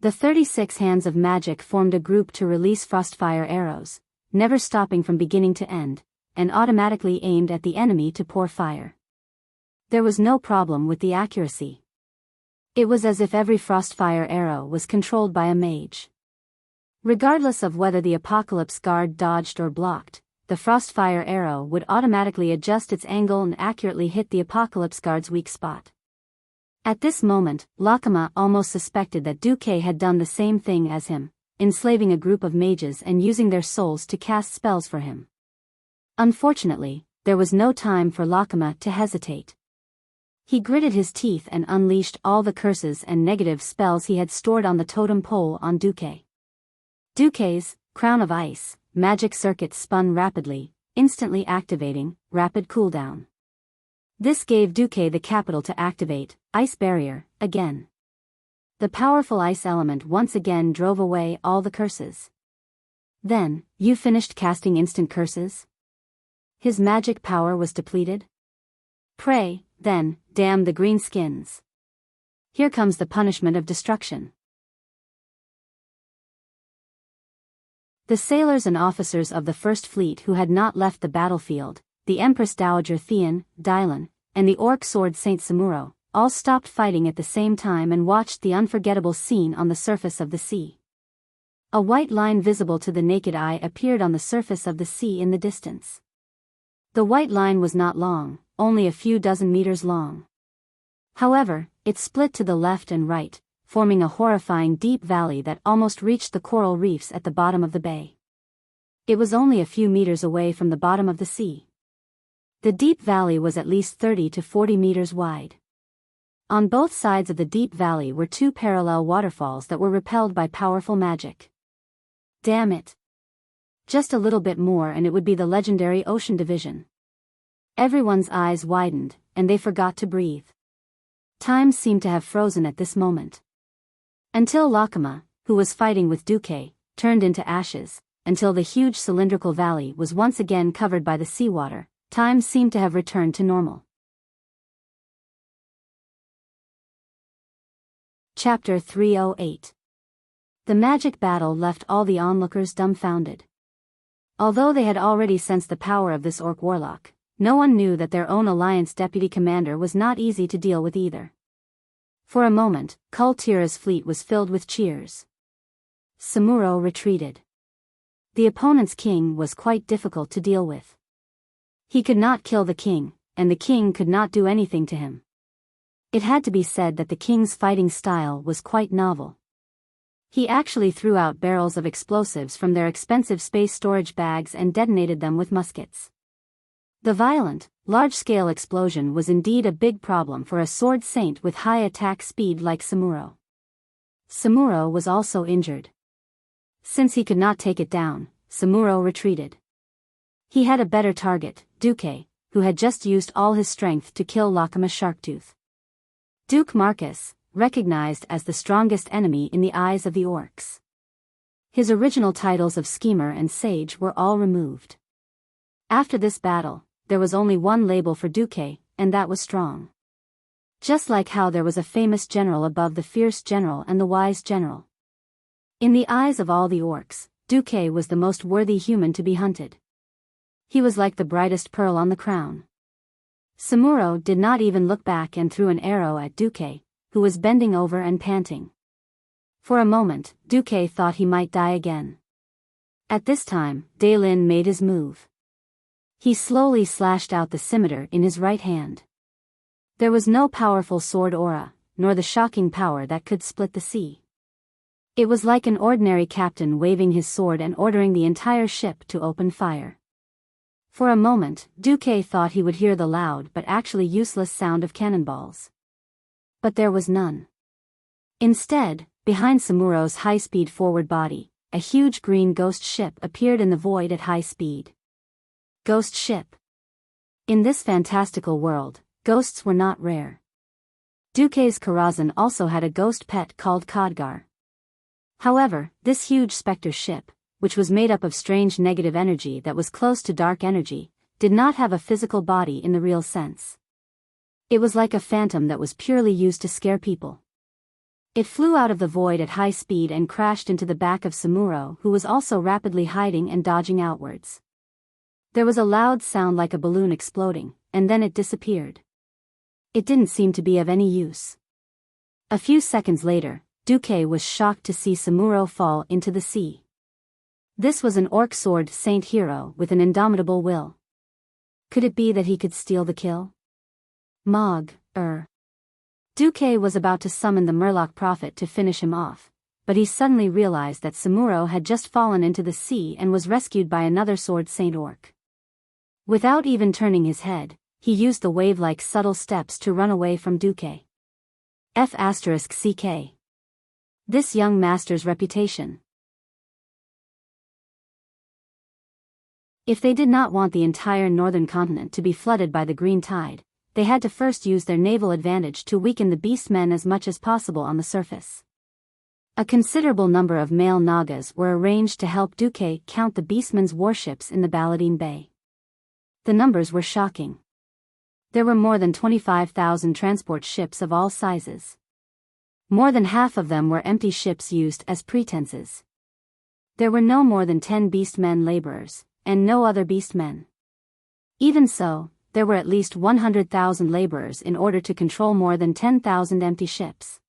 The 36 hands of magic formed a group to release frostfire arrows, never stopping from beginning to end, and automatically aimed at the enemy to pour fire. There was no problem with the accuracy. It was as if every frostfire arrow was controlled by a mage. Regardless of whether the apocalypse guard dodged or blocked, the frostfire arrow would automatically adjust its angle and accurately hit the apocalypse guard's weak spot. At this moment, Lakama almost suspected that Duque had done the same thing as him, enslaving a group of mages and using their souls to cast spells for him. Unfortunately, there was no time for Lakama to hesitate. He gritted his teeth and unleashed all the curses and negative spells he had stored on the totem pole on Duque. Duque's crown of ice magic circuit spun rapidly, instantly activating rapid cooldown. This gave Duque the capital to activate ice barrier again. The powerful ice element once again drove away all the curses. Then, you finished casting instant curses? His magic power was depleted? Pray, then, damn the greenskins. Here comes the punishment of destruction. The sailors and officers of the First Fleet who had not left the battlefield, the Empress Dowager Theon, Dylan, and the Orc Sword Saint Samuro, all stopped fighting at the same time and watched the unforgettable scene on the surface of the sea. A white line visible to the naked eye appeared on the surface of the sea in the distance. The white line was not long, only a few dozen meters long. However, it split to the left and right, forming a horrifying deep valley that almost reached the coral reefs at the bottom of the bay. It was only a few meters away from the bottom of the sea. The deep valley was at least 30 to 40 meters wide. On both sides of the deep valley were two parallel waterfalls that were repelled by powerful magic. Damn it! Just a little bit more and it would be the legendary Ocean Division. Everyone's eyes widened, and they forgot to breathe. Time seemed to have frozen at this moment. Until Lakama, who was fighting with Duque, turned into ashes, until the huge cylindrical valley was once again covered by the seawater, time seemed to have returned to normal. Chapter 308. The magic battle left all the onlookers dumbfounded. Although they had already sensed the power of this orc warlock, no one knew that their own alliance deputy commander was not easy to deal with either. For a moment, Kul Tira's fleet was filled with cheers. Samuro retreated. The opponent's king was quite difficult to deal with. He could not kill the king, and the king could not do anything to him. It had to be said that the king's fighting style was quite novel. He actually threw out barrels of explosives from their expensive space storage bags and detonated them with muskets. The violent, large-scale explosion was indeed a big problem for a sword saint with high attack speed like Samuro. Samuro was also injured. Since he could not take it down, Samuro retreated. He had a better target, Duque, who had just used all his strength to kill Lakama Sharktooth. Duke Marcus, recognized as the strongest enemy in the eyes of the orcs. His original titles of Schemer and Sage were all removed. After this battle, there was only one label for Duque, and that was strong. Just like how there was a famous general above the fierce general and the wise general. In the eyes of all the orcs, Duque was the most worthy human to be hunted. He was like the brightest pearl on the crown. Samuro did not even look back and threw an arrow at Duque, who was bending over and panting. For a moment, Duque thought he might die again. At this time, Daylin made his move. He slowly slashed out the scimitar in his right hand. There was no powerful sword aura, nor the shocking power that could split the sea. It was like an ordinary captain waving his sword and ordering the entire ship to open fire. For a moment, Duque thought he would hear the loud but actually useless sound of cannonballs. But there was none. Instead, behind Samuro's high-speed forward body, a huge green ghost ship appeared in the void at high speed. Ghost ship. In this fantastical world, ghosts were not rare. Duque's Karazhan also had a ghost pet called Khadgar. However, this huge specter ship, which was made up of strange negative energy that was close to dark energy, did not have a physical body in the real sense. It was like a phantom that was purely used to scare people. It flew out of the void at high speed and crashed into the back of Samuro, who was also rapidly hiding and dodging outwards. There was a loud sound like a balloon exploding, and then it disappeared. It didn't seem to be of any use. A few seconds later, Duque was shocked to see Samuro fall into the sea. This was an orc sword saint hero with an indomitable will. Could it be that he could steal the kill? Duque was about to summon the Murloc prophet to finish him off, but he suddenly realized that Samuro had just fallen into the sea and was rescued by another sword saint orc. Without even turning his head, he used the wave-like subtle steps to run away from Duque. F***CK. This young master's reputation. If they did not want the entire northern continent to be flooded by the green tide, they had to first use their naval advantage to weaken the beastmen as much as possible on the surface. A considerable number of male Nagas were arranged to help Duque count the beastmen's warships in the Baladine Bay. The numbers were shocking. There were more than 25,000 transport ships of all sizes. More than half of them were empty ships used as pretenses. There were no more than 10 beastmen laborers, and no other beastmen. Even so, there were at least 100,000 laborers in order to control more than 10,000 empty ships.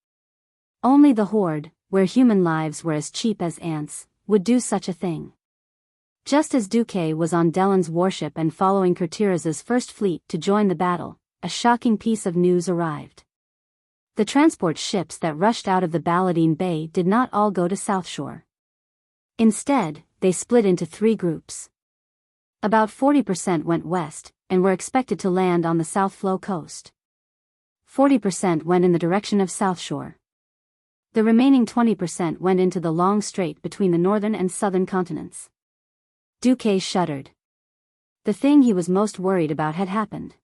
Only the Horde, where human lives were as cheap as ants, would do such a thing. Just as Duque was on Dellen's warship and following Kurtiraz's first fleet to join the battle, a shocking piece of news arrived. The transport ships that rushed out of the Baladine Bay did not all go to South Shore. Instead, they split into 3 groups. About 40% went west, and were expected to land on the South Flow coast. 40% went in the direction of South Shore. The remaining 20% went into the long strait between the northern and southern continents. Duque shuddered. The thing he was most worried about had happened.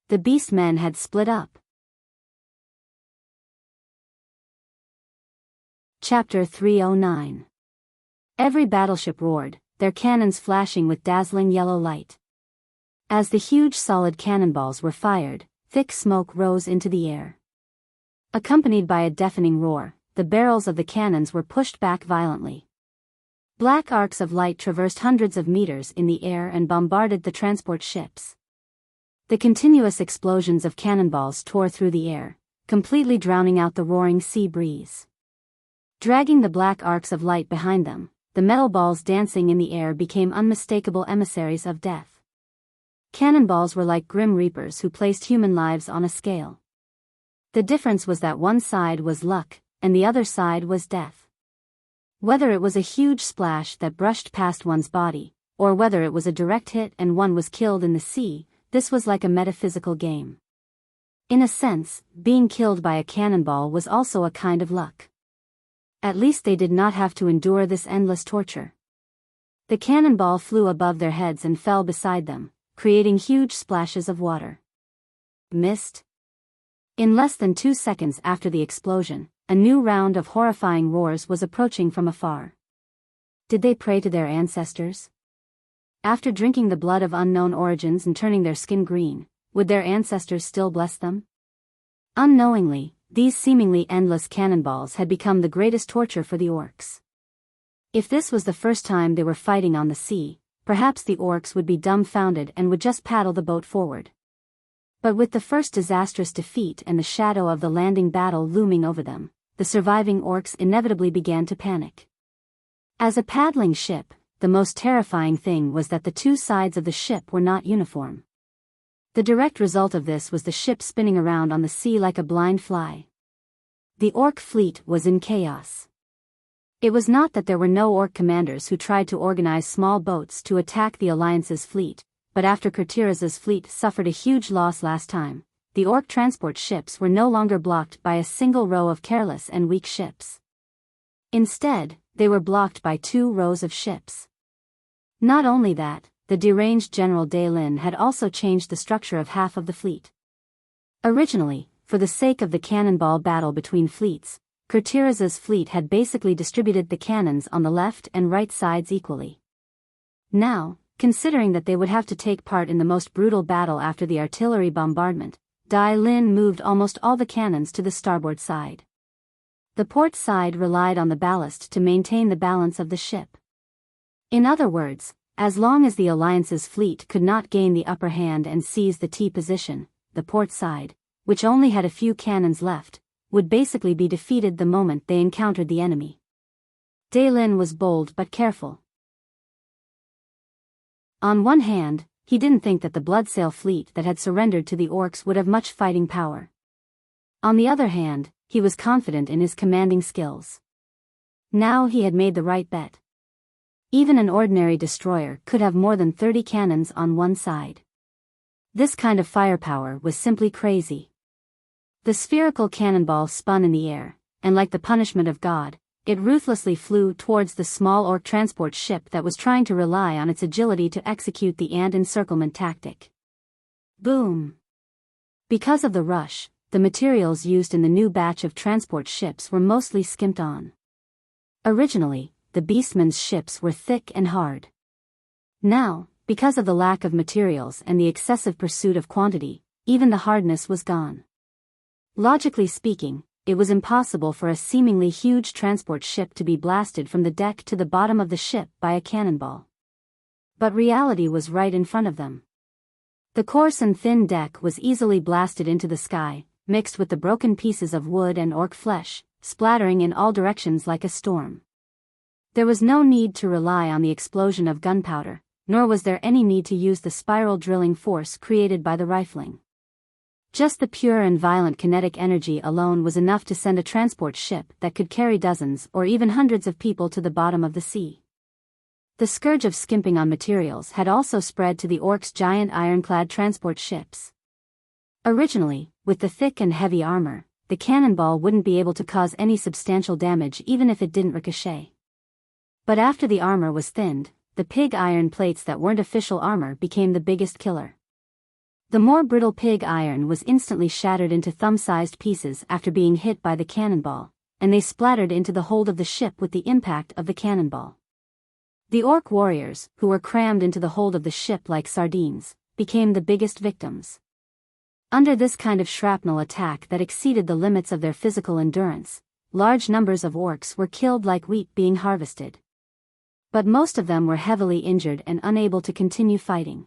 The beastmen had split up. Chapter 309. Every battleship roared, their cannons flashing with dazzling yellow light. As the huge solid cannonballs were fired, thick smoke rose into the air. Accompanied by a deafening roar, the barrels of the cannons were pushed back violently. Black arcs of light traversed hundreds of meters in the air and bombarded the transport ships. The continuous explosions of cannonballs tore through the air, completely drowning out the roaring sea breeze. Dragging the black arcs of light behind them, the metal balls dancing in the air became unmistakable emissaries of death. Cannonballs were like grim reapers who placed human lives on a scale. The difference was that one side was luck, and the other side was death. Whether it was a huge splash that brushed past one's body, or whether it was a direct hit and one was killed in the sea, this was like a metaphysical game. In a sense, being killed by a cannonball was also a kind of luck. At least they did not have to endure this endless torture. The cannonball flew above their heads and fell beside them, creating huge splashes of water. Missed? In less than 2 seconds after the explosion, a new round of horrifying roars was approaching from afar. Did they pray to their ancestors? After drinking the blood of unknown origins and turning their skin green, would their ancestors still bless them? Unknowingly, these seemingly endless cannonballs had become the greatest torture for the orcs. If this was the first time they were fighting on the sea, perhaps the orcs would be dumbfounded and would just paddle the boat forward. But with the first disastrous defeat and the shadow of the landing battle looming over them, the surviving orcs inevitably began to panic. As a paddling ship, the most terrifying thing was that the 2 sides of the ship were not uniform. The direct result of this was the ship spinning around on the sea like a blind fly. The orc fleet was in chaos. It was not that there were no orc commanders who tried to organize small boats to attack the Alliance's fleet, but after Kurtiraz's fleet suffered a huge loss last time, the orc transport ships were no longer blocked by a single row of careless and weak ships. Instead, they were blocked by 2 rows of ships. Not only that, the deranged General Daylin had also changed the structure of half of the fleet. Originally, for the sake of the cannonball battle between fleets, Kurtiraz's fleet had basically distributed the cannons on the left and right sides equally. Now, considering that they would have to take part in the most brutal battle after the artillery bombardment, Daylin moved almost all the cannons to the starboard side. The port side relied on the ballast to maintain the balance of the ship. In other words, as long as the Alliance's fleet could not gain the upper hand and seize the T position, the port side, which only had a few cannons left, would basically be defeated the moment they encountered the enemy. Daylin was bold but careful. On one hand, he didn't think that the Bloodsail fleet that had surrendered to the orcs would have much fighting power. On the other hand, he was confident in his commanding skills. Now he had made the right bet. Even an ordinary destroyer could have more than 30 cannons on one side. This kind of firepower was simply crazy. The spherical cannonball spun in the air, and like the punishment of God, it ruthlessly flew towards the small orc transport ship that was trying to rely on its agility to execute the ant encirclement tactic. Boom! Because of the rush, the materials used in the new batch of transport ships were mostly skimped on. Originally, the Beastmen's ships were thick and hard. Now, because of the lack of materials and the excessive pursuit of quantity, even the hardness was gone. Logically speaking, it was impossible for a seemingly huge transport ship to be blasted from the deck to the bottom of the ship by a cannonball. But reality was right in front of them. The coarse and thin deck was easily blasted into the sky, mixed with the broken pieces of wood and orc flesh, splattering in all directions like a storm. There was no need to rely on the explosion of gunpowder, nor was there any need to use the spiral drilling force created by the rifling. Just the pure and violent kinetic energy alone was enough to send a transport ship that could carry dozens or even hundreds of people to the bottom of the sea. The scourge of skimping on materials had also spread to the orcs' giant ironclad transport ships. Originally, with the thick and heavy armor, the cannonball wouldn't be able to cause any substantial damage even if it didn't ricochet. But after the armor was thinned, the pig iron plates that weren't official armor became the biggest killer. The more brittle pig iron was instantly shattered into thumb-sized pieces after being hit by the cannonball, and they splattered into the hold of the ship with the impact of the cannonball. The orc warriors, who were crammed into the hold of the ship like sardines, became the biggest victims. Under this kind of shrapnel attack that exceeded the limits of their physical endurance, large numbers of orcs were killed like wheat being harvested. But most of them were heavily injured and unable to continue fighting.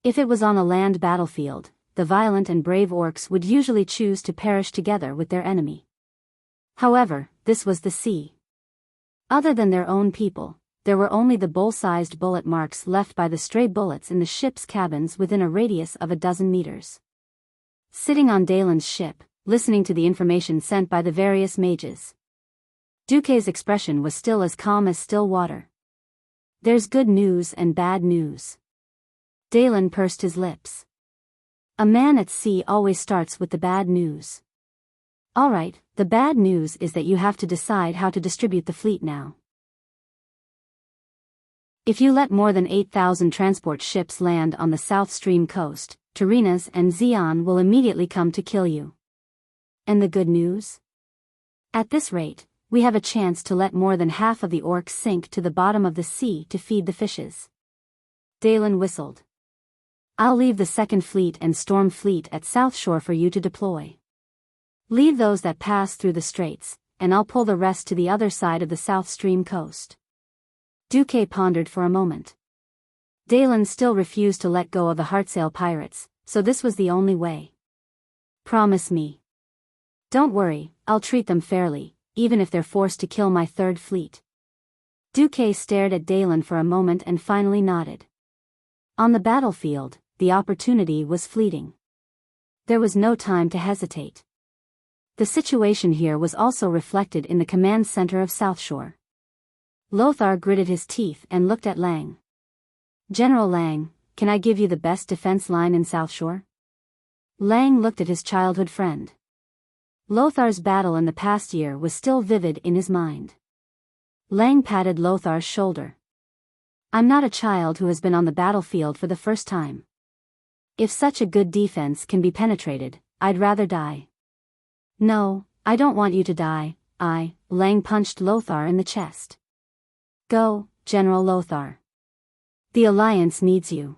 If it was on a land battlefield, the violent and brave orcs would usually choose to perish together with their enemy. However, this was the sea. Other than their own people, there were only the bull-sized bullet marks left by the stray bullets in the ship's cabins within a radius of a dozen meters. Sitting on Dalen's ship, listening to the information sent by the various mages, Duque's expression was still as calm as still water. There's good news and bad news. Dalen pursed his lips. A man at sea always starts with the bad news. All right, the bad news is that you have to decide how to distribute the fleet now. If you let more than 8,000 transport ships land on the South Stream coast, Tarinas and Xian will immediately come to kill you. And the good news? At this rate, we have a chance to let more than half of the orcs sink to the bottom of the sea to feed the fishes. Dalen whistled. I'll leave the Second Fleet and Storm Fleet at South Shore for you to deploy. Leave those that pass through the straits, and I'll pull the rest to the other side of the South Stream coast. Duque pondered for a moment. Dalen still refused to let go of the Heartsail pirates, so this was the only way. Promise me. Don't worry, I'll treat them fairly, even if they're forced to kill my Third Fleet. Duque stared at Dalen for a moment and finally nodded. On the battlefield, the opportunity was fleeting. There was no time to hesitate. The situation here was also reflected in the command center of South Shore. Lothar gritted his teeth and looked at Lang. General Lang, can I give you the best defense line in South Shore? Lang looked at his childhood friend. Lothar's battle in the past year was still vivid in his mind. Lang patted Lothar's shoulder. I'm not a child who has been on the battlefield for the first time. If such a good defense can be penetrated, I'd rather die. No, I don't want you to die. Lang punched Lothar in the chest. Go, General Lothar. The Alliance needs you.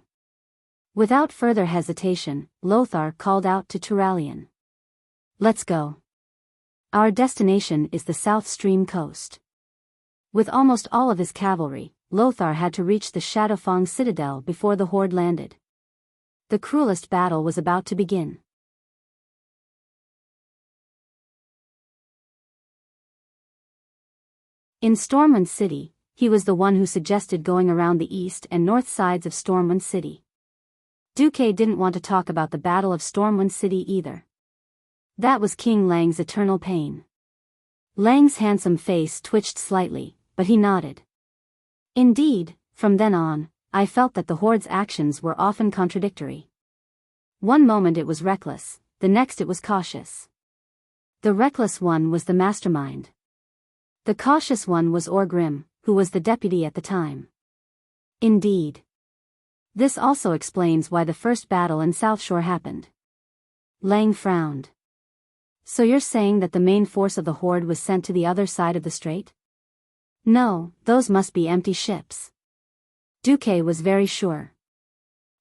Without further hesitation, Lothar called out to Turalian. Let's go. Our destination is the South Stream coast. With almost all of his cavalry, Lothar had to reach the Shadowfang citadel before the horde landed. The cruelest battle was about to begin. In Stormwind City, he was the one who suggested going around the east and north sides of Stormwind City. Duque didn't want to talk about the Battle of Stormwind City either. That was King Lang's eternal pain. Lang's handsome face twitched slightly, but he nodded. Indeed, from then on, I felt that the Horde's actions were often contradictory. One moment it was reckless, the next it was cautious. The reckless one was the mastermind. The cautious one was Orgrim, who was the deputy at the time. Indeed. This also explains why the first battle in South Shore happened. Lang frowned. So you're saying that the main force of the Horde was sent to the other side of the strait? No, those must be empty ships. Duque was very sure.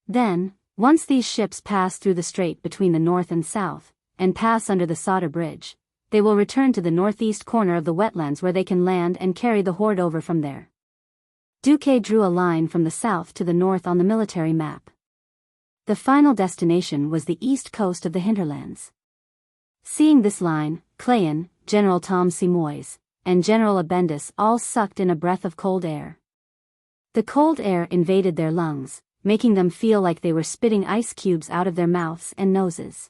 Then, once these ships pass through the strait between the north and south, and pass under the Sauter Bridge, they will return to the northeast corner of the wetlands where they can land and carry the horde over from there. Duque drew a line from the south to the north on the military map. The final destination was the east coast of the hinterlands. Seeing this line, Clayon, General Tom Simois, and General Abendis all sucked in a breath of cold air. The cold air invaded their lungs, making them feel like they were spitting ice cubes out of their mouths and noses.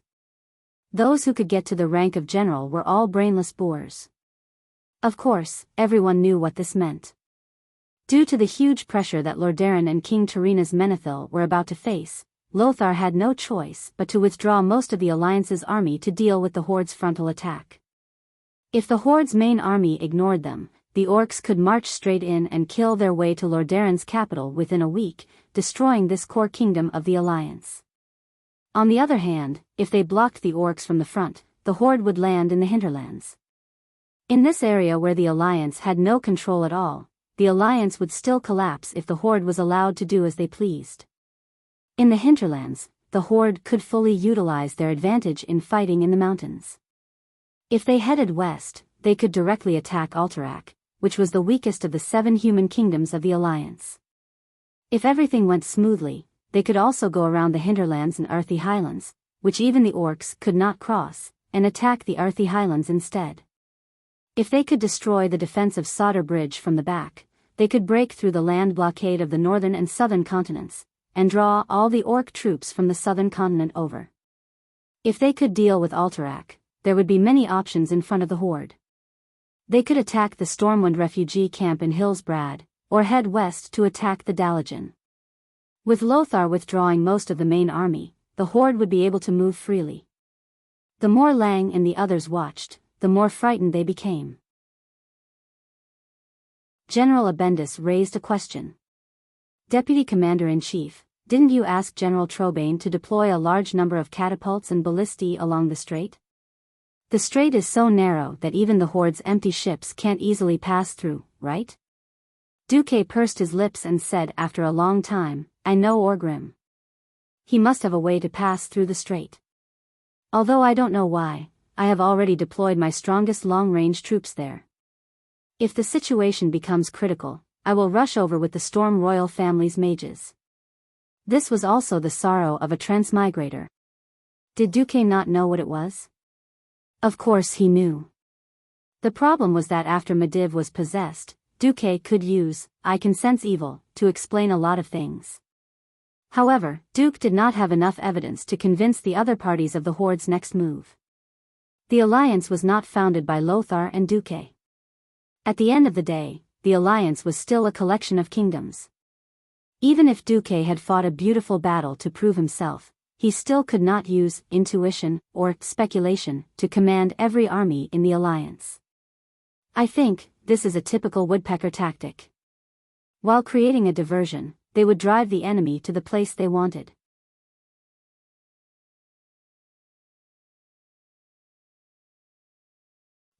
Those who could get to the rank of general were all brainless boors. Of course, everyone knew what this meant. Due to the huge pressure that Lordaeron and King Torina's Menethil were about to face, Lothar had no choice but to withdraw most of the Alliance's army to deal with the Horde's frontal attack. If the Horde's main army ignored them, the orcs could march straight in and kill their way to Lordaeron's capital within a week, destroying this core kingdom of the Alliance. On the other hand, if they blocked the orcs from the front, the Horde would land in the hinterlands. In this area where the Alliance had no control at all, the Alliance would still collapse if the Horde was allowed to do as they pleased. In the hinterlands, the Horde could fully utilize their advantage in fighting in the mountains. If they headed west, they could directly attack Alterac, which was the weakest of the 7 human kingdoms of the Alliance. If everything went smoothly, they could also go around the hinterlands and Earthy Highlands, which even the orcs could not cross, and attack the Earthy Highlands instead. If they could destroy the defensive Sodder Bridge from the back, they could break through the land blockade of the northern and southern continents, and draw all the orc troops from the southern continent over. If they could deal with Alterac, there would be many options in front of the Horde. They could attack the Stormwind refugee camp in Hillsbrad, or head west to attack the Dalagen. With Lothar withdrawing most of the main army, the Horde would be able to move freely. The more Lang and the others watched, the more frightened they became. General Abendis raised a question. Deputy Commander-in-Chief, didn't you ask General Trobain to deploy a large number of catapults and ballistae along the strait? The strait is so narrow that even the Horde's empty ships can't easily pass through, right? Duque pursed his lips and said after a long time, I know Orgrim. He must have a way to pass through the strait. Although I don't know why, I have already deployed my strongest long-range troops there. If the situation becomes critical, I will rush over with the Storm Royal family's mages. This was also the sorrow of a transmigrator. Did Duque not know what it was? Of course he knew. The problem was that after Medivh was possessed, Duque could use, I can sense evil, to explain a lot of things. However, Duque did not have enough evidence to convince the other parties of the Horde's next move. The alliance was not founded by Lothar and Duque. At the end of the day, the alliance was still a collection of kingdoms. Even if Duque had fought a beautiful battle to prove himself, he still could not use intuition or speculation to command every army in the alliance. I think this is a typical woodpecker tactic. While creating a diversion, they would drive the enemy to the place they wanted.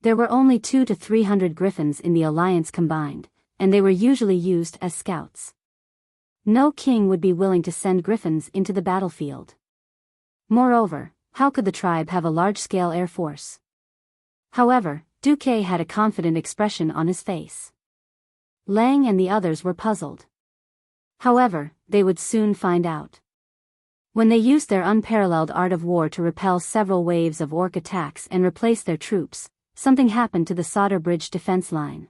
There were only 200 to 300 griffins in the alliance combined, and they were usually used as scouts. No king would be willing to send griffins into the battlefield. Moreover, how could the tribe have a large-scale air force? However, Duque had a confident expression on his face. Lang and the others were puzzled. However, they would soon find out. When they used their unparalleled art of war to repel several waves of orc attacks and replace their troops, something happened to the Sodder Bridge defense line.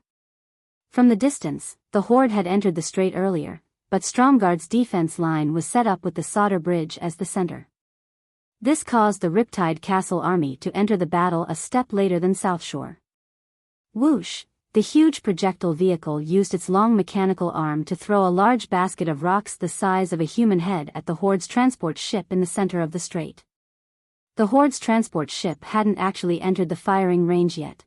From the distance, the Horde had entered the strait earlier, but Stromgard's defense line was set up with the Sodder Bridge as the center. This caused the Riptide Castle army to enter the battle a step later than Southshore. Whoosh! The huge projectile vehicle used its long mechanical arm to throw a large basket of rocks the size of a human head at the Horde's transport ship in the center of the strait. The Horde's transport ship hadn't actually entered the firing range yet.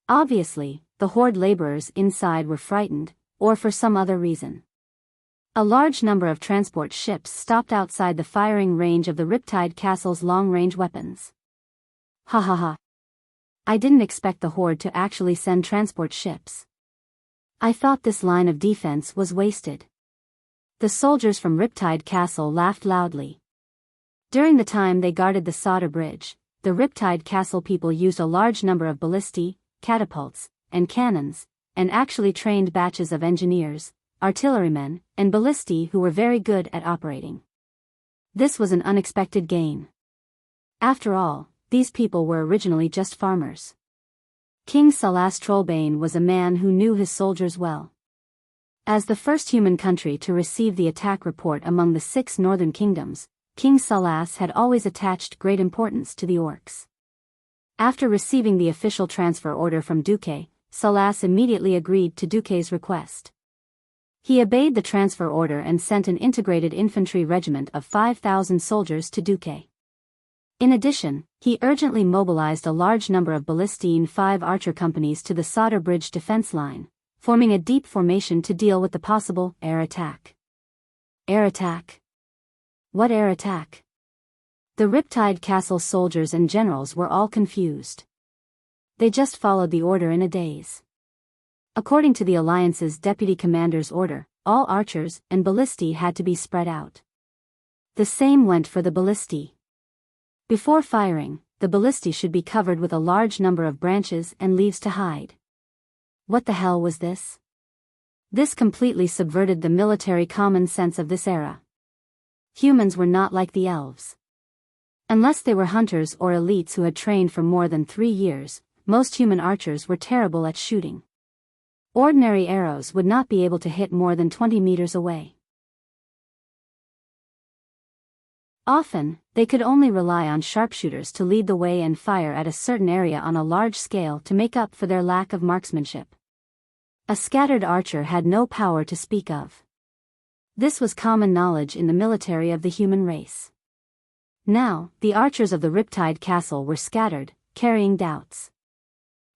Obviously, the Horde laborers inside were frightened, or for some other reason. A large number of transport ships stopped outside the firing range of the Riptide Castle's long-range weapons. Ha ha ha. I didn't expect the Horde to actually send transport ships. I thought this line of defense was wasted. The soldiers from Riptide Castle laughed loudly. During the time they guarded the Sodder Bridge, the Riptide Castle people used a large number of ballistae, catapults, and cannons, and actually trained batches of engineers, artillerymen, and ballistae who were very good at operating. This was an unexpected gain. After all, these people were originally just farmers. King Salas Trollbane was a man who knew his soldiers well. As the first human country to receive the attack report among the 6 northern kingdoms, King Salas had always attached great importance to the orcs. After receiving the official transfer order from Duque, Salas immediately agreed to Duque's request. He obeyed the transfer order and sent an integrated infantry regiment of 5,000 soldiers to Duque. In addition, he urgently mobilized a large number of Ballistine 5 archer companies to the Sodder Bridge defense line, forming a deep formation to deal with the possible air attack. Air attack? What air attack? The Riptide Castle soldiers and generals were all confused. They just followed the order in a daze. According to the Alliance's deputy commander's order, all archers and ballistae had to be spread out. The same went for the ballistae. Before firing, the ballistae should be covered with a large number of branches and leaves to hide. What the hell was this? This completely subverted the military common sense of this era. Humans were not like the elves. Unless they were hunters or elites who had trained for more than 3 years, most human archers were terrible at shooting. Ordinary arrows would not be able to hit more than 20 meters away. Often, they could only rely on sharpshooters to lead the way and fire at a certain area on a large scale to make up for their lack of marksmanship. A scattered archer had no power to speak of. This was common knowledge in the military of the human race. Now, the archers of the Riptide Castle were scattered, carrying doubts.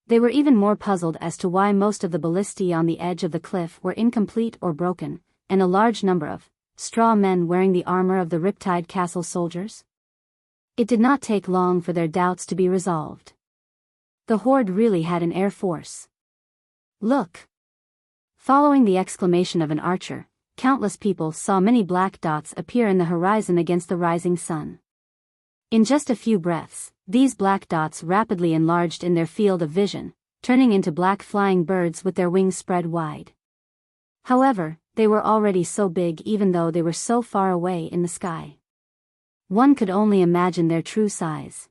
They were even more puzzled as to why most of the ballistae on the edge of the cliff were incomplete or broken, and a large number of straw men wearing the armor of the Riptide Castle soldiers. It did not take long for their doubts to be resolved. The horde really had an air force. Look! Following the exclamation of an archer, countless people saw many black dots appear in the horizon against the rising sun. In just a few breaths, these black dots rapidly enlarged in their field of vision, turning into black flying birds with their wings spread wide. However, they were already so big even though they were so far away in the sky. One could only imagine their true size.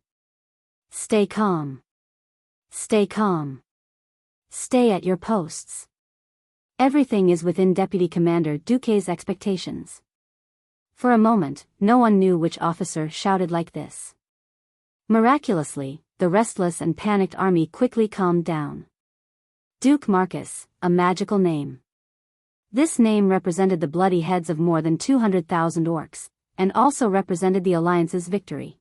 Stay calm. Stay calm. Stay at your posts. Everything is within Deputy Commander Duque's expectations. For a moment, no one knew which officer shouted like this. Miraculously, the restless and panicked army quickly calmed down. Duke Marcus, a magical name. This name represented the bloody heads of more than 200,000 orcs, and also represented the Alliance's victory.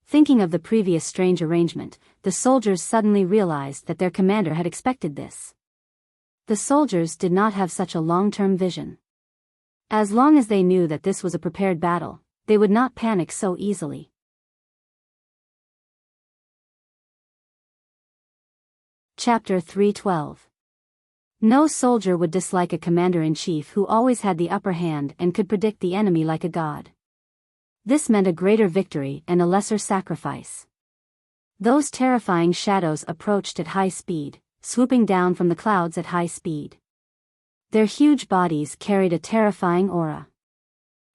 Thinking of the previous strange arrangement, the soldiers suddenly realized that their commander had expected this. The soldiers did not have such a long-term vision. As long as they knew that this was a prepared battle, they would not panic so easily. Chapter 312. No soldier would dislike a commander-in-chief who always had the upper hand and could predict the enemy like a god. This meant a greater victory and a lesser sacrifice. Those terrifying shadows approached at high speed, swooping down from the clouds at high speed. Their huge bodies carried a terrifying aura.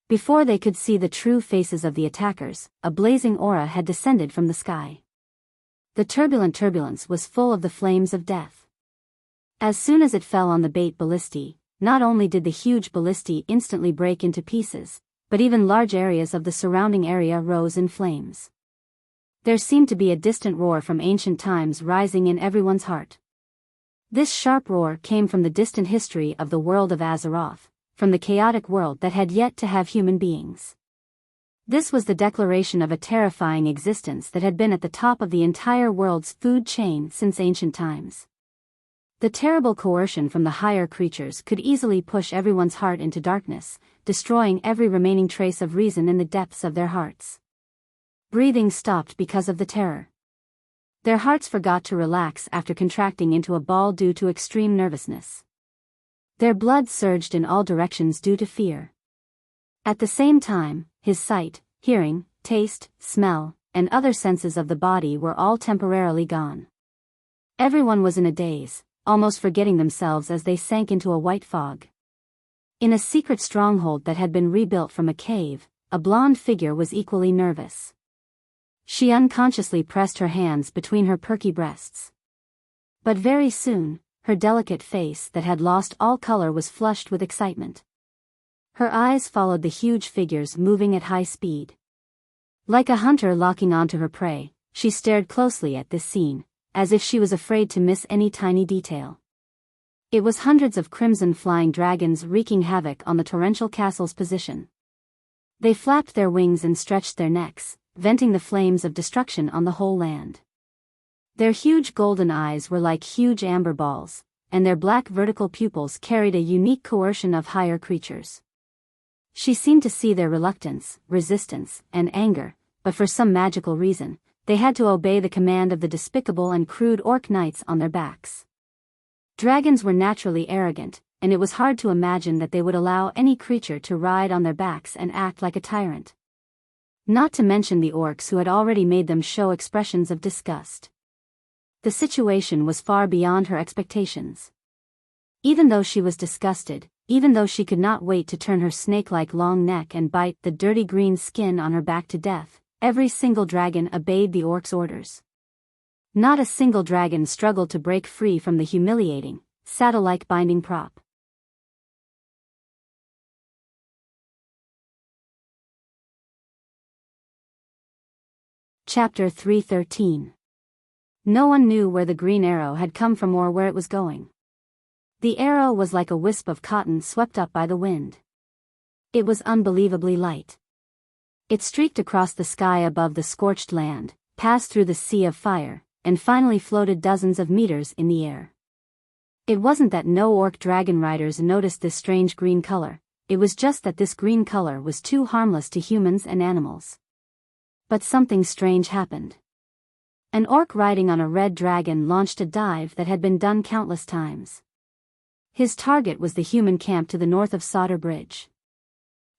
Before they could see the true faces of the attackers, a blazing aura had descended from the sky. The turbulence was full of the flames of death. As soon as it fell on the bait ballistae, not only did the huge ballistae instantly break into pieces, but even large areas of the surrounding area rose in flames. There seemed to be a distant roar from ancient times rising in everyone's heart. This sharp roar came from the distant history of the world of Azeroth, from the chaotic world that had yet to have human beings. This was the declaration of a terrifying existence that had been at the top of the entire world's food chain since ancient times. The terrible coercion from the higher creatures could easily push everyone's heart into darkness, destroying every remaining trace of reason in the depths of their hearts. Breathing stopped because of the terror. Their hearts forgot to relax after contracting into a ball due to extreme nervousness. Their blood surged in all directions due to fear. At the same time, his sight, hearing, taste, smell, and other senses of the body were all temporarily gone. Everyone was in a daze, almost forgetting themselves as they sank into a white fog. In a secret stronghold that had been rebuilt from a cave, a blonde figure was equally nervous. She unconsciously pressed her hands between her perky breasts. But very soon, her delicate face that had lost all color was flushed with excitement. Her eyes followed the huge figures moving at high speed. Like a hunter locking onto her prey, she stared closely at this scene, as if she was afraid to miss any tiny detail. It was hundreds of crimson flying dragons wreaking havoc on the torrential castle's position. They flapped their wings and stretched their necks, venting the flames of destruction on the whole land. Their huge golden eyes were like huge amber balls, and their black vertical pupils carried a unique coercion of higher creatures. She seemed to see their reluctance, resistance, and anger, but for some magical reason, they had to obey the command of the despicable and crude orc knights on their backs. Dragons were naturally arrogant, and it was hard to imagine that they would allow any creature to ride on their backs and act like a tyrant. Not to mention the orcs who had already made them show expressions of disgust. The situation was far beyond her expectations. Even though she was disgusted, even though she could not wait to turn her snake-like long neck and bite the dirty green skin on her back to death, every single dragon obeyed the orc's orders. Not a single dragon struggled to break free from the humiliating, saddle-like binding prop. Chapter 313. No one knew where the green arrow had come from or where it was going. The arrow was like a wisp of cotton swept up by the wind. It was unbelievably light. It streaked across the sky above the scorched land, passed through the sea of fire, and finally floated dozens of meters in the air. It wasn't that no orc dragon riders noticed this strange green color, it was just that this green color was too harmless to humans and animals. But something strange happened. An orc riding on a red dragon launched a dive that had been done countless times. His target was the human camp to the north of Solder Bridge.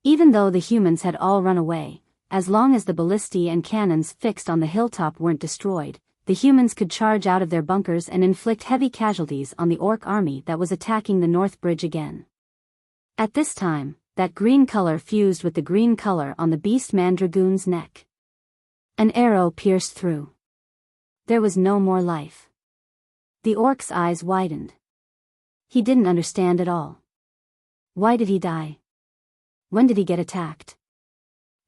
Even though the humans had all run away, as long as the ballistae and cannons fixed on the hilltop weren't destroyed, the humans could charge out of their bunkers and inflict heavy casualties on the orc army that was attacking the North Bridge again. At this time, that green color fused with the green color on the Beastman Dragoon's neck. An arrow pierced through. There was no more life. The orc's eyes widened. He didn't understand at all. Why did he die? When did he get attacked?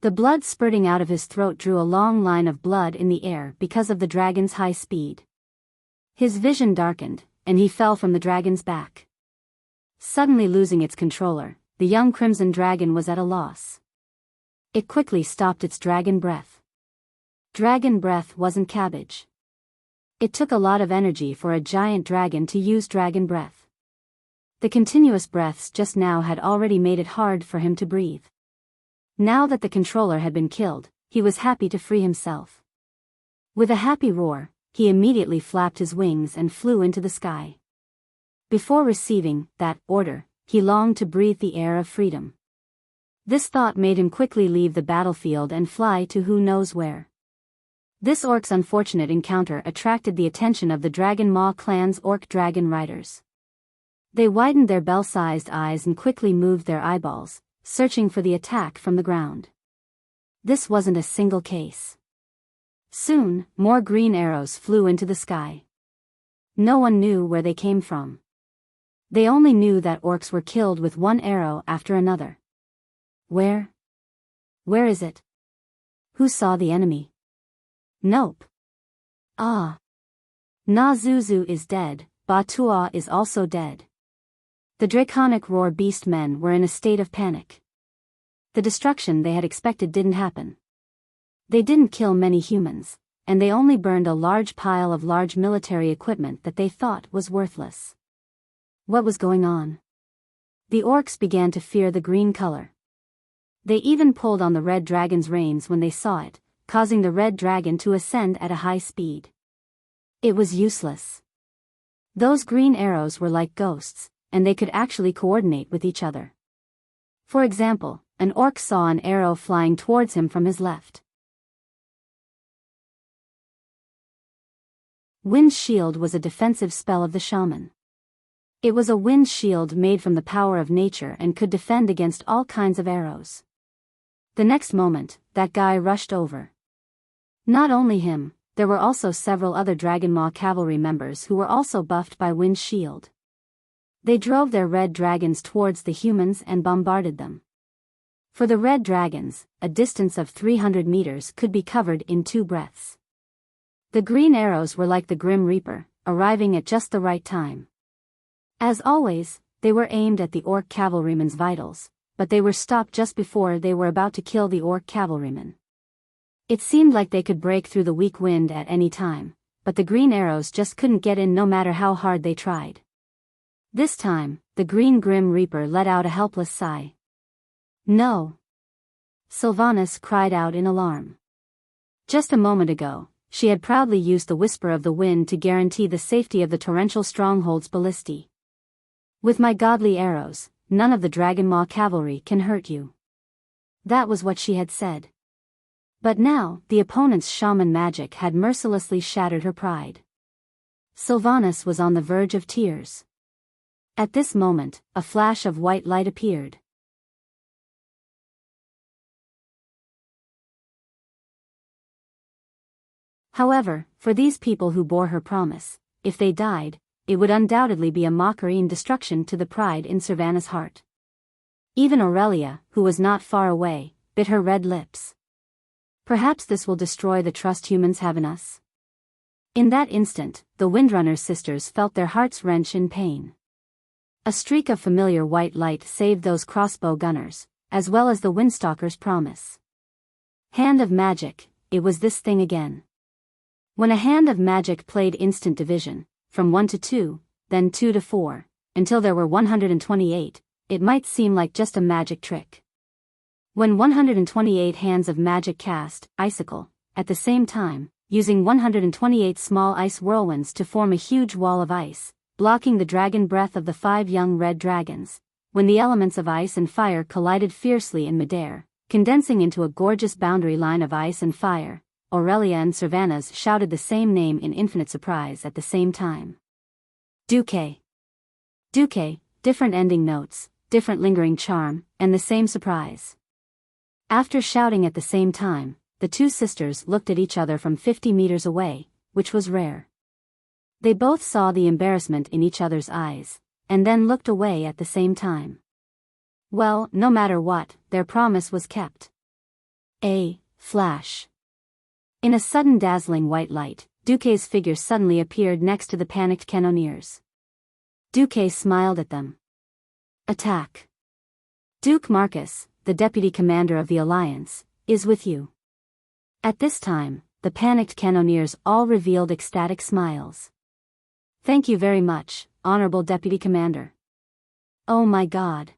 The blood spurting out of his throat drew a long line of blood in the air because of the dragon's high speed. His vision darkened, and he fell from the dragon's back. Suddenly losing its controller, the young crimson dragon was at a loss. It quickly stopped its dragon breath. Dragon breath wasn't cabbage. It took a lot of energy for a giant dragon to use dragon breath. The continuous breaths just now had already made it hard for him to breathe. Now that the controller had been killed, he was happy to free himself. With a happy roar, he immediately flapped his wings and flew into the sky. Before receiving that order, he longed to breathe the air of freedom. This thought made him quickly leave the battlefield and fly to who knows where. This orc's unfortunate encounter attracted the attention of the Dragon Maw clan's orc dragon riders. They widened their bell-sized eyes and quickly moved their eyeballs, searching for the attack from the ground. This wasn't a single case. Soon, more green arrows flew into the sky. No one knew where they came from. They only knew that orcs were killed with one arrow after another. Where? Where is it? Who saw the enemy? Nope. Ah. Na-Zuzu is dead, Ba-Tua is also dead. The draconic roar beast men were in a state of panic. The destruction they had expected didn't happen. They didn't kill many humans, and they only burned a large pile of large military equipment that they thought was worthless. What was going on? The orcs began to fear the green color. They even pulled on the red dragon's reins when they saw it, causing the red dragon to ascend at a high speed. It was useless. Those green arrows were like ghosts, and they could actually coordinate with each other. For example, an orc saw an arrow flying towards him from his left. Wind shield was a defensive spell of the shaman. It was a wind shield made from the power of nature and could defend against all kinds of arrows. The next moment, that guy rushed over. Not only him, there were also several other Dragon Maw cavalry members who were also buffed by wind shield. They drove their red dragons towards the humans and bombarded them. For the red dragons, a distance of 300 meters could be covered in 2 breaths. The green arrows were like the Grim Reaper, arriving at just the right time. As always, they were aimed at the orc cavalryman's vitals, but they were stopped just before they were about to kill the orc cavalryman. It seemed like they could break through the weak wind at any time, but the green arrows just couldn't get in no matter how hard they tried. This time, the green Grim Reaper let out a helpless sigh. No! Sylvanas cried out in alarm. Just a moment ago, she had proudly used the Whisper of the Wind to guarantee the safety of the torrential stronghold's ballistae. With my godly arrows, none of the Dragon Maw cavalry can hurt you. That was what she had said. But now, the opponent's shaman magic had mercilessly shattered her pride. Sylvanas was on the verge of tears. At this moment, a flash of white light appeared. However, for these people who bore her promise, if they died, it would undoubtedly be a mockery and destruction to the pride in Sylvanas' heart. Even Aurelia, who was not far away, bit her red lips. Perhaps this will destroy the trust humans have in us. In that instant, the Windrunner's sisters felt their hearts wrench in pain. A streak of familiar white light saved those crossbow gunners, as well as the Windstalker's promise. Hand of magic, it was this thing again. When a hand of magic played instant division, from 1 to 2, then 2 to 4, until there were 128, it might seem like just a magic trick. When 128 hands of magic cast, icicle, at the same time, using 128 small ice whirlwinds to form a huge wall of ice, blocking the dragon breath of the 5 young red dragons, when the elements of ice and fire collided fiercely in midair, condensing into a gorgeous boundary line of ice and fire, Aurelia and Sylvanas shouted the same name in infinite surprise at the same time. Duque. Duque, different ending notes, different lingering charm, and the same surprise. After shouting at the same time, the 2 sisters looked at each other from 50 meters away, which was rare. They both saw the embarrassment in each other's eyes, and then looked away at the same time. Well, no matter what, their promise was kept. A flash. In a sudden dazzling white light, Duque's figure suddenly appeared next to the panicked cannoneers. Duque smiled at them. Attack. Duke Marcus, the deputy commander of the Alliance, is with you. At this time, the panicked cannoneers all revealed ecstatic smiles. Thank you very much, honorable deputy commander. Oh my God.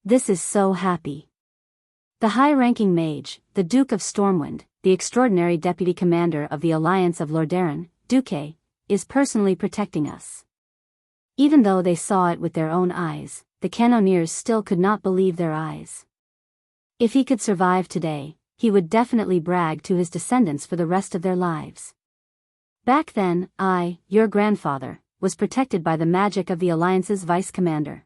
This is so happy. The high-ranking mage, the Duke of Stormwind, the extraordinary deputy commander of the Alliance of Lordaeron, Duque, is personally protecting us. Even though they saw it with their own eyes, the cannoneers still could not believe their eyes. If he could survive today, he would definitely brag to his descendants for the rest of their lives. Back then, I, your grandfather, was protected by the magic of the Alliance's vice-commander.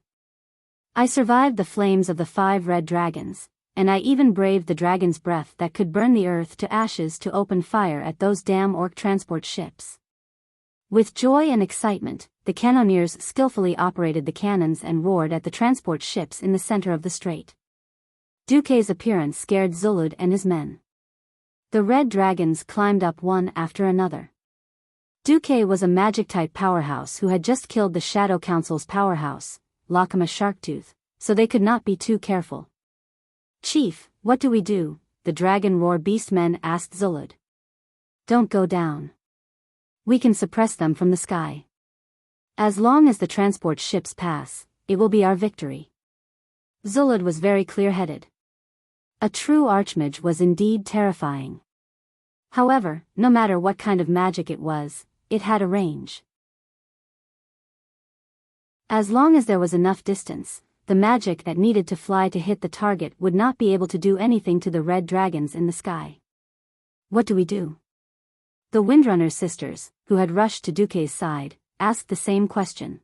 I survived the flames of the 5 red dragons, and I even braved the dragon's breath that could burn the earth to ashes to open fire at those damn orc transport ships. With joy and excitement, the cannoneers skillfully operated the cannons and roared at the transport ships in the center of the strait. Duque's appearance scared Zulud and his men. The red dragons climbed up one after another. Duque was a magic-type powerhouse who had just killed the Shadow Council's powerhouse, Lakama Sharktooth, so they could not be too careful. Chief, what do we do? The dragon roar beastmen asked Zulud. Don't go down. We can suppress them from the sky. As long as the transport ships pass, it will be our victory. Zulud was very clear-headed. A true archmage was indeed terrifying. However, no matter what kind of magic it was, it had a range. As long as there was enough distance, the magic that needed to fly to hit the target would not be able to do anything to the red dragons in the sky. What do we do? The Windrunner sisters, who had rushed to Duque's side, asked the same question.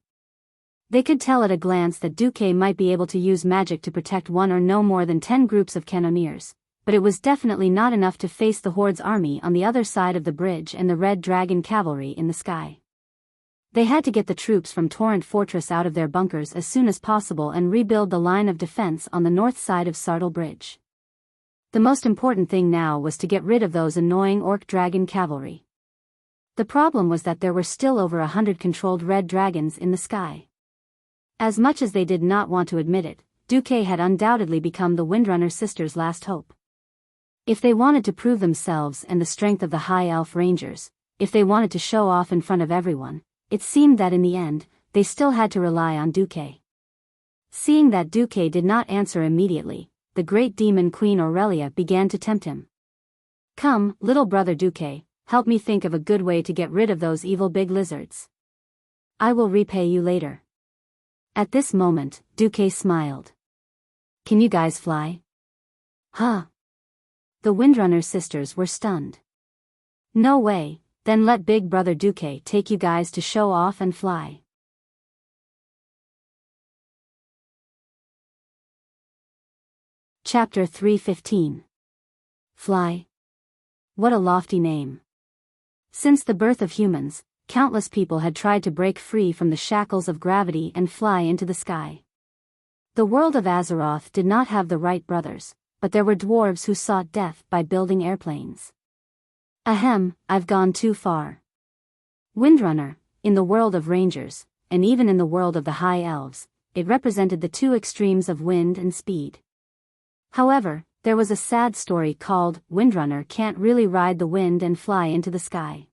They could tell at a glance that Duque might be able to use magic to protect one or no more than 10 groups of cannoneers, but it was definitely not enough to face the Horde's army on the other side of the bridge and the Red Dragon cavalry in the sky. They had to get the troops from Torrent Fortress out of their bunkers as soon as possible and rebuild the line of defense on the north side of Sartle Bridge. The most important thing now was to get rid of those annoying Orc Dragon cavalry. The problem was that there were still over 100 controlled Red Dragons in the sky. As much as they did not want to admit it, Duque had undoubtedly become the Windrunner sisters' last hope. If they wanted to prove themselves and the strength of the High Elf Rangers, if they wanted to show off in front of everyone, it seemed that in the end, they still had to rely on Duque. Seeing that Duque did not answer immediately, the great demon Queen Aurelia began to tempt him. "Come, little brother Duque, help me think of a good way to get rid of those evil big lizards. I will repay you later." At this moment, Duque smiled. "Can you guys fly?" "Huh?" The Windrunner sisters were stunned. "No way, then let big brother Duque take you guys to show off and fly." Chapter 315. Fly. What a lofty name. Since the birth of humans, countless people had tried to break free from the shackles of gravity and fly into the sky. The world of Azeroth did not have the Wright brothers, but there were dwarves who sought death by building airplanes. Ahem, I've gone too far. Windrunner, in the world of rangers, and even in the world of the High Elves, it represented the two extremes of wind and speed. However, there was a sad story called Windrunner Can't Really Ride the Wind and Fly into the Sky.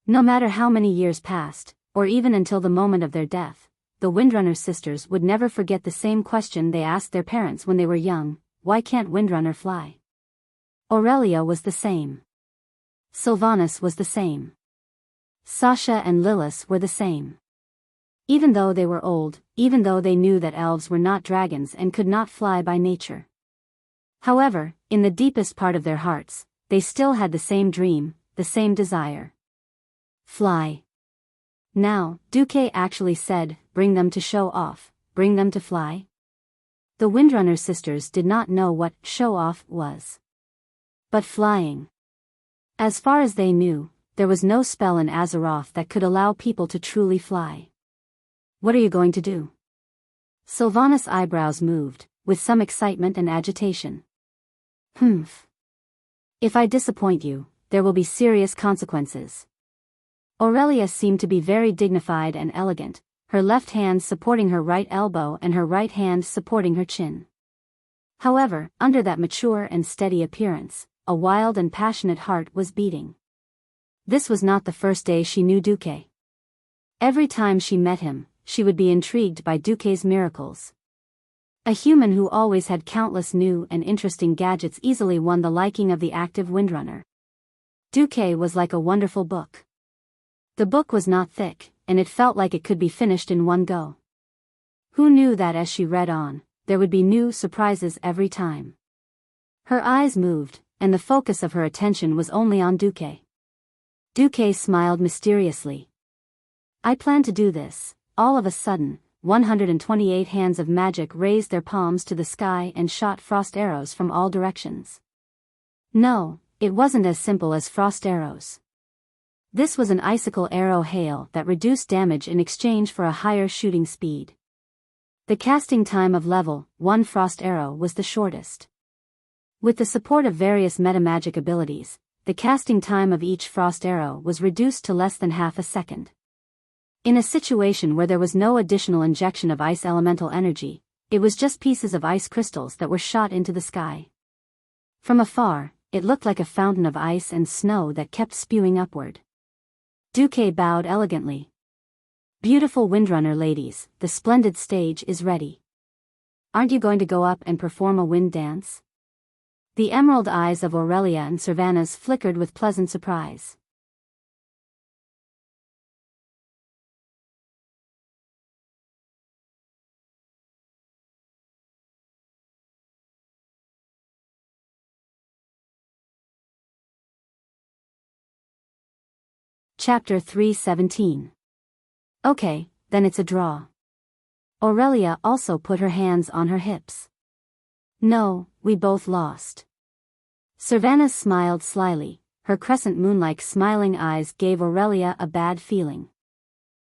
No matter how many years passed, or even until the moment of their death, the Windrunner sisters would never forget the same question they asked their parents when they were young: why can't Windrunner fly? Aurelia was the same. Sylvanas was the same. Sasha and Lilith were the same. Even though they were old, even though they knew that elves were not dragons and could not fly by nature. However, in the deepest part of their hearts, they still had the same dream, the same desire. Fly. Now, Duque actually said, bring them to show off, bring them to fly. The Windrunner sisters did not know what show off was. But flying. As far as they knew, there was no spell in Azeroth that could allow people to truly fly. What are you going to do? Sylvanas' eyebrows moved, with some excitement and agitation. Humph. If I disappoint you, there will be serious consequences. Aurelia seemed to be very dignified and elegant, her left hand supporting her right elbow and her right hand supporting her chin. However, under that mature and steady appearance, a wild and passionate heart was beating. This was not the first day she knew Duque. Every time she met him, she would be intrigued by Duque's miracles. A human who always had countless new and interesting gadgets easily won the liking of the active Windrunner. Duque was like a wonderful book. The book was not thick, and it felt like it could be finished in one go. Who knew that as she read on, there would be new surprises every time? Her eyes moved, and the focus of her attention was only on Duque. Duque smiled mysteriously. I plan to do this. All of a sudden, 128 hands of magic raised their palms to the sky and shot frost arrows from all directions. No, it wasn't as simple as frost arrows. This was an icicle arrow hail that reduced damage in exchange for a higher shooting speed. The casting time of level 1 frost arrow was the shortest. With the support of various metamagic abilities, the casting time of each frost arrow was reduced to less than half a second. In a situation where there was no additional injection of ice elemental energy, it was just pieces of ice crystals that were shot into the sky. From afar, it looked like a fountain of ice and snow that kept spewing upward. Duque bowed elegantly. Beautiful Windrunner ladies, the splendid stage is ready. Aren't you going to go up and perform a wind dance? The emerald eyes of Aurelia and Sylvanas flickered with pleasant surprise. Chapter 317. Okay, then it's a draw. Aurelia also put her hands on her hips. No, we both lost. Cervanus smiled slyly. Her crescent moon-like smiling eyes gave Aurelia a bad feeling.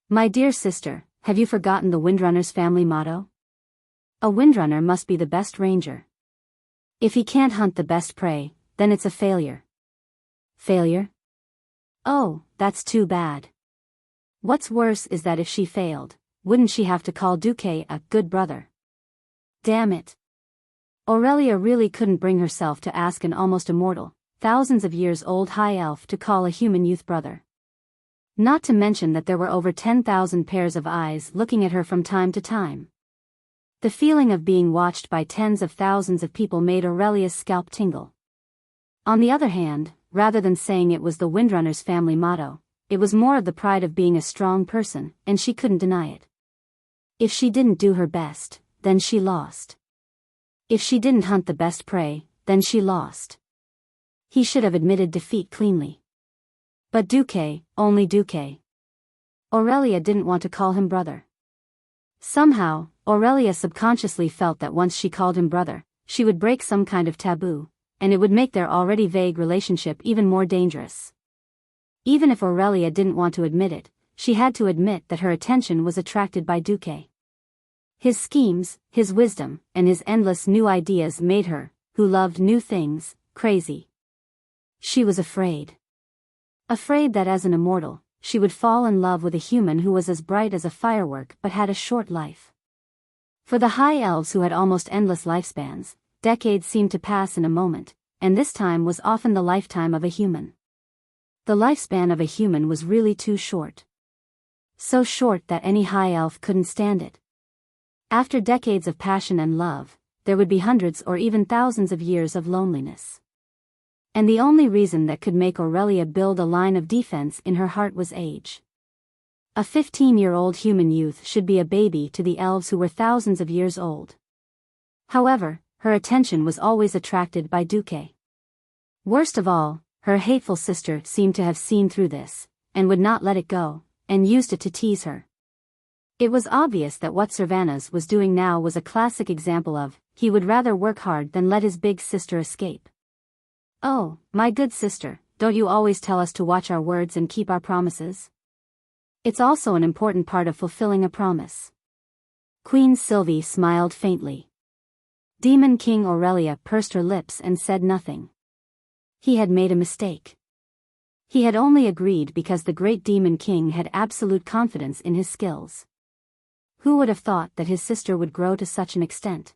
My dear sister, have you forgotten the Windrunner's family motto? A windrunner must be the best ranger. If he can't hunt the best prey, then it's a failure. Failure? Oh, that's too bad. What's worse is that if she failed, wouldn't she have to call Duque a good brother? Damn it. Aurelia really couldn't bring herself to ask an almost immortal, thousands of years old high elf to call a human youth brother. Not to mention that there were over 10,000 pairs of eyes looking at her from time to time. The feeling of being watched by tens of thousands of people made Aurelia's scalp tingle. On the other hand, rather than saying it was the Windrunner's family motto, it was more of the pride of being a strong person, and she couldn't deny it. If she didn't do her best, then she lost. If she didn't hunt the best prey, then she lost. He should have admitted defeat cleanly. But Duque, only Duque. Aurelia didn't want to call him brother. Somehow, Aurelia subconsciously felt that once she called him brother, she would break some kind of taboo, and it would make their already vague relationship even more dangerous. Even if Aurelia didn't want to admit it, she had to admit that her attention was attracted by Duque. His schemes, his wisdom, and his endless new ideas made her, who loved new things, crazy. She was afraid. Afraid that as an immortal, she would fall in love with a human who was as bright as a firework but had a short life. For the high elves who had almost endless lifespans, decades seemed to pass in a moment, and this time was often the lifetime of a human. The lifespan of a human was really too short. So short that any high elf couldn't stand it. After decades of passion and love, there would be hundreds or even thousands of years of loneliness. And the only reason that could make Aurelia build a line of defense in her heart was age. A 15-year-old human youth should be a baby to the elves who were thousands of years old. However, her attention was always attracted by Duque. Worst of all, her hateful sister seemed to have seen through this, and would not let it go, and used it to tease her. It was obvious that what Cervanus was doing now was a classic example of, he would rather work hard than let his big sister escape. Oh, my good sister, don't you always tell us to watch our words and keep our promises? It's also an important part of fulfilling a promise. Queen Sylvie smiled faintly. Demon King Aurelia pursed her lips and said nothing. He had made a mistake. He had only agreed because the great Demon King had absolute confidence in his skills. Who would have thought that his sister would grow to such an extent?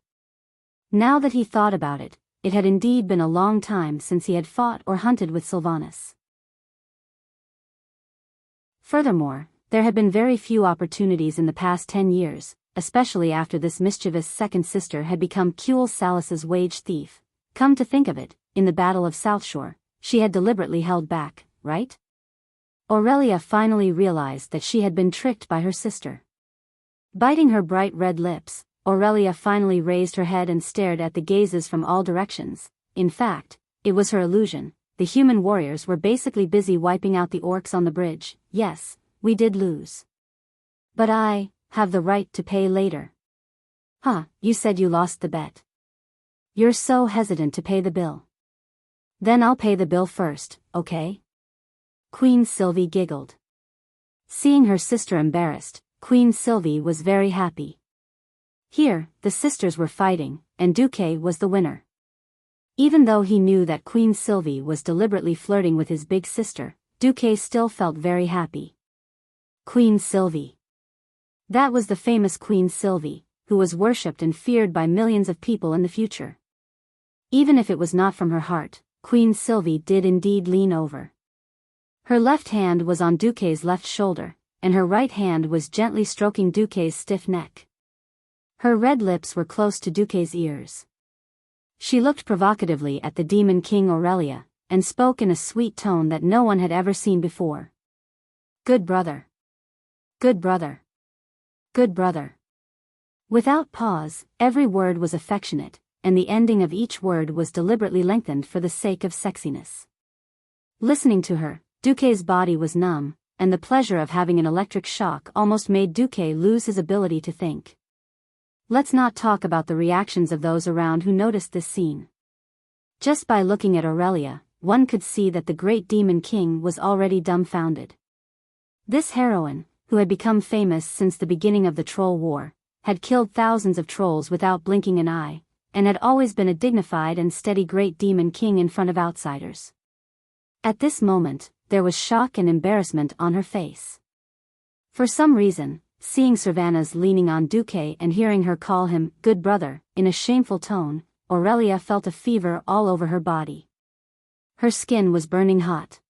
Now that he thought about it, it had indeed been a long time since he had fought or hunted with Sylvanus. Furthermore, there had been very few opportunities in the past 10 years, especially after this mischievous second sister had become Kuel Salus's wage thief. Come to think of it, in the Battle of Southshore, she had deliberately held back, right? Aurelia finally realized that she had been tricked by her sister. Biting her bright red lips, Aurelia finally raised her head and stared at the gazes from all directions. In fact, it was her illusion. The human warriors were basically busy wiping out the orcs on the bridge. Yes, we did lose. But I have the right to pay later. Huh, you said you lost the bet. You're so hesitant to pay the bill. Then I'll pay the bill first, okay? Queen Sylvie giggled. Seeing her sister embarrassed, Queen Sylvie was very happy. Here, the sisters were fighting, and Duque was the winner. Even though he knew that Queen Sylvie was deliberately flirting with his big sister, Duque still felt very happy. Queen Sylvie. That was the famous Queen Sylvie, who was worshipped and feared by millions of people in the future. Even if it was not from her heart, Queen Sylvie did indeed lean over. Her left hand was on Duque's left shoulder, and her right hand was gently stroking Duque's stiff neck. Her red lips were close to Duque's ears. She looked provocatively at the Demon King Aurelia, and spoke in a sweet tone that no one had ever seen before. Good brother. Good brother. Good brother. Without pause, every word was affectionate, and the ending of each word was deliberately lengthened for the sake of sexiness. Listening to her, Duque's body was numb, and the pleasure of having an electric shock almost made Duque lose his ability to think. Let's not talk about the reactions of those around who noticed this scene. Just by looking at Aurelia, one could see that the great demon king was already dumbfounded. This heroine, who had become famous since the beginning of the Troll War, had killed thousands of trolls without blinking an eye, and had always been a dignified and steady great demon king in front of outsiders. At this moment, there was shock and embarrassment on her face. For some reason, seeing Cervantes leaning on Duque and hearing her call him "good brother" in a shameful tone, Aurelia felt a fever all over her body. Her skin was burning hot.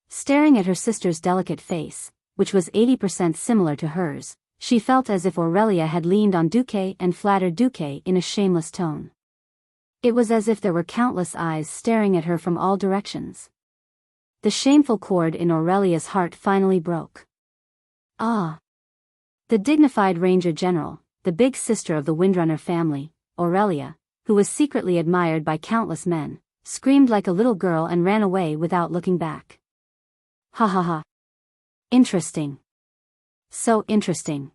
Staring at her sister's delicate face, which was 80% similar to hers, she felt as if Aurelia had leaned on Duque and flattered Duque in a shameless tone. It was as if there were countless eyes staring at her from all directions. The shameful chord in Aurelia's heart finally broke. Ah! The dignified Ranger General, the big sister of the Windrunner family, Aurelia, who was secretly admired by countless men, screamed like a little girl and ran away without looking back. Ha ha ha. Interesting. So interesting.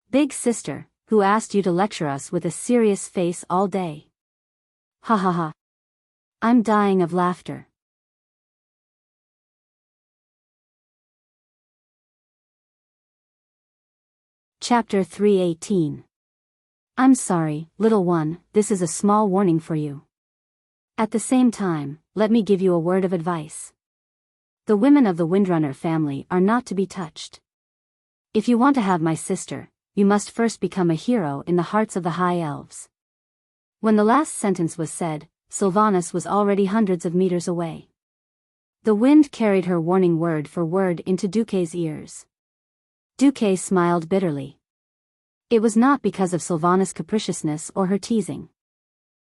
Big sister, who asked you to lecture us with a serious face all day? Ha ha ha. I'm dying of laughter. Chapter 318. I'm sorry, little one, this is a small warning for you. At the same time, let me give you a word of advice. The women of the Windrunner family are not to be touched. If you want to have my sister, you must first become a hero in the hearts of the High Elves. When the last sentence was said, Sylvanas was already hundreds of meters away. The wind carried her warning word for word into Duque's ears. Duque smiled bitterly. It was not because of Sylvanas' capriciousness or her teasing.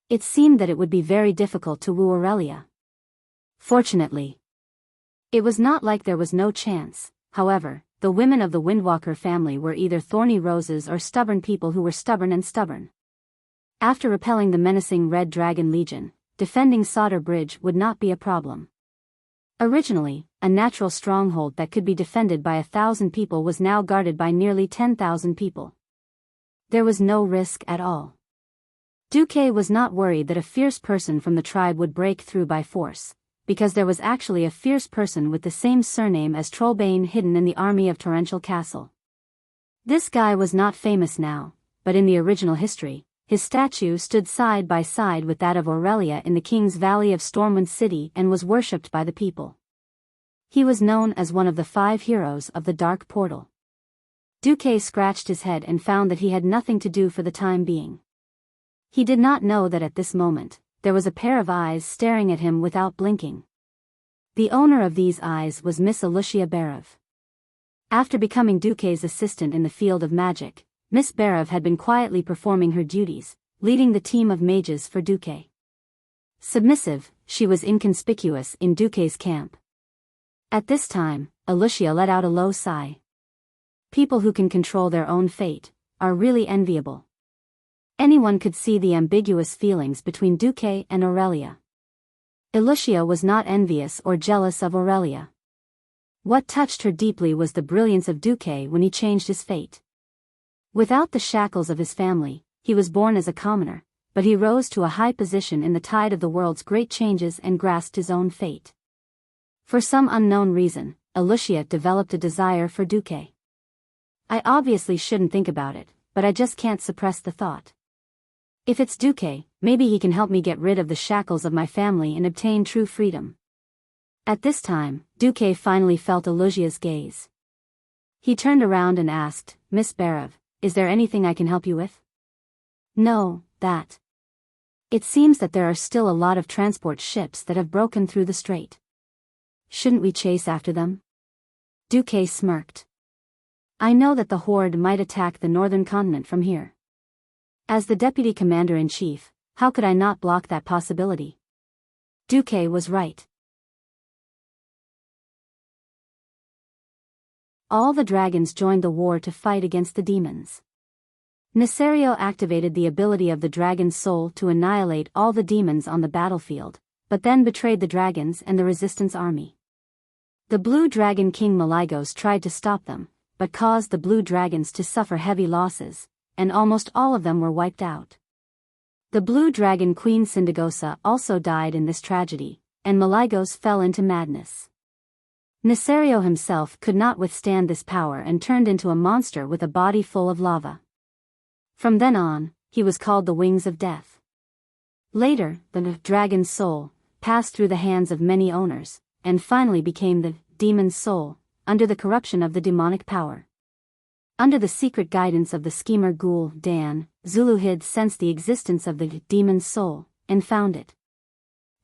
It seemed that it would be very difficult to woo Aurelia. Fortunately, it was not like there was no chance. However, the women of the Windwalker family were either thorny roses or stubborn people who were stubborn and stubborn. After repelling the menacing Red Dragon Legion, defending Sodder Bridge would not be a problem. Originally, a natural stronghold that could be defended by 1,000 people was now guarded by nearly 10,000 people. There was no risk at all. Duque was not worried that a fierce person from the tribe would break through by force, because there was actually a fierce person with the same surname as Trollbane hidden in the army of Torrential Castle. This guy was not famous now, but in the original history, his statue stood side by side with that of Aurelia in the King's Valley of Stormwind City and was worshipped by the people. He was known as one of the 5 heroes of the Dark Portal. Duque scratched his head and found that he had nothing to do for the time being. He did not know that at this moment, there was a pair of eyes staring at him without blinking. The owner of these eyes was Miss Alucia Barev. After becoming Duque's assistant in the field of magic, Miss Barev had been quietly performing her duties, leading the team of mages for Duque. Submissive, she was inconspicuous in Duque's camp. At this time, Alucia let out a low sigh. People who can control their own fate are really enviable. Anyone could see the ambiguous feelings between Duque and Aurelia. Alucia was not envious or jealous of Aurelia. What touched her deeply was the brilliance of Duque when he changed his fate. Without the shackles of his family, he was born as a commoner, but he rose to a high position in the tide of the world's great changes and grasped his own fate. For some unknown reason, Alucia developed a desire for Duque. I obviously shouldn't think about it, but I just can't suppress the thought. If it's Duque, maybe he can help me get rid of the shackles of my family and obtain true freedom. At this time, Duque finally felt Alucia's gaze. He turned around and asked, Miss Barev, is there anything I can help you with? No, that. It seems that there are still a lot of transport ships that have broken through the strait. Shouldn't we chase after them? Duque smirked. I know that the Horde might attack the northern continent from here. As the Deputy Commander-in-Chief, how could I not block that possibility? Duque was right. All the dragons joined the war to fight against the demons. Nesario activated the ability of the dragon's soul to annihilate all the demons on the battlefield, but then betrayed the dragons and the resistance army. The Blue Dragon King Malygos tried to stop them, but caused the Blue Dragons to suffer heavy losses, and almost all of them were wiped out. The Blue Dragon Queen Syndagosa also died in this tragedy, and Malygos fell into madness. Nesario himself could not withstand this power and turned into a monster with a body full of lava. From then on, he was called the Wings of Death. Later, the dragon's soul passed through the hands of many owners, and finally became the demon's soul, under the corruption of the demonic power. Under the secret guidance of the schemer ghoul Dan, Zuluhid sensed the existence of the demon's soul, and found it.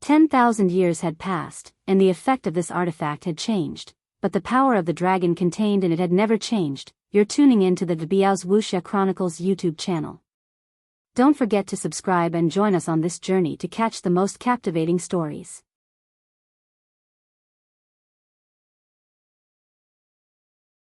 10,000 years had passed, and the effect of this artifact had changed, but the power of the dragon contained in it had never changed. You're tuning in to the Biyao's Wuxia Chronicles YouTube channel. Don't forget to subscribe and join us on this journey to catch the most captivating stories.